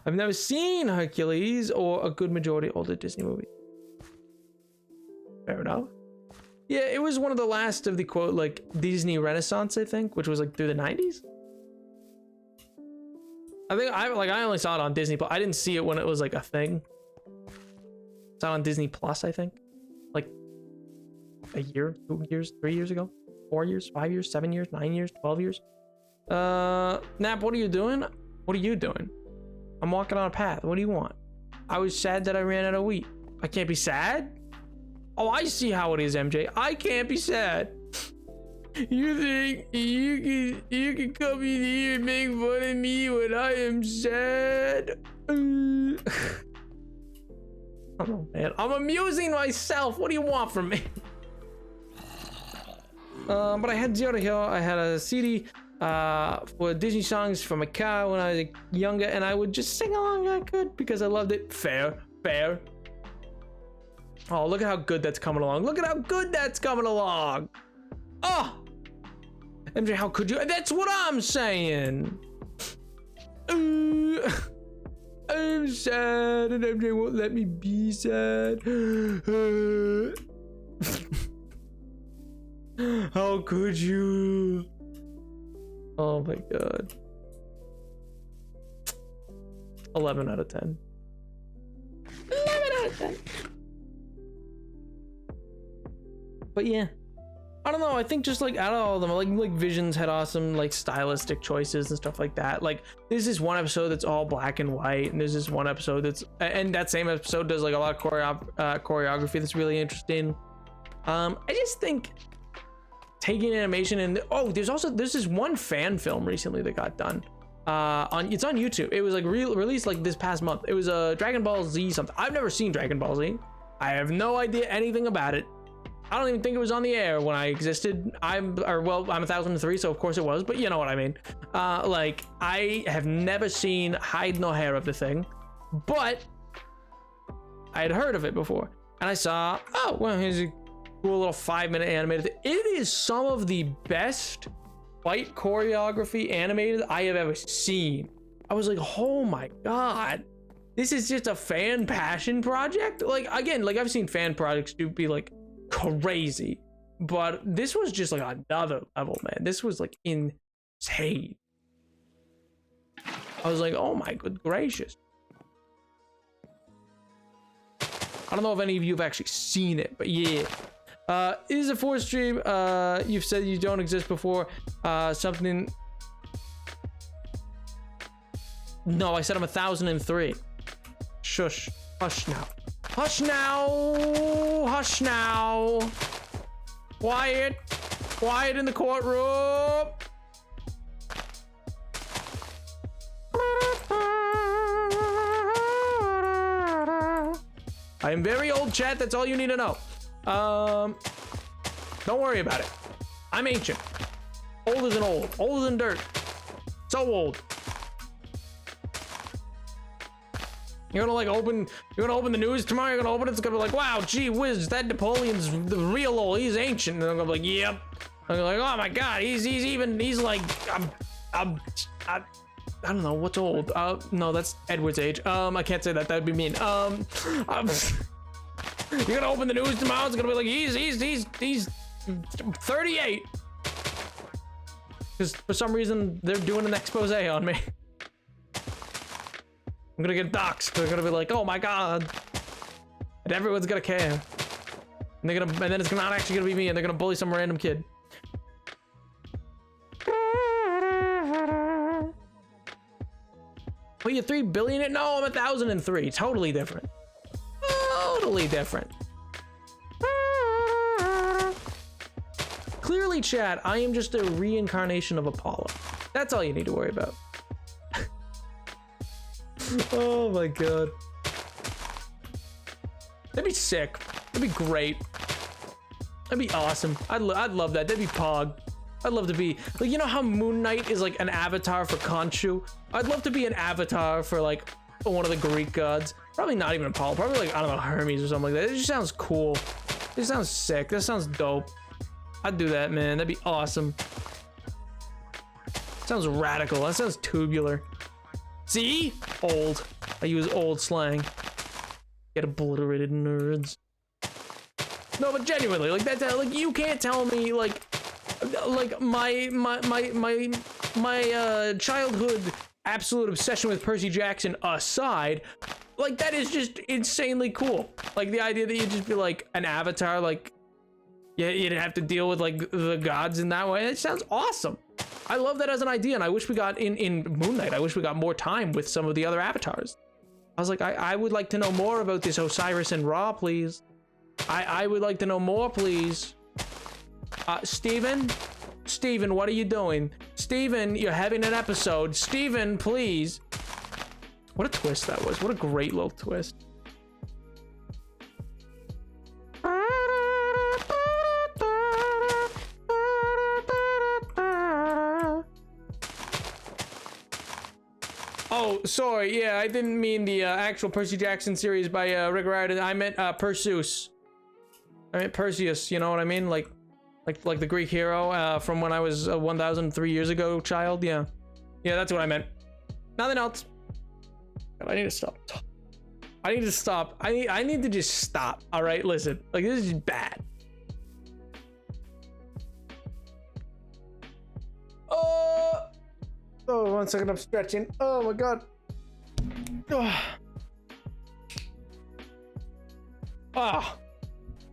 [SPEAKER 1] I've never seen Hercules or a good majority of older Disney movies. Fair enough. Yeah, it was one of the last of the quote like Disney Renaissance, I think, which was like through the 90s. I think I only saw it on Disney, but I didn't see it when it was like a thing. It's on Disney Plus, I think. Like a year, 2 years, 3 years ago, 4 years, 5 years, 7 years, 9 years, 12 years. Nap, what are you doing? What are you doing? I'm walking on a path. What do you want? I was sad that I ran out of wheat. I can't be sad? Oh, I see how it is, MJ. I can't be sad. You think you can come in here and make fun of me when I am sad? I don't know, man. I'm amusing myself. What do you want from me? But I had Zero to Hero. I had a CD for Disney songs from my car when I was younger, and I would just sing along when I could because I loved it. Fair. Oh, look at how good that's coming along. Look at how good that's coming along. Oh, MJ, how could you? That's what I'm saying. I'm sad, and MJ won't let me be sad. How could you? Oh my god. 11 out of 10. 11 out of 10. But yeah, I don't know. I think just like out of all of them, like Visions had awesome like stylistic choices and stuff like that. Like there's this one episode that's all black and white, and there's this one episode that's, and that same episode does like a lot of choreography that's really interesting. I just think taking animation and there's this one fan film recently that got done. It's on YouTube. It was like released like this past month. It was a Dragon Ball Z something. I've never seen Dragon Ball Z. I have no idea anything about it. I don't even think it was on the air when I existed. I'm 1003, so of course it was, but you know what I mean. Like I have never seen hide nor hair of the thing, but I had heard of it before, and I saw, oh well, here's a cool little 5-minute animated thing. It is some of the best fight choreography animated I have ever seen. I was like, oh my god, this is just a fan passion project. Like again, like I've seen fan projects be like crazy, but this was just like another level, man. This was like insane. I was like, oh my good gracious. I don't know if any of you have actually seen it, but yeah. Is it for stream? You've said you don't exist before. Something. No, I said I'm 1003. Shush. Hush now. Hush now. Hush now. Quiet. Quiet in the courtroom. I am very old, chat. That's all you need to know. Don't worry about it. I'm ancient. Older than old. Older than dirt. So old. You're gonna open the news tomorrow. You're gonna open it. It's gonna be like, wow, gee whiz, that Napoleon's the real old. He's ancient. And I'm gonna be like, yep. I'm gonna be like, oh my god, he's like, I don't know what's old. No, that's Edward's age. I can't say that. That'd be mean. You're gonna open the news tomorrow. It's gonna be like, he's 38. Because for some reason they're doing an expose on me. I'm gonna get doxxed. They're gonna be like, oh my god, and everyone's gonna care, and then it's not actually gonna be me, and they're gonna bully some random kid. Well, you're 3 billion? No, I'm 1003. Totally different. Totally different. Clearly, chat, I am just a reincarnation of Apollo. That's all you need to worry about. Oh my god. That'd be sick. That'd be great. That'd be awesome. I'd love that. That'd be pog. I'd love to be like, you know how Moon Knight is like an avatar for Khonshu? I'd love to be an avatar for like one of the Greek gods. Probably not even Apollo. Probably like, I don't know, Hermes or something like that. It just sounds cool. It sounds sick. That sounds dope. I'd do that, man. That'd be awesome. Sounds radical. That sounds tubular. See? Old. I use old slang. Get obliterated, nerds. No, but genuinely, like that, like you can't tell me like my childhood absolute obsession with Percy Jackson aside, like that is just insanely cool. Like the idea that you'd just be like an avatar, like yeah, you'd have to deal with like the gods in that way. It sounds awesome. I love that as an idea, and I wish we got in Moon Knight, I wish we got more time with some of the other avatars. I was like, I would like to know more about this Osiris and Ra, please. I would like to know more, please. Steven, Steven, what are you doing? Steven, you're having an episode. Steven, please. What a twist that was. What a great little twist. Oh, sorry. Yeah, I didn't mean the actual Percy Jackson series by Rick Riordan. I meant Perseus. I meant Perseus. You know what I mean? Like the Greek hero from when I was 1,003 years ago, child. Yeah, that's what I meant. Nothing else. God, I need to stop. I need to stop. I need to just stop. All right, listen. Like, this is bad. Oh, 1 second. I'm stretching. Oh my god.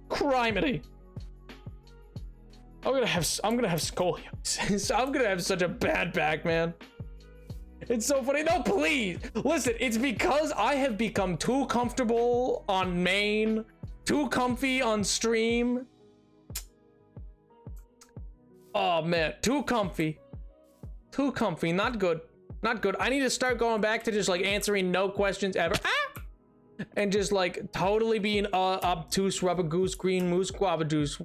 [SPEAKER 1] Criminy. I'm gonna have scoliosis. I'm gonna have such a bad back, man. It's so funny. No, please listen. It's because I have become too comfortable on main, too comfy on stream. Oh man, too comfy. Too comfy. Not good. Not good. I need to start going back to just like answering no questions ever. And just like totally being obtuse, rubber goose, green moose, guava juice.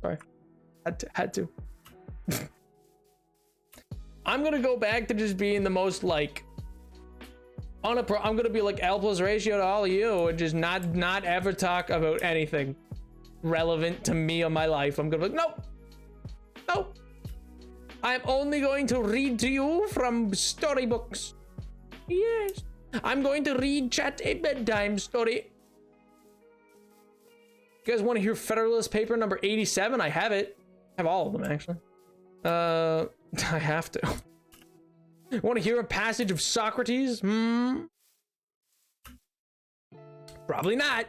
[SPEAKER 1] Sorry. Had to. I'm gonna go back to just being the most like I'm gonna be like L plus ratio to all of you and just not ever talk about anything relevant to me or my life. I'm gonna be like, nope. I'm only going to read to you from storybooks. Yes. I'm going to read chat a bedtime story. You guys want to hear Federalist Paper number 87? I have it. I have all of them, actually. I have to. Want to hear a passage of Socrates? Probably not.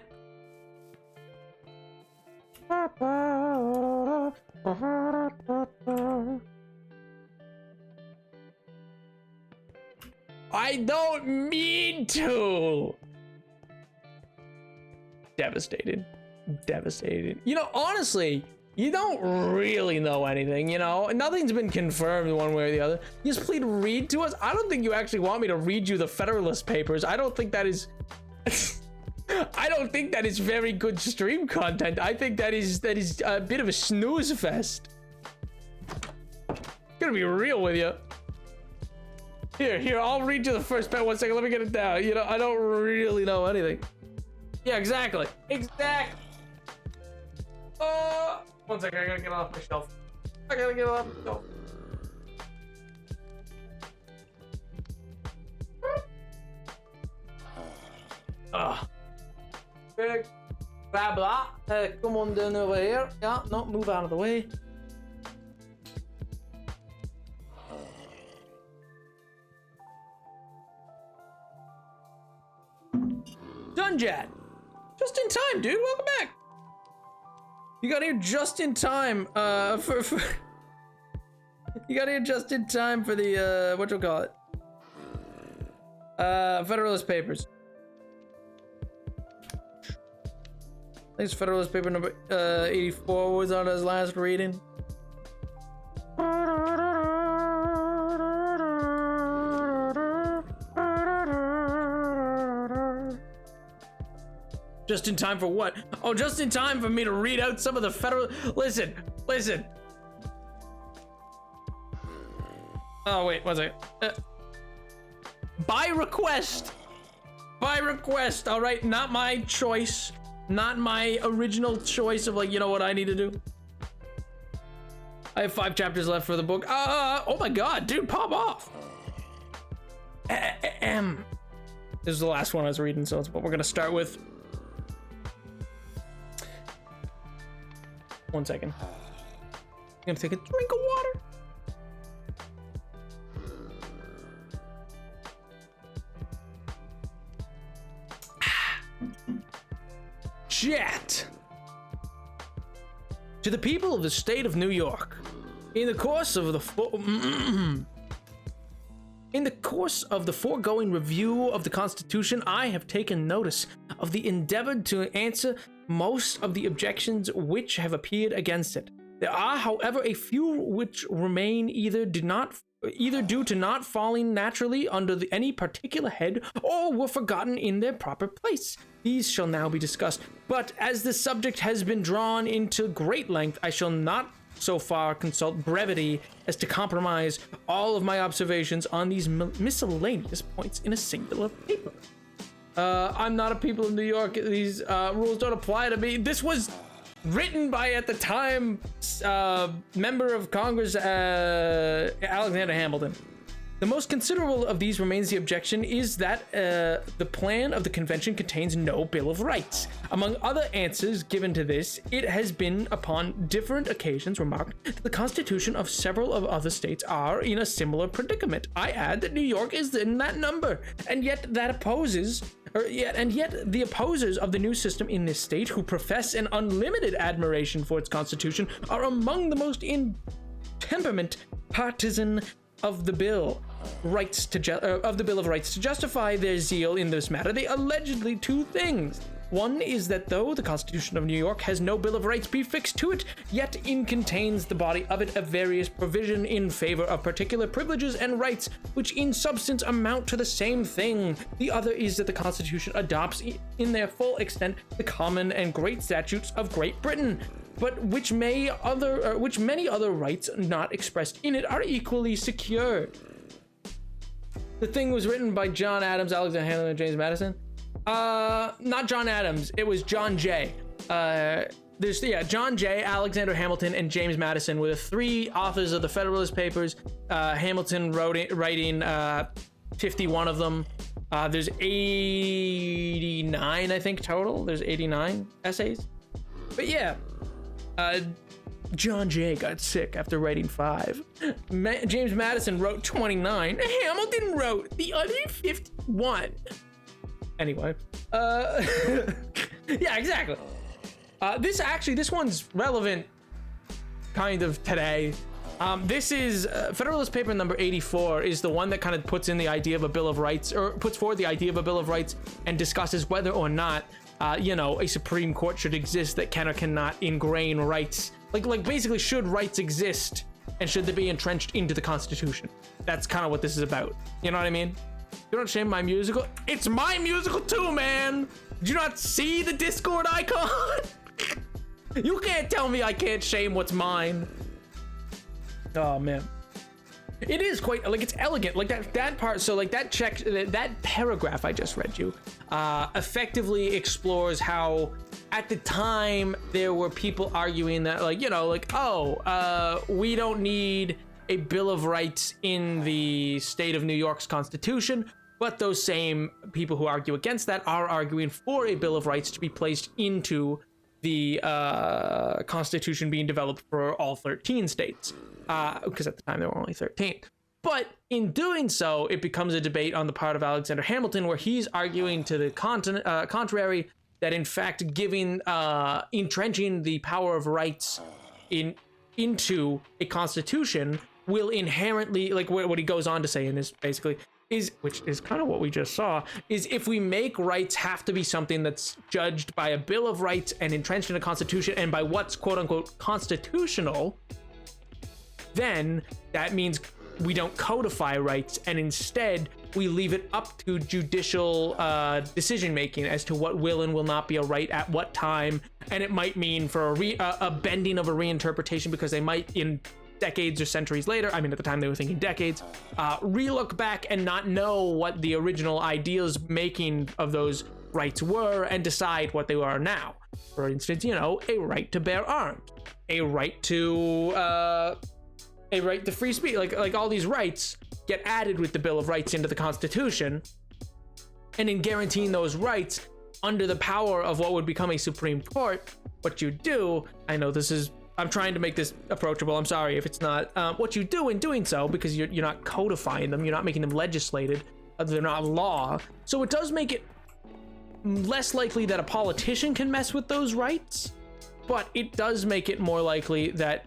[SPEAKER 1] I don't mean to. Devastated. You know, honestly, you don't really know anything, you know? Nothing's been confirmed one way or the other. You just plead read to us? I don't think you actually want me to read you the Federalist Papers. I don't think that is... I don't think that is very good stream content. I think that is a bit of a snooze fest. Gonna be real with you. Here, I'll read you the first part. 1 second, let me get it down. You know, I don't really know anything. Yeah, exactly. 1 second, I gotta get off my shelf. Big. Blah, blah. Come on down over here. Yeah, no, move out of the way. Dunjat! Just in time, dude. Welcome back. You got here just in time. You got here just in time for the whatchamacallit? Federalist Papers. Thanks, Federalist Paper number 84 was on his last reading. Just in time for what? Oh, just in time for me to read out some of the federal... Listen. Oh, wait, 1 second. By request, all right? Not my choice. Not my original choice of like, you know what I need to do? I have 5 chapters left for the book. Oh my god, dude, pop off. This is the last one I was reading, so it's what we're gonna start with. 1 second. I'm gonna take a drink of water. Chat. To the people of the state of New York, in the course of the foregoing review of the Constitution, I have taken notice of the endeavor to answer most of the objections which have appeared against it. There are, however, a few which remain either due to not falling naturally under any particular head or were forgotten in their proper place. These shall now be discussed, but as the subject has been drawn into great length, I shall not so far consult brevity as to compromise all of my observations on these miscellaneous points in a singular paper. I'm not a people of New York. These rules don't apply to me. This was written by, at the time, member of Congress Alexander Hamilton. The most considerable of these remains the objection is that the plan of the convention contains no Bill of Rights. Among other answers given to this, it has been upon different occasions remarked that the constitution of several of other states are in a similar predicament. I add that New York is in that number, and yet the opposers of the new system in this state, who profess an unlimited admiration for its constitution, are among the most intemperate partisan of the Bill of Rights to justify their zeal in this matter. They allegedly two things. One is that though the Constitution of New York has no Bill of Rights prefixed to it, yet it contains the body of it a various provision in favor of particular privileges and rights, which in substance amount to the same thing. The other is that the Constitution adopts in their full extent the common and great statutes of Great Britain, but which many other rights not expressed in it are equally secured. The thing was written by John Adams, Alexander Hamilton, and James Madison. Not John Adams. It was John Jay. John Jay, Alexander Hamilton, and James Madison were the three authors of the Federalist Papers. Hamilton writing 51 of them. There's 89, I think, total. There's 89 essays. But yeah, John Jay got sick after writing 5. James Madison wrote 29. Hamilton wrote the other 51. Anyway, yeah, exactly. This one's relevant kind of today. This is Federalist Paper number 84 is the one that kind of puts in the idea of a Bill of Rights, or puts forward the idea of a Bill of Rights and discusses whether or not a Supreme Court should exist that can or cannot ingrain rights. Like basically, should rights exist and should they be entrenched into the Constitution? That's kind of what this is about. You know what I mean? You don't shame my musical? It's my musical too, man! Did you not see the Discord icon? You can't tell me I can't shame what's mine. Oh, man. It is quite, like, it's elegant. Like, that part, so, like, that paragraph I just read you effectively explores how, at the time, there were people arguing that, like, we don't need a Bill of Rights in the state of New York's Constitution, but those same people who argue against that are arguing for a Bill of Rights to be placed into the Constitution being developed for all 13 states, because at the time there were only 13. But in doing so, it becomes a debate on the part of Alexander Hamilton, where he's arguing to the contrary, that in fact entrenching the power of rights into a constitution will inherently, like what he goes on to say in this basically is, which is kind of what we just saw, is if we make rights have to be something that's judged by a Bill of Rights and entrenched in a constitution and by what's quote unquote constitutional, then that means we don't codify rights, and instead we leave it up to judicial decision making as to what will and will not be a right at what time. And it might mean for a bending of a reinterpretation, because they might, in decades or centuries later, I mean at the time they were thinking decades, relook back and not know what the original ideas making of those rights were and decide what they are now. For instance, a right to bear arms, a right to free speech, like all these rights get added with the Bill of Rights into the Constitution, and in guaranteeing those rights under the power of what would become a Supreme Court, what you do, I'm trying to make this approachable, I'm sorry if it's not, what you do in doing so, because you're not codifying them, you're not making them legislated, they're not law, so it does make it less likely that a politician can mess with those rights, but it does make it more likely that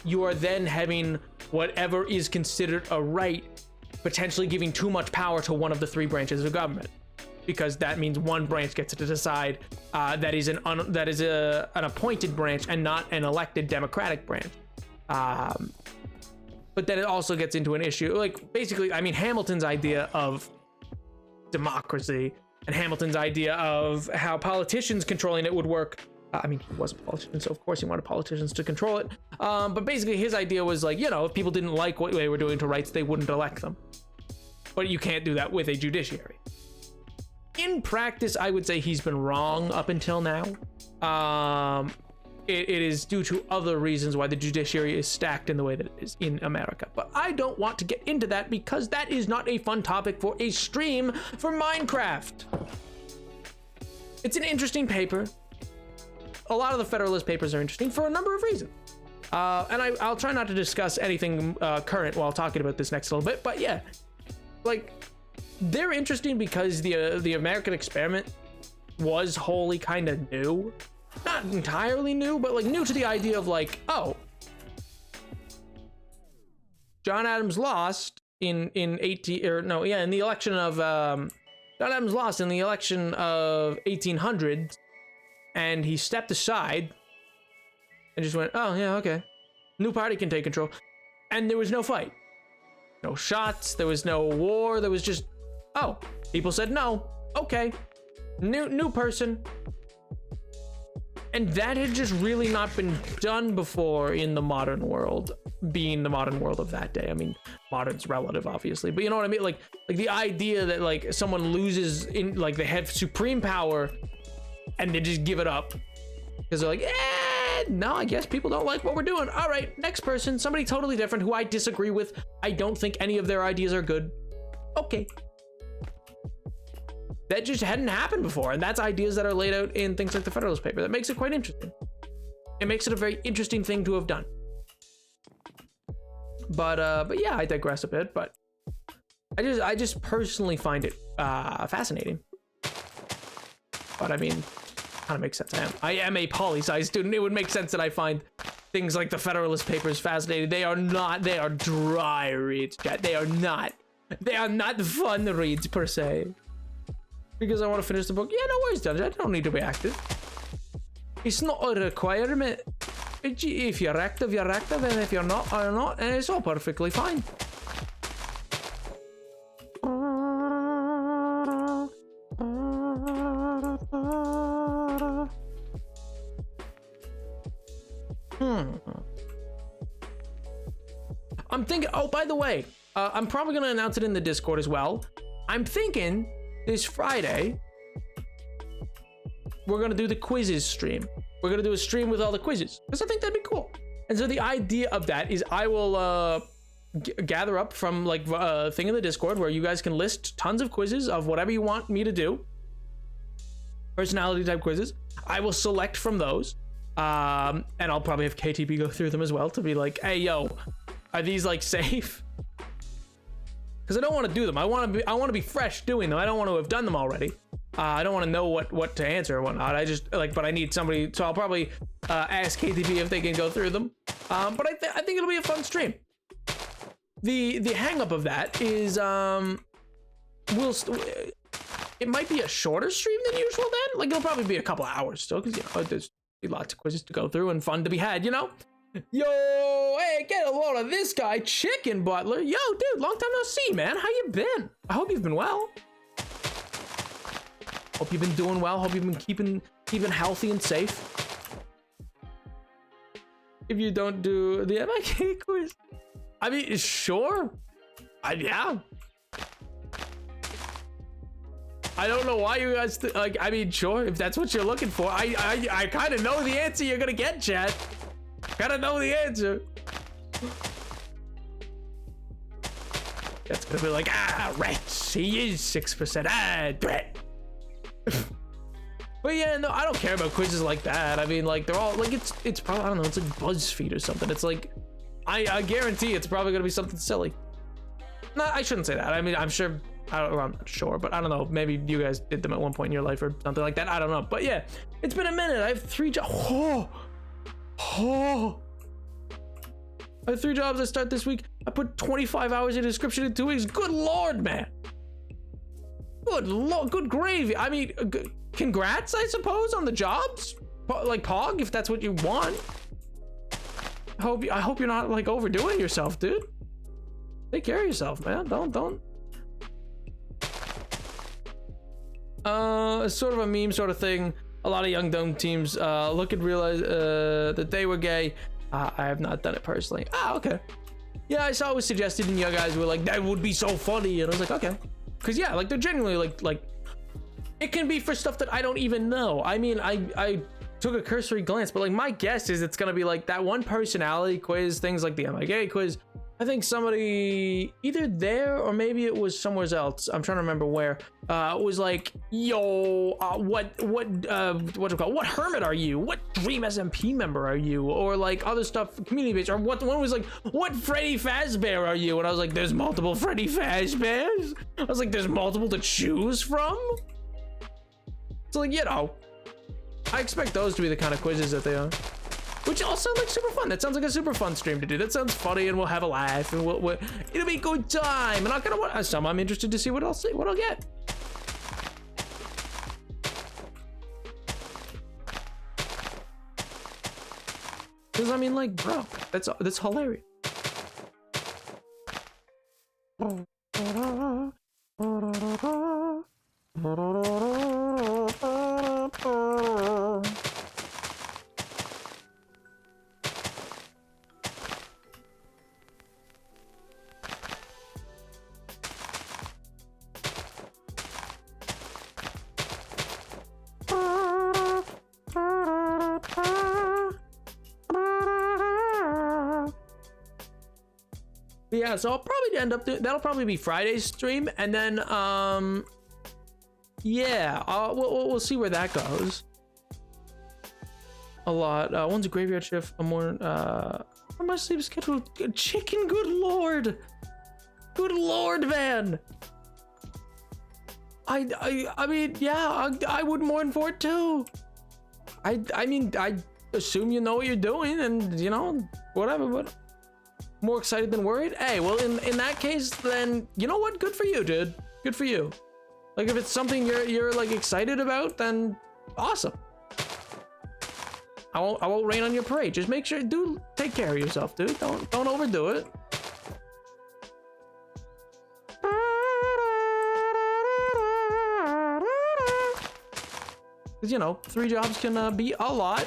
[SPEAKER 1] you are then having whatever is considered a right potentially giving too much power to one of the three branches of government. because that means one branch gets to decide that is an appointed branch and not an elected democratic branch. But then it also gets into an issue, like basically, I mean, Hamilton's idea of democracy and Hamilton's idea of how politicians controlling it would work. I mean, he was a politician, so of course he wanted politicians to control it. But basically his idea was like, you know, if people didn't like what they were doing to rights, they wouldn't elect them. But you can't do that with a judiciary. In practice, I would say he's been wrong up until now. It is due to other reasons why the judiciary is stacked in the way that it is in America. But I don't want to get into that because that is not a fun topic for a stream for Minecraft. It's an interesting paper. A lot of the Federalist Papers are interesting for a number of reasons. And I'll try not to discuss anything current while talking about this next little bit. But yeah, like, they're interesting because the American experiment was wholly kind of new. Not entirely new, but like new to the idea of like, oh, John Adams lost in the election of John Adams lost in the election of 1800, and he stepped aside and just went, oh yeah, okay, new party can take control, and there was no fight, no shots, there was no war, there was just, oh, people said no, okay, new person. And that had just really not been done before in the modern world, being the modern world of that day. I mean, modern's relative, obviously, but you know what I mean? Like the idea that like someone loses in, like they have supreme power and they just give it up because they're like, no, I guess people don't like what we're doing. All right, next person, somebody totally different who I disagree with. I don't think any of their ideas are good. Okay. That just hadn't happened before, and that's ideas that are laid out in things like the Federalist Paper. That makes it quite interesting. It makes it a very interesting thing to have done. But yeah, I digress a bit. But I just personally find it fascinating. But I mean, kind of makes sense. I am a poli-sci student. It would make sense that I find things like the Federalist Papers fascinating. They are not. They are dry reads, chat. They are not fun reads per se. Because I want to finish the book. Yeah, no worries, Dungeon. I don't need to be active. It's not a requirement. If you're active, you're active. And if you're not, you're not. And it's all perfectly fine. I'm thinking, oh, by the way, I'm probably going to announce it in the Discord as well. I'm thinking this Friday, we're going to do the quizzes stream. We're going to do a stream with all the quizzes because I think that'd be cool. And so the idea of that is I will gather up from like a thing in the Discord where you guys can list tons of quizzes of whatever you want me to do. Personality type quizzes. I will select from those. And I'll probably have KTB go through them as well to be like, hey, yo, are these like safe? Because I don't want to do them. I want to be fresh doing them. I don't want to have done them already. I don't want to know what to answer or whatnot. I just like, but I need somebody, so I'll probably ask KTB if they can go through them. But I think it'll be a fun stream. The hang up of that is it might be a shorter stream than usual then. Like it'll probably be a couple of hours still because you know there's lots of quizzes to go through and fun to be had, you know. Yo, hey, get a load of this guy, Chicken Butler. Yo, dude, long time no see, man. How you been? I hope you've been well. Hope you've been doing well. Hope you've been keeping healthy and safe. If you don't do the MIK quiz, I mean, sure. Yeah. I don't know why you guys like. I mean, sure, if that's what you're looking for. I kind of know the answer you're gonna get, chat. Gotta know the answer. That's gonna be like, right. He is 6%. Threat. But yeah, no, I don't care about quizzes like that. I mean, like they're all like it's probably, I don't know, it's like BuzzFeed or something. It's like I guarantee it's probably gonna be something silly. No, I shouldn't say that. I mean, I'm sure. I'm not sure, but I don't know. Maybe you guys did them at one point in your life or something like that. I don't know. But yeah, it's been a minute. I have 3 jobs. I have 3 jobs I start this week. I put 25 hours in description in 2 weeks. Good Lord, man. Good lord, good gravy. I mean, congrats, I suppose, on the jobs. Like Pog, if that's what you want. I hope you're not like overdoing yourself, dude. Take care of yourself, man. Don't. It's sort of a meme sort of thing. A lot of young dumb teams look and realize that they were gay. I have not done it personally. Ah, okay. Yeah, I saw it was suggested, and you guys were like, that would be so funny, and I was like, okay. Because yeah, like they're genuinely like it can be for stuff that I don't even know. I mean, I took a cursory glance, but like my guess is it's gonna be like that one personality quiz, things like the Am I Gay quiz. I think somebody either there or maybe it was somewhere else. I'm trying to remember where. Was like, yo, what hermit are you? What Dream SMP member are you? Or like other stuff, community based. Or what one was like, what Freddy Fazbear are you? And I was like, there's multiple Freddy Fazbears. I was like, there's multiple to choose from. So like, you know, I expect those to be the kind of quizzes that they are. Which all sound like super fun. That sounds like a super fun stream to do. That sounds funny, and we'll have a laugh, and it'll be a good time. And I'm interested to see what I'll get. Because I mean, like, bro, that's hilarious. Yeah, so I'll probably end up doing that'll probably be Friday's stream, and then yeah, we'll see where that goes. A lot. One's a graveyard shift. A more my sleep schedule. Chicken. Good lord, man. I mean, yeah, I would mourn for it too. I mean, I assume you know what you're doing, and you know whatever, but. More excited than worried? Hey, well, in that case, then you know what? Good for you, dude. Good for you. Like if it's something you're like excited about, then awesome. I won't rain on your parade. Just make sure, dude. Take care of yourself, dude. Don't overdo it. Because you know, 3 jobs can be a lot.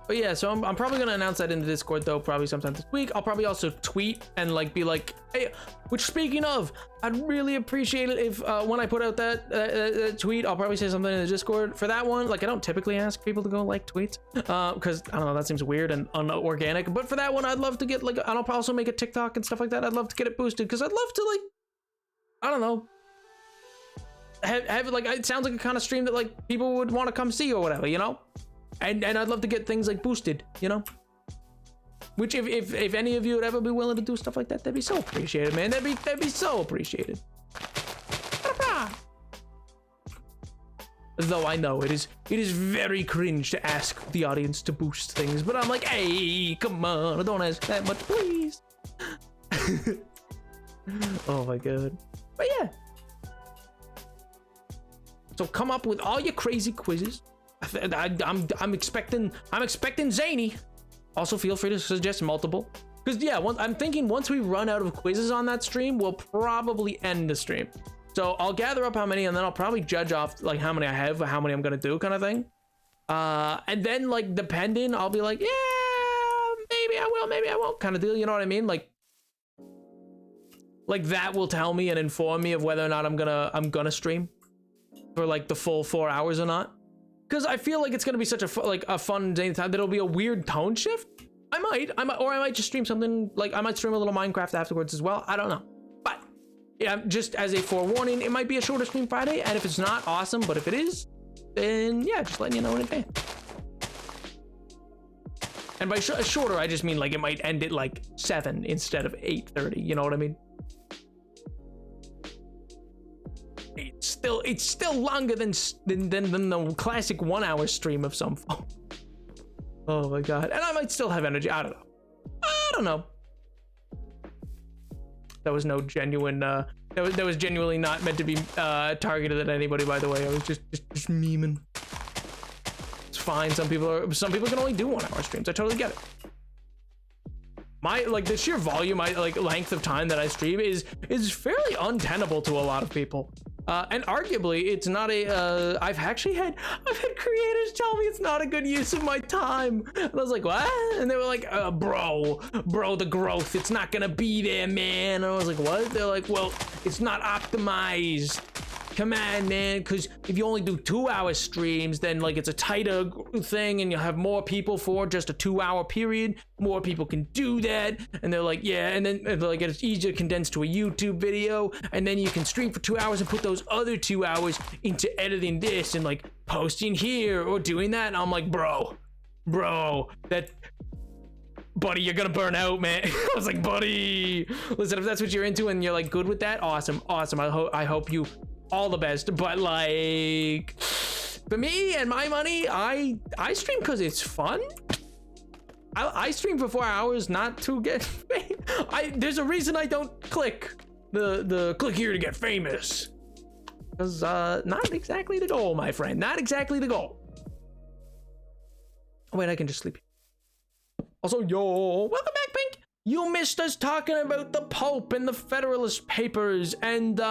[SPEAKER 1] But yeah, so I'm probably gonna announce that in the Discord though, probably sometime this week. I'll probably also tweet and like be like, hey, which speaking of, I'd really appreciate it if when I put out that tweet, I'll probably say something in the Discord for that one. Like I don't typically ask people to go like tweets because I don't know, that seems weird and unorganic. But for that one, I'd love to get like, and I'll also make a TikTok and stuff like that. I'd love to get it boosted because I'd love to like, I don't know. Have like it sounds like a kind of stream that like people would want to come see or whatever, you know, and I'd love to get things like boosted, you know, which if any of you would ever be willing to do stuff like that, that'd be so appreciated, man. That'd be so appreciated. Though I know it is very cringe to ask the audience to boost things, but I'm like, hey, come on, don't ask that much, please. Oh my god. But yeah. So come up with all your crazy quizzes. I'm expecting zany. Also feel free to suggest multiple. Because yeah, I'm thinking once we run out of quizzes on that stream, we'll probably end the stream. So I'll gather up how many, and then I'll probably judge off like how many I have, or how many I'm gonna do, kind of thing. And then like depending, I'll be like, yeah, maybe I will, maybe I won't, kind of deal. You know what I mean? Like that will tell me and inform me of whether or not I'm gonna stream for like the full 4 hours or not. Because I feel like it's gonna be such a fun day time that it'll be a weird tone shift. I might just stream something, like I might stream a little Minecraft afterwards as well. I don't know. But yeah, just as a forewarning, it might be a shorter stream Friday, and if it's not, awesome. But if it is, then yeah, just letting you know in advance. And by shorter, I just mean like it might end at like 7 instead of 8:30. You know what I mean? It's still longer than the classic 1 hour stream of some phone. Oh my god. And I might still have energy. I don't know. don't know. That was no genuine, that was genuinely not meant to be targeted at anybody, by the way. I was just memeing. It's fine. Some people can only do 1 hour streams. I totally get it. My, like, the sheer volume, length of time that I stream is fairly untenable to a lot of people. And arguably, it's not a, I've had creators tell me it's not a good use of my time. And I was like, what? And they were like, bro, the growth, it's not gonna be there, man. And I was like, what? They're like, well, it's not optimized. Come on, man, because if you only do 2 hour streams, then like it's a tighter thing and you'll have more people for just a 2 hour period. More people can do that. And they're like, yeah, and then they're like, it's easier to condense to a YouTube video, and then you can stream for 2 hours and put those other 2 hours into editing this and like posting here or doing that. And I'm like, bro, that, buddy, you're gonna burn out, man. I was like, buddy, listen, if that's what you're into and you're like good with that, awesome. I hope you all the best. But like, for me and my money, I stream because it's fun. I stream for 4 hours not to get fame. There's a reason I don't click the click here to get famous, because not exactly the goal, my friend, not exactly the goal. Oh, wait, I can just sleep. Also, yo, welcome back, Pink. You missed us talking about the Pope and the Federalist Papers and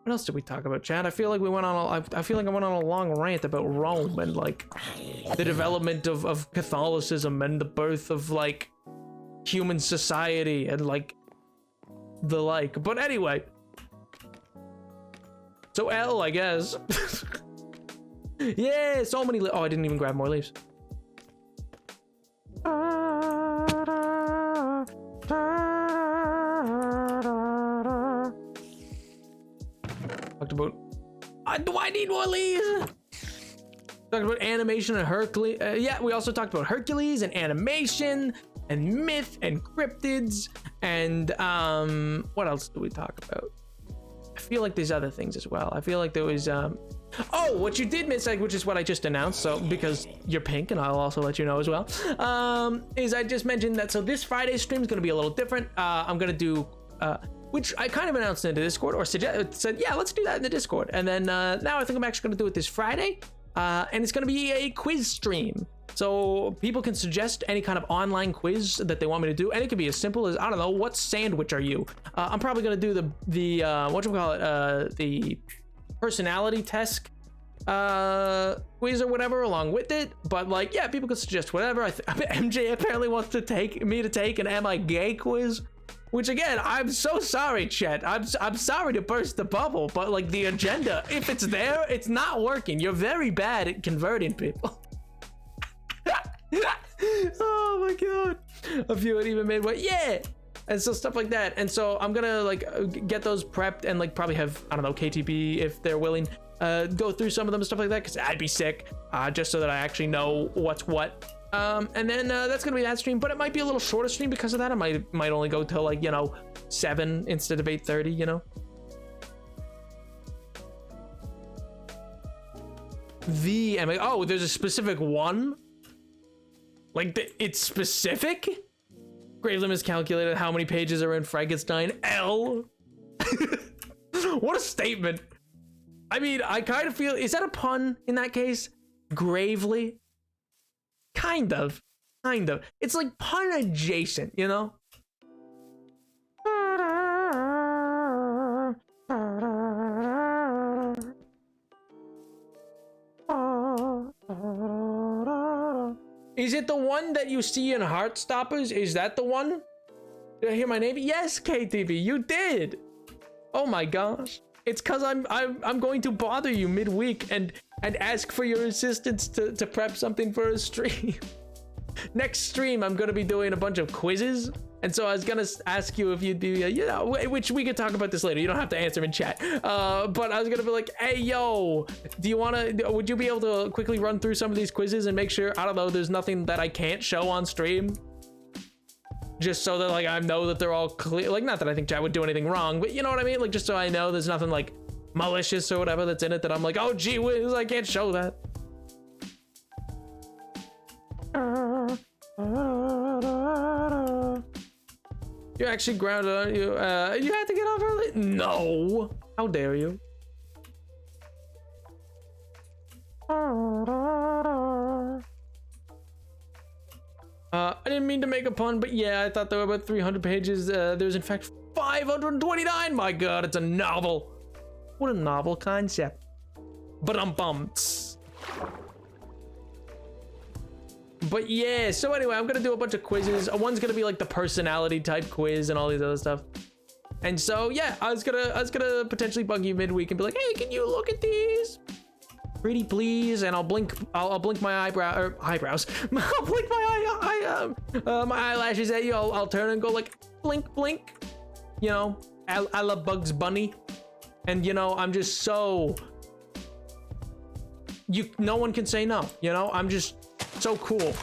[SPEAKER 1] what else did we talk about, Chad? I feel like I went on a long rant about Rome and like the development of Catholicism and the birth of like human society and like the like. But anyway, so L, I guess. Yeah, so many. Oh, I didn't even grab more leaves. Talked about, do I need more leaves? Talked about animation and Hercules. Yeah, we also talked about Hercules and animation and myth and cryptids and what else do we talk about? I feel like there's other things as well. I feel like there was oh, what you did miss, like, which is what I just announced, so because you're Pink and I'll also let you know as well, is I just mentioned that so this Friday stream is going to be a little different. I'm going to do which I kind of announced in the Discord, or said, yeah, let's do that in the Discord. And then now I think I'm actually going to do it this Friday. And it's going to be a quiz stream. So people can suggest any kind of online quiz that they want me to do. And it could be as simple as, I don't know, what sandwich are you? I'm probably going to do the the personality test quiz or whatever along with it. But like, yeah, people could suggest whatever. MJ apparently wants to take an Am I Gay quiz. Which again, I'm so sorry, chat. I'm sorry to burst the bubble, but like the agenda, if it's there, it's not working. You're very bad at converting people. Oh my god. A few had even made what? Yeah. And so stuff like that. And so I'm gonna like get those prepped and like probably have, I don't know, KTB if they're willing, go through some of them and stuff like that, because I'd be sick, just so that I actually know what's what. And then that's gonna be that stream, but it might be a little shorter stream because of that. I might only go till like, you know, 7 instead of 8:30, you know. Oh, there's a specific one, like it's specific. Gravelim has calculated how many pages are in Frankenstein. L. What a statement. I mean, I kind of feel, is that a pun in that case? Gravely. Kind of. It's like pun adjacent, you know? Is it the one that you see in Heartstoppers? Is that the one? Did I hear my name? Yes, KTV, you did. Oh my gosh. It's cause I'm going to bother you midweek and ask for your assistance to prep something for a stream. Next stream, I'm gonna be doing a bunch of quizzes, and so I was gonna ask you if you'd be, you know, which we could talk about this later. You don't have to answer in chat. But I was gonna be like, hey, yo, would you be able to quickly run through some of these quizzes and make sure, I don't know, there's nothing that I can't show on stream? Just so that like I know that they're all clear. Like, not that I think chat would do anything wrong, but you know what I mean? Like, just so I know there's nothing like malicious or whatever that's in it that I'm like, oh gee whiz, I can't show that. You're actually grounded, aren't you? You had to get off early? No. How dare you? I didn't mean to make a pun, but yeah, I thought there were about 300 pages. There's in fact 529. My God, it's a novel. What a novel concept. But I'm bummed. But yeah, so anyway, I'm gonna do a bunch of quizzes. One's gonna be like the personality type quiz and all these other stuff. And so yeah, I was gonna potentially bug you midweek and be like, hey, can you look at these? Pretty please, and I'll blink my eyebrows. I'll blink my eyelashes at you. I'll turn and go like blink, blink. You know, I love Bugs Bunny, and you know I'm just so no one can say no. You know, I'm just so cool.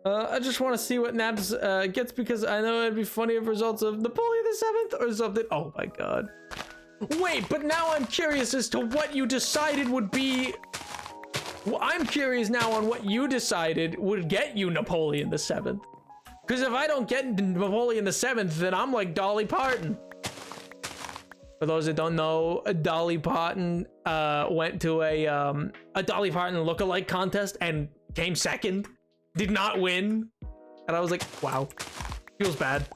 [SPEAKER 1] I just want to see what Nabs gets because I know it'd be funny if results of Napoleon VII or something. Oh my God. Wait, but now I'm curious as to what you decided would be. Well, I'm curious now on what you decided would get you Napoleon VII. Because if I don't get Napoleon VII, then I'm like Dolly Parton. For those that don't know, Dolly Parton went to a Dolly Parton lookalike contest and came second. Did not win. And I was like, wow, feels bad.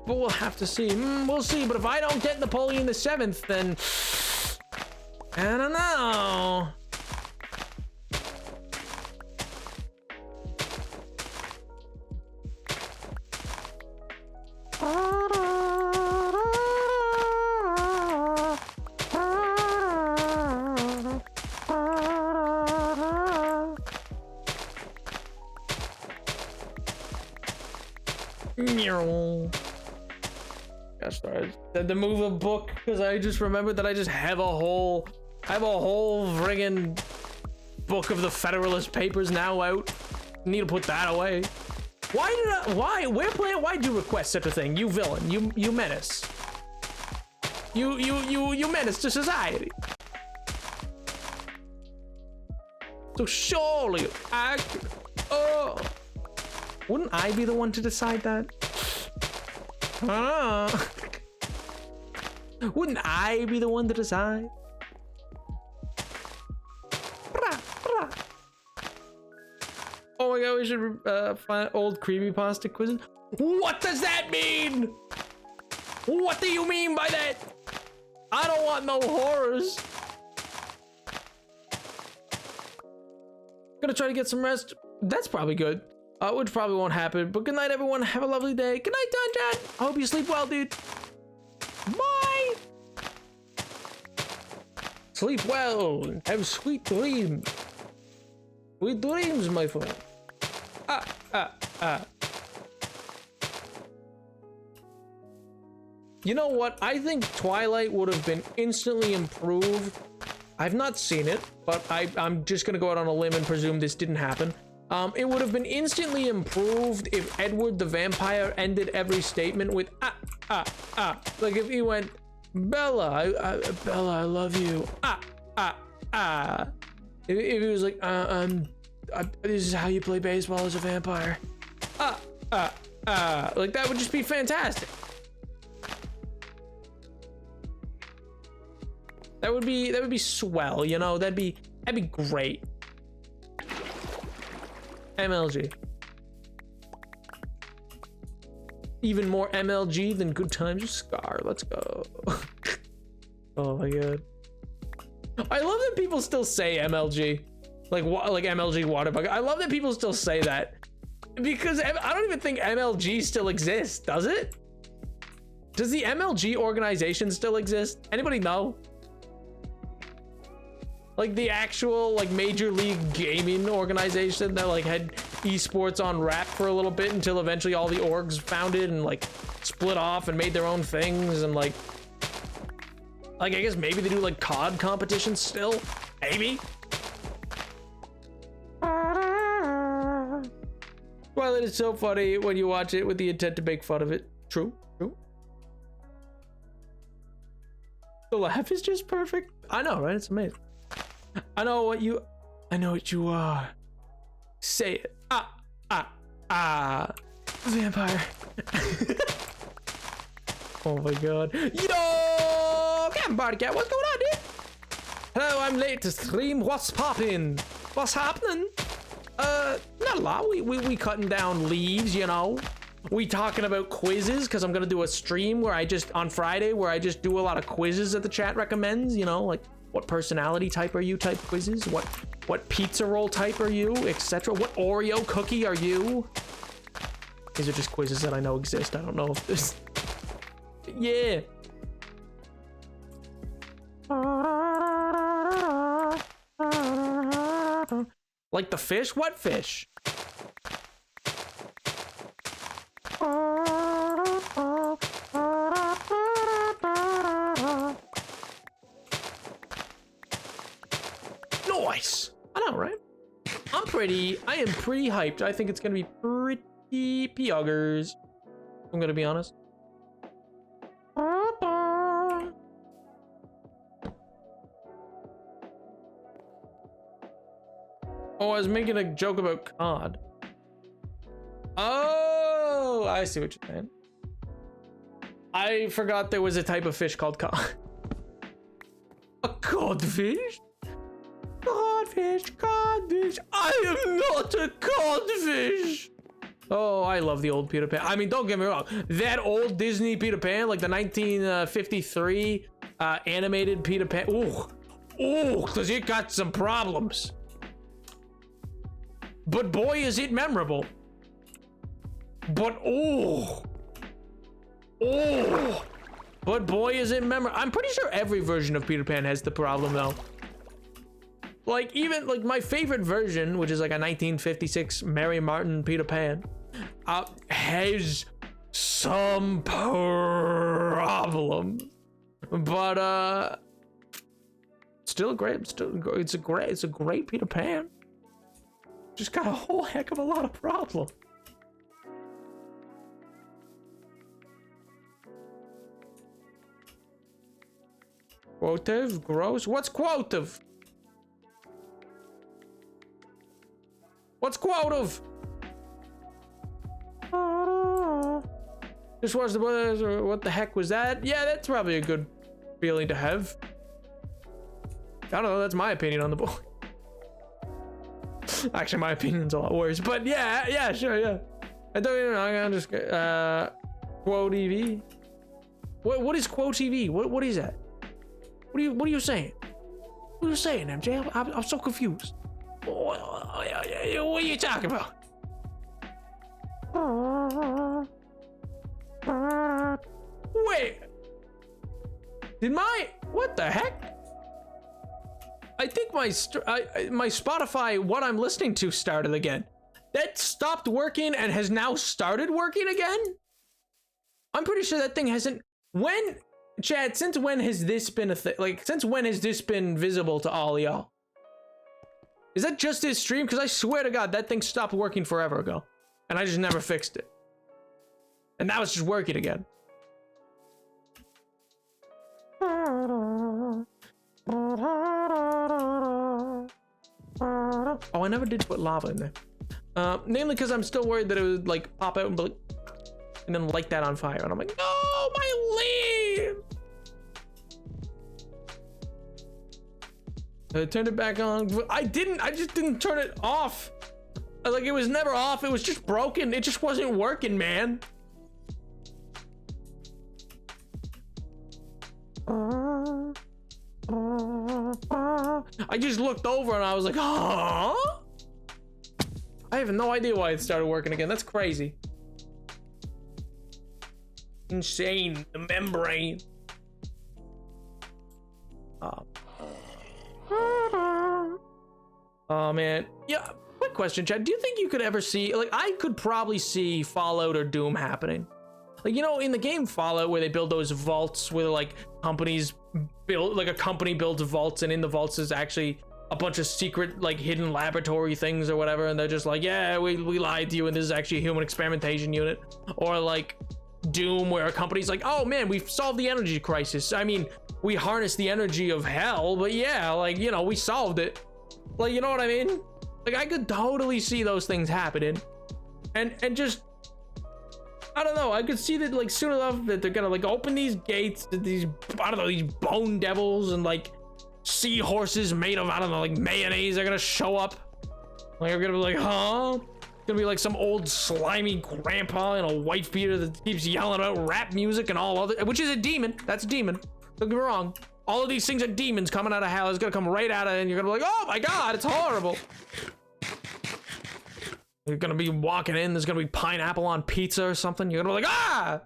[SPEAKER 1] But we'll have to see. We'll see. But if I don't get Napoleon VII, then I don't know. Gosh, sorry. I had to move a book because I just remembered that I just have a whole friggin' book of the Federalist Papers now out. Need to put that away. Why'd you request such a thing? You villain, you menace. You menace to society. So surely wouldn't I be the one to decide that? Wouldn't I be the one to decide? Oh my God, we should find old creepypasta quizzes. What does that mean? What do you mean by that? I don't want no horrors. Gonna try to get some rest. That's probably good. Which probably won't happen. But good night, everyone. Have a lovely day. Good night, Don John. I hope you sleep well, dude. Bye. Sleep well. Have sweet dreams. Sweet dreams, my friend. You know what? I think Twilight would have been instantly improved. I've not seen it, but I'm just gonna go out on a limb and presume this didn't happen. It would have been instantly improved if Edward the vampire ended every statement with like if he went, Bella, Bella, I love you. If he was like, this is how you play baseball as a vampire. Like that would just be fantastic. That would be swell, you know. That'd be great. MLG. Even more MLG than Good Times with Scar. Let's go. Oh my God. I love that people still say MLG. like MLG water bucket. I love that people still say that, because I don't even think MLG still exists. Does it? Does the MLG organization still exist? Anybody know? Like the actual like Major League Gaming organization that like had esports on wrap for a little bit until eventually all the orgs founded and like split off and made their own things, and like I guess maybe they do like COD competitions still, maybe. Well, it is so funny when you watch it with the intent to make fun of it. True. The laugh is just perfect. I know, right? It's amazing. I know what you are. Say it. Vampire. Oh my god. Yo, Party Cat, what's going on, dude? Hello, I'm late to stream. What's poppin'? What's happening? Not a lot. We cutting down leaves, you know. We talking about quizzes, because I'm gonna do a stream where on Friday where I just do a lot of quizzes that the chat recommends, you know, like what personality type are you type quizzes, what pizza roll type are you, etc. What Oreo cookie are you? These are just quizzes that I know exist. I don't know if this. Yeah. Like the fish? What fish? Nice. I know, right? I am pretty hyped. I think it's gonna be pretty puggers. I'm gonna be honest. Oh, I was making a joke about cod. Oh, I see what you're saying. I forgot there was a type of fish called cod. A codfish? Codfish. I am not a codfish. Oh, I love the old Peter Pan. I mean, don't get me wrong. That old Disney Peter Pan, like the 1953 animated Peter Pan. Ooh, because it got some problems. But boy, is it memorable. But but boy, is it memorable. I'm pretty sure every version of Peter Pan has the problem though. Like even like my favorite version, which is like a 1956 Mary Martin Peter Pan, has some problem. But still great. It's a great Peter Pan. Just got a whole heck of a lot of problems. Quotive? Gross? What's quotive? What's quotive? Just watch the brothers, or what the heck was that? Yeah, that's probably a good feeling to have. I don't know, that's my opinion on the boy. Actually, my opinion's a lot worse, but yeah, sure, yeah. I don't even know, I'm just, Quo TV? What is Quo TV? What is that? What are you saying? What are you saying, MJ? I'm so confused. What are you talking about? Wait. What the heck? I think my Spotify, what I'm listening to, started again. That stopped working and has now started working again? I'm pretty sure that thing hasn't. When, Chad, since when has this been a thing? Like, since when has this been visible to all y'all? Is that just this stream? Because I swear to God, that thing stopped working forever ago. And I just never fixed it. And now it's just working again. Oh, I never did put lava in there. Namely because I'm still worried that it would like pop out and then light that on fire. And I'm like, no, my leaf! I turned it back on. I just didn't turn it off. Like, it was never off. It was just broken. It just wasn't working, man. I just looked over and I was like, huh? I have no idea why it started working again. That's crazy. Insane. The membrane. Oh man. Yeah. Quick question, Chad. Do you think you could ever see, like, I could probably see Fallout or Doom happening? Like, you know, in the game Fallout, where they build those vaults where like companies build, like a company builds vaults, and in the vaults is actually a bunch of secret, like, hidden laboratory things or whatever, and they're just like, yeah, we lied to you, and this is actually a human experimentation unit. Or like Doom, where a company's like, oh man, we've solved the energy crisis. I mean, we harnessed the energy of hell, but yeah, like, you know, we solved it. Like, you know what I mean? Like, I could totally see those things happening, and just, I don't know, I could see that, like, soon enough that they're gonna, like, open these gates to these, I don't know, these bone devils and, like, seahorses made of, I don't know, like, mayonnaise are gonna show up. Like, I'm gonna be like, huh? It's gonna be like some old slimy grandpa in a white beater that keeps yelling about rap music and all other, which is a demon. That's a demon. Don't get me wrong. All of these things are demons coming out of hell. It's gonna come right out of it, and you're gonna be like, oh my god, it's horrible. You're gonna be walking in, there's gonna be pineapple on pizza or something. You're gonna be like, ah!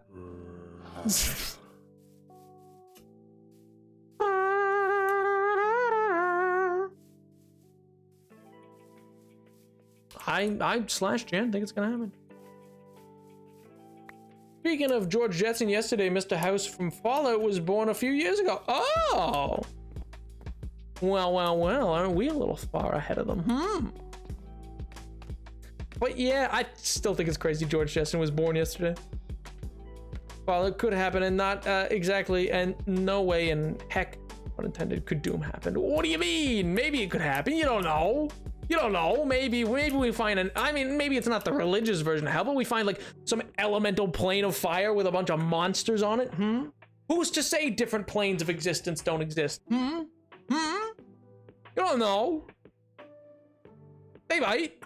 [SPEAKER 1] I slash Jan think it's gonna happen. Speaking of George Jetson, yesterday, Mr. House from Fallout was born a few years ago. Oh! Well, aren't we a little far ahead of them? But yeah, I still think it's crazy George Jetson was born yesterday. Well, it could happen, and not exactly, and no way in heck, unintended, could Doom happen. What do you mean? Maybe it could happen. You don't know. You don't know. Maybe we find I mean, maybe it's not the religious version of hell, but we find like some elemental plane of fire with a bunch of monsters on it. Who's to say different planes of existence don't exist? You don't know. They might.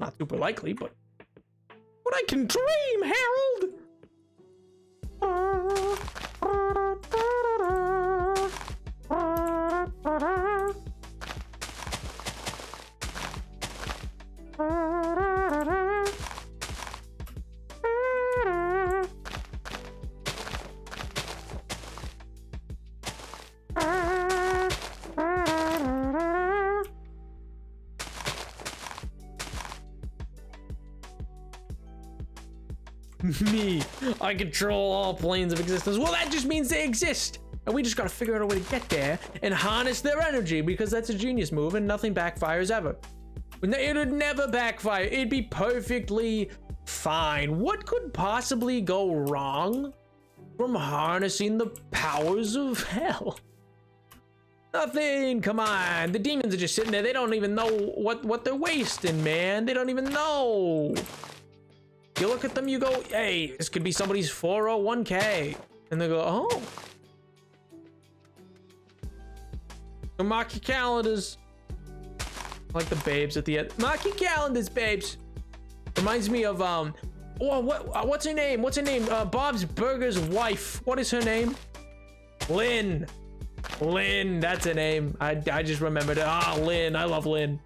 [SPEAKER 1] Not super likely, but I can dream, Harold. Me, I control all planes of existence. Well, that just means they exist, and we just gotta figure out a way to get there and harness their energy, because that's a genius move and nothing backfires ever. It would never backfire. It'd be perfectly fine. What could possibly go wrong from harnessing the powers of hell? Nothing. Come on. The demons are just sitting there. They don't even know what they're wasting, man. They don't even know. You look at them, you go, hey, this could be somebody's 401k. And they go, oh. So mark your calendars. I like the babes at the end. Mark your calendars, babes. Reminds me of, what's her name? What's her name? Bob's Burger's wife. What is her name? Lynn. Lynn, that's her name. I just remembered it. Ah, Lynn. I love Lynn.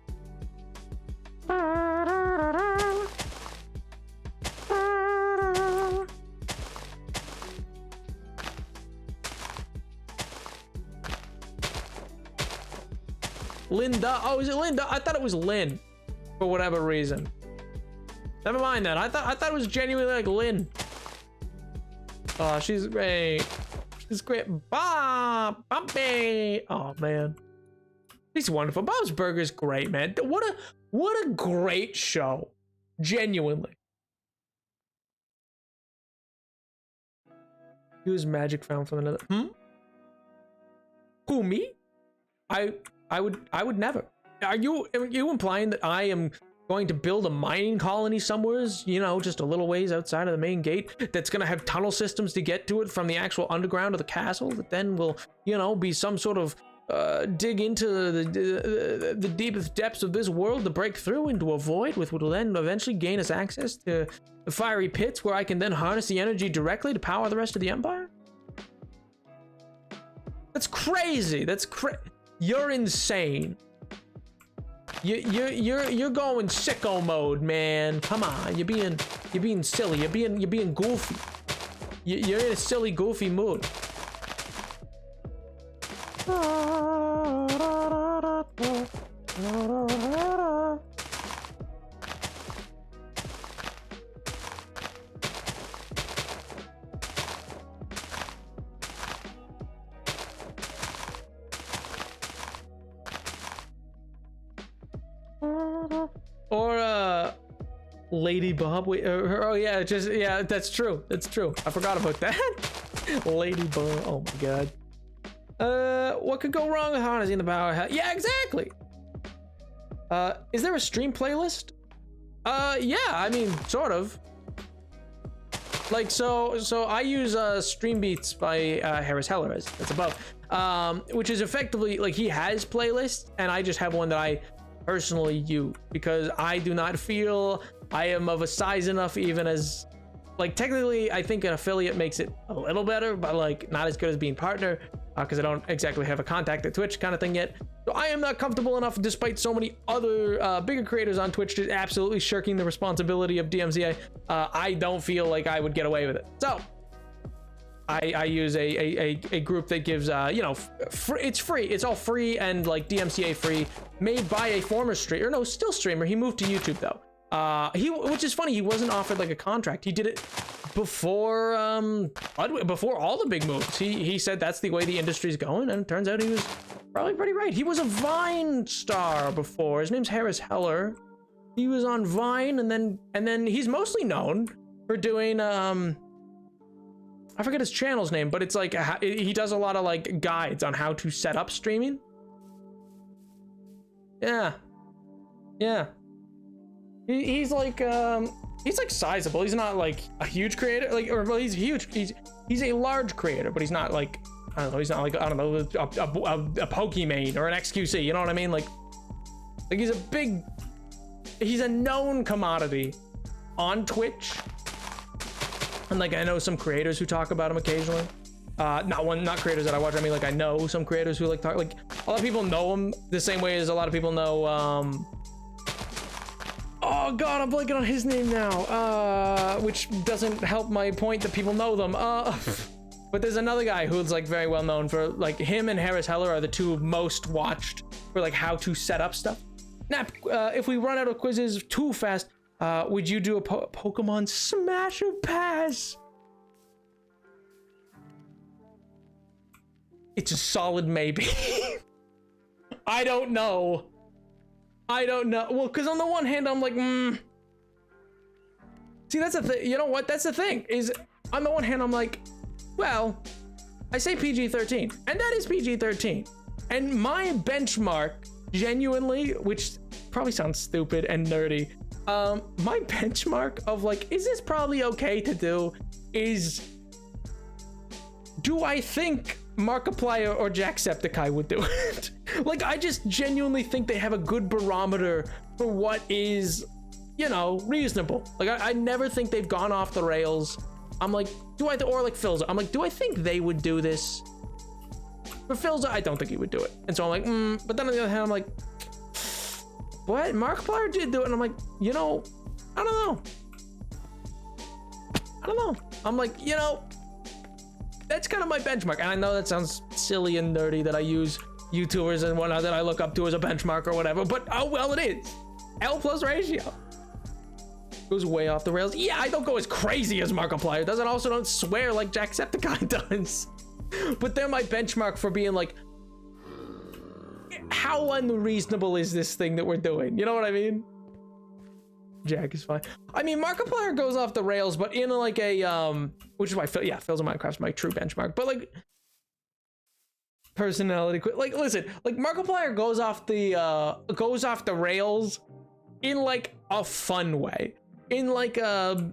[SPEAKER 1] Linda. Oh, is it Linda? I thought it was Lynn, for whatever reason. Never mind that. I thought it was genuinely like Lynn. Oh, she's great. She's great. Bob, Bumpy. Oh man, she's wonderful. Bob's Burger's great, man. What a great show. Genuinely. Use magic found from another. Who, me? I would never. Are you implying that I am going to build a mining colony somewhere, you know, just a little ways outside of the main gate, that's going to have tunnel systems to get to it from the actual underground of the castle, that then will, you know, be some sort of dig into the deepest depths of this world to break through into a void, which will then eventually gain us access to the fiery pits, where I can then harness the energy directly to power the rest of the empire? That's crazy. You're insane. You're going sicko mode, man. Come on, you're being silly. You're being goofy. You're in a silly, goofy mood. Or Lady Bob. Wait, oh yeah, yeah, that's true. That's true. I forgot about that. Lady Bob. Oh my god. What could go wrong with harnessing the power? Yeah, exactly. Is there a stream playlist? Yeah, I mean, sort of. Like, so I use Stream Beats by Harris Heller, as that's above, which is effectively like he has playlists, and I just have one that I personally use because I do not feel I am of a size enough, even as like technically I think an affiliate makes it a little better, but like not as good as being partner, because I don't exactly have a contact at Twitch kind of thing yet. So I am not comfortable enough, despite so many other bigger creators on Twitch just absolutely shirking the responsibility of DMCA. I don't feel like I would get away with it. So I use a group that gives you know, it's free. It's all free and like DMCA free, made by a former streamer, no, still streamer. He moved to YouTube though. Which is funny, he wasn't offered like a contract. He did it before all the big moves. He said that's the way the industry's going, and it turns out he was probably pretty right. He was a Vine star before. His name's Harris Heller. He was on Vine, and then he's mostly known for doing I forget his channel's name, but it's like he does a lot of like guides on how to set up streaming. Yeah. He's like sizable. He's not like a huge creator, like, or well, he's huge. He's a large creator, but he's not like, I don't know. He's not like, I don't know, a Pokemon or an XQC. You know what I mean? Like he's a known commodity on Twitch. And like I know some creators who talk about him occasionally. Not creators that I watch. I mean, like I know some creators who like talk. Like a lot of people know him the same way as a lot of people know. Oh god, I'm blanking on his name now. Which doesn't help my point that people know them. But there's another guy who's like very well known for like him and Harris Heller are the two most watched for like how to set up stuff. Nap, if we run out of quizzes too fast, would you do a Pokemon Smash or Pass? It's a solid maybe. I don't know. Well, because on the one hand, I'm like, See, that's the thing. You know what? That's the thing. Is on the one hand, I'm like, well, I say PG-13, and that is PG-13. And my benchmark, genuinely, which probably sounds stupid and nerdy, my benchmark of like, is this probably okay to do, is, do I think Markiplier or Jacksepticeye would do it? Like, I just genuinely think they have a good barometer for what is, you know, reasonable. Like, I never think they've gone off the rails. I'm like, or like Philza, I'm like, do I think they would do this? For Philza, I don't think he would do it. And so I'm like, but then on the other hand, I'm like, what? Markiplier did do it, and I'm like, you know, I don't know. I'm like, you know, that's kind of my benchmark. And I know that sounds silly and nerdy that I use YouTubers and whatnot that I look up to as a benchmark or whatever, but oh well, it is. L plus ratio goes way off the rails. Yeah, I don't go as crazy as Markiplier does, and also don't swear like Jacksepticeye does. But they're my benchmark for being like, how unreasonable is this thing that we're doing? You know what I mean? Jack is fine. I mean, Markiplier goes off the rails, but in like a which is why Phil's in Minecraft's my true benchmark. But like personality, like listen, like Markiplier goes off the rails in like a fun way, in like a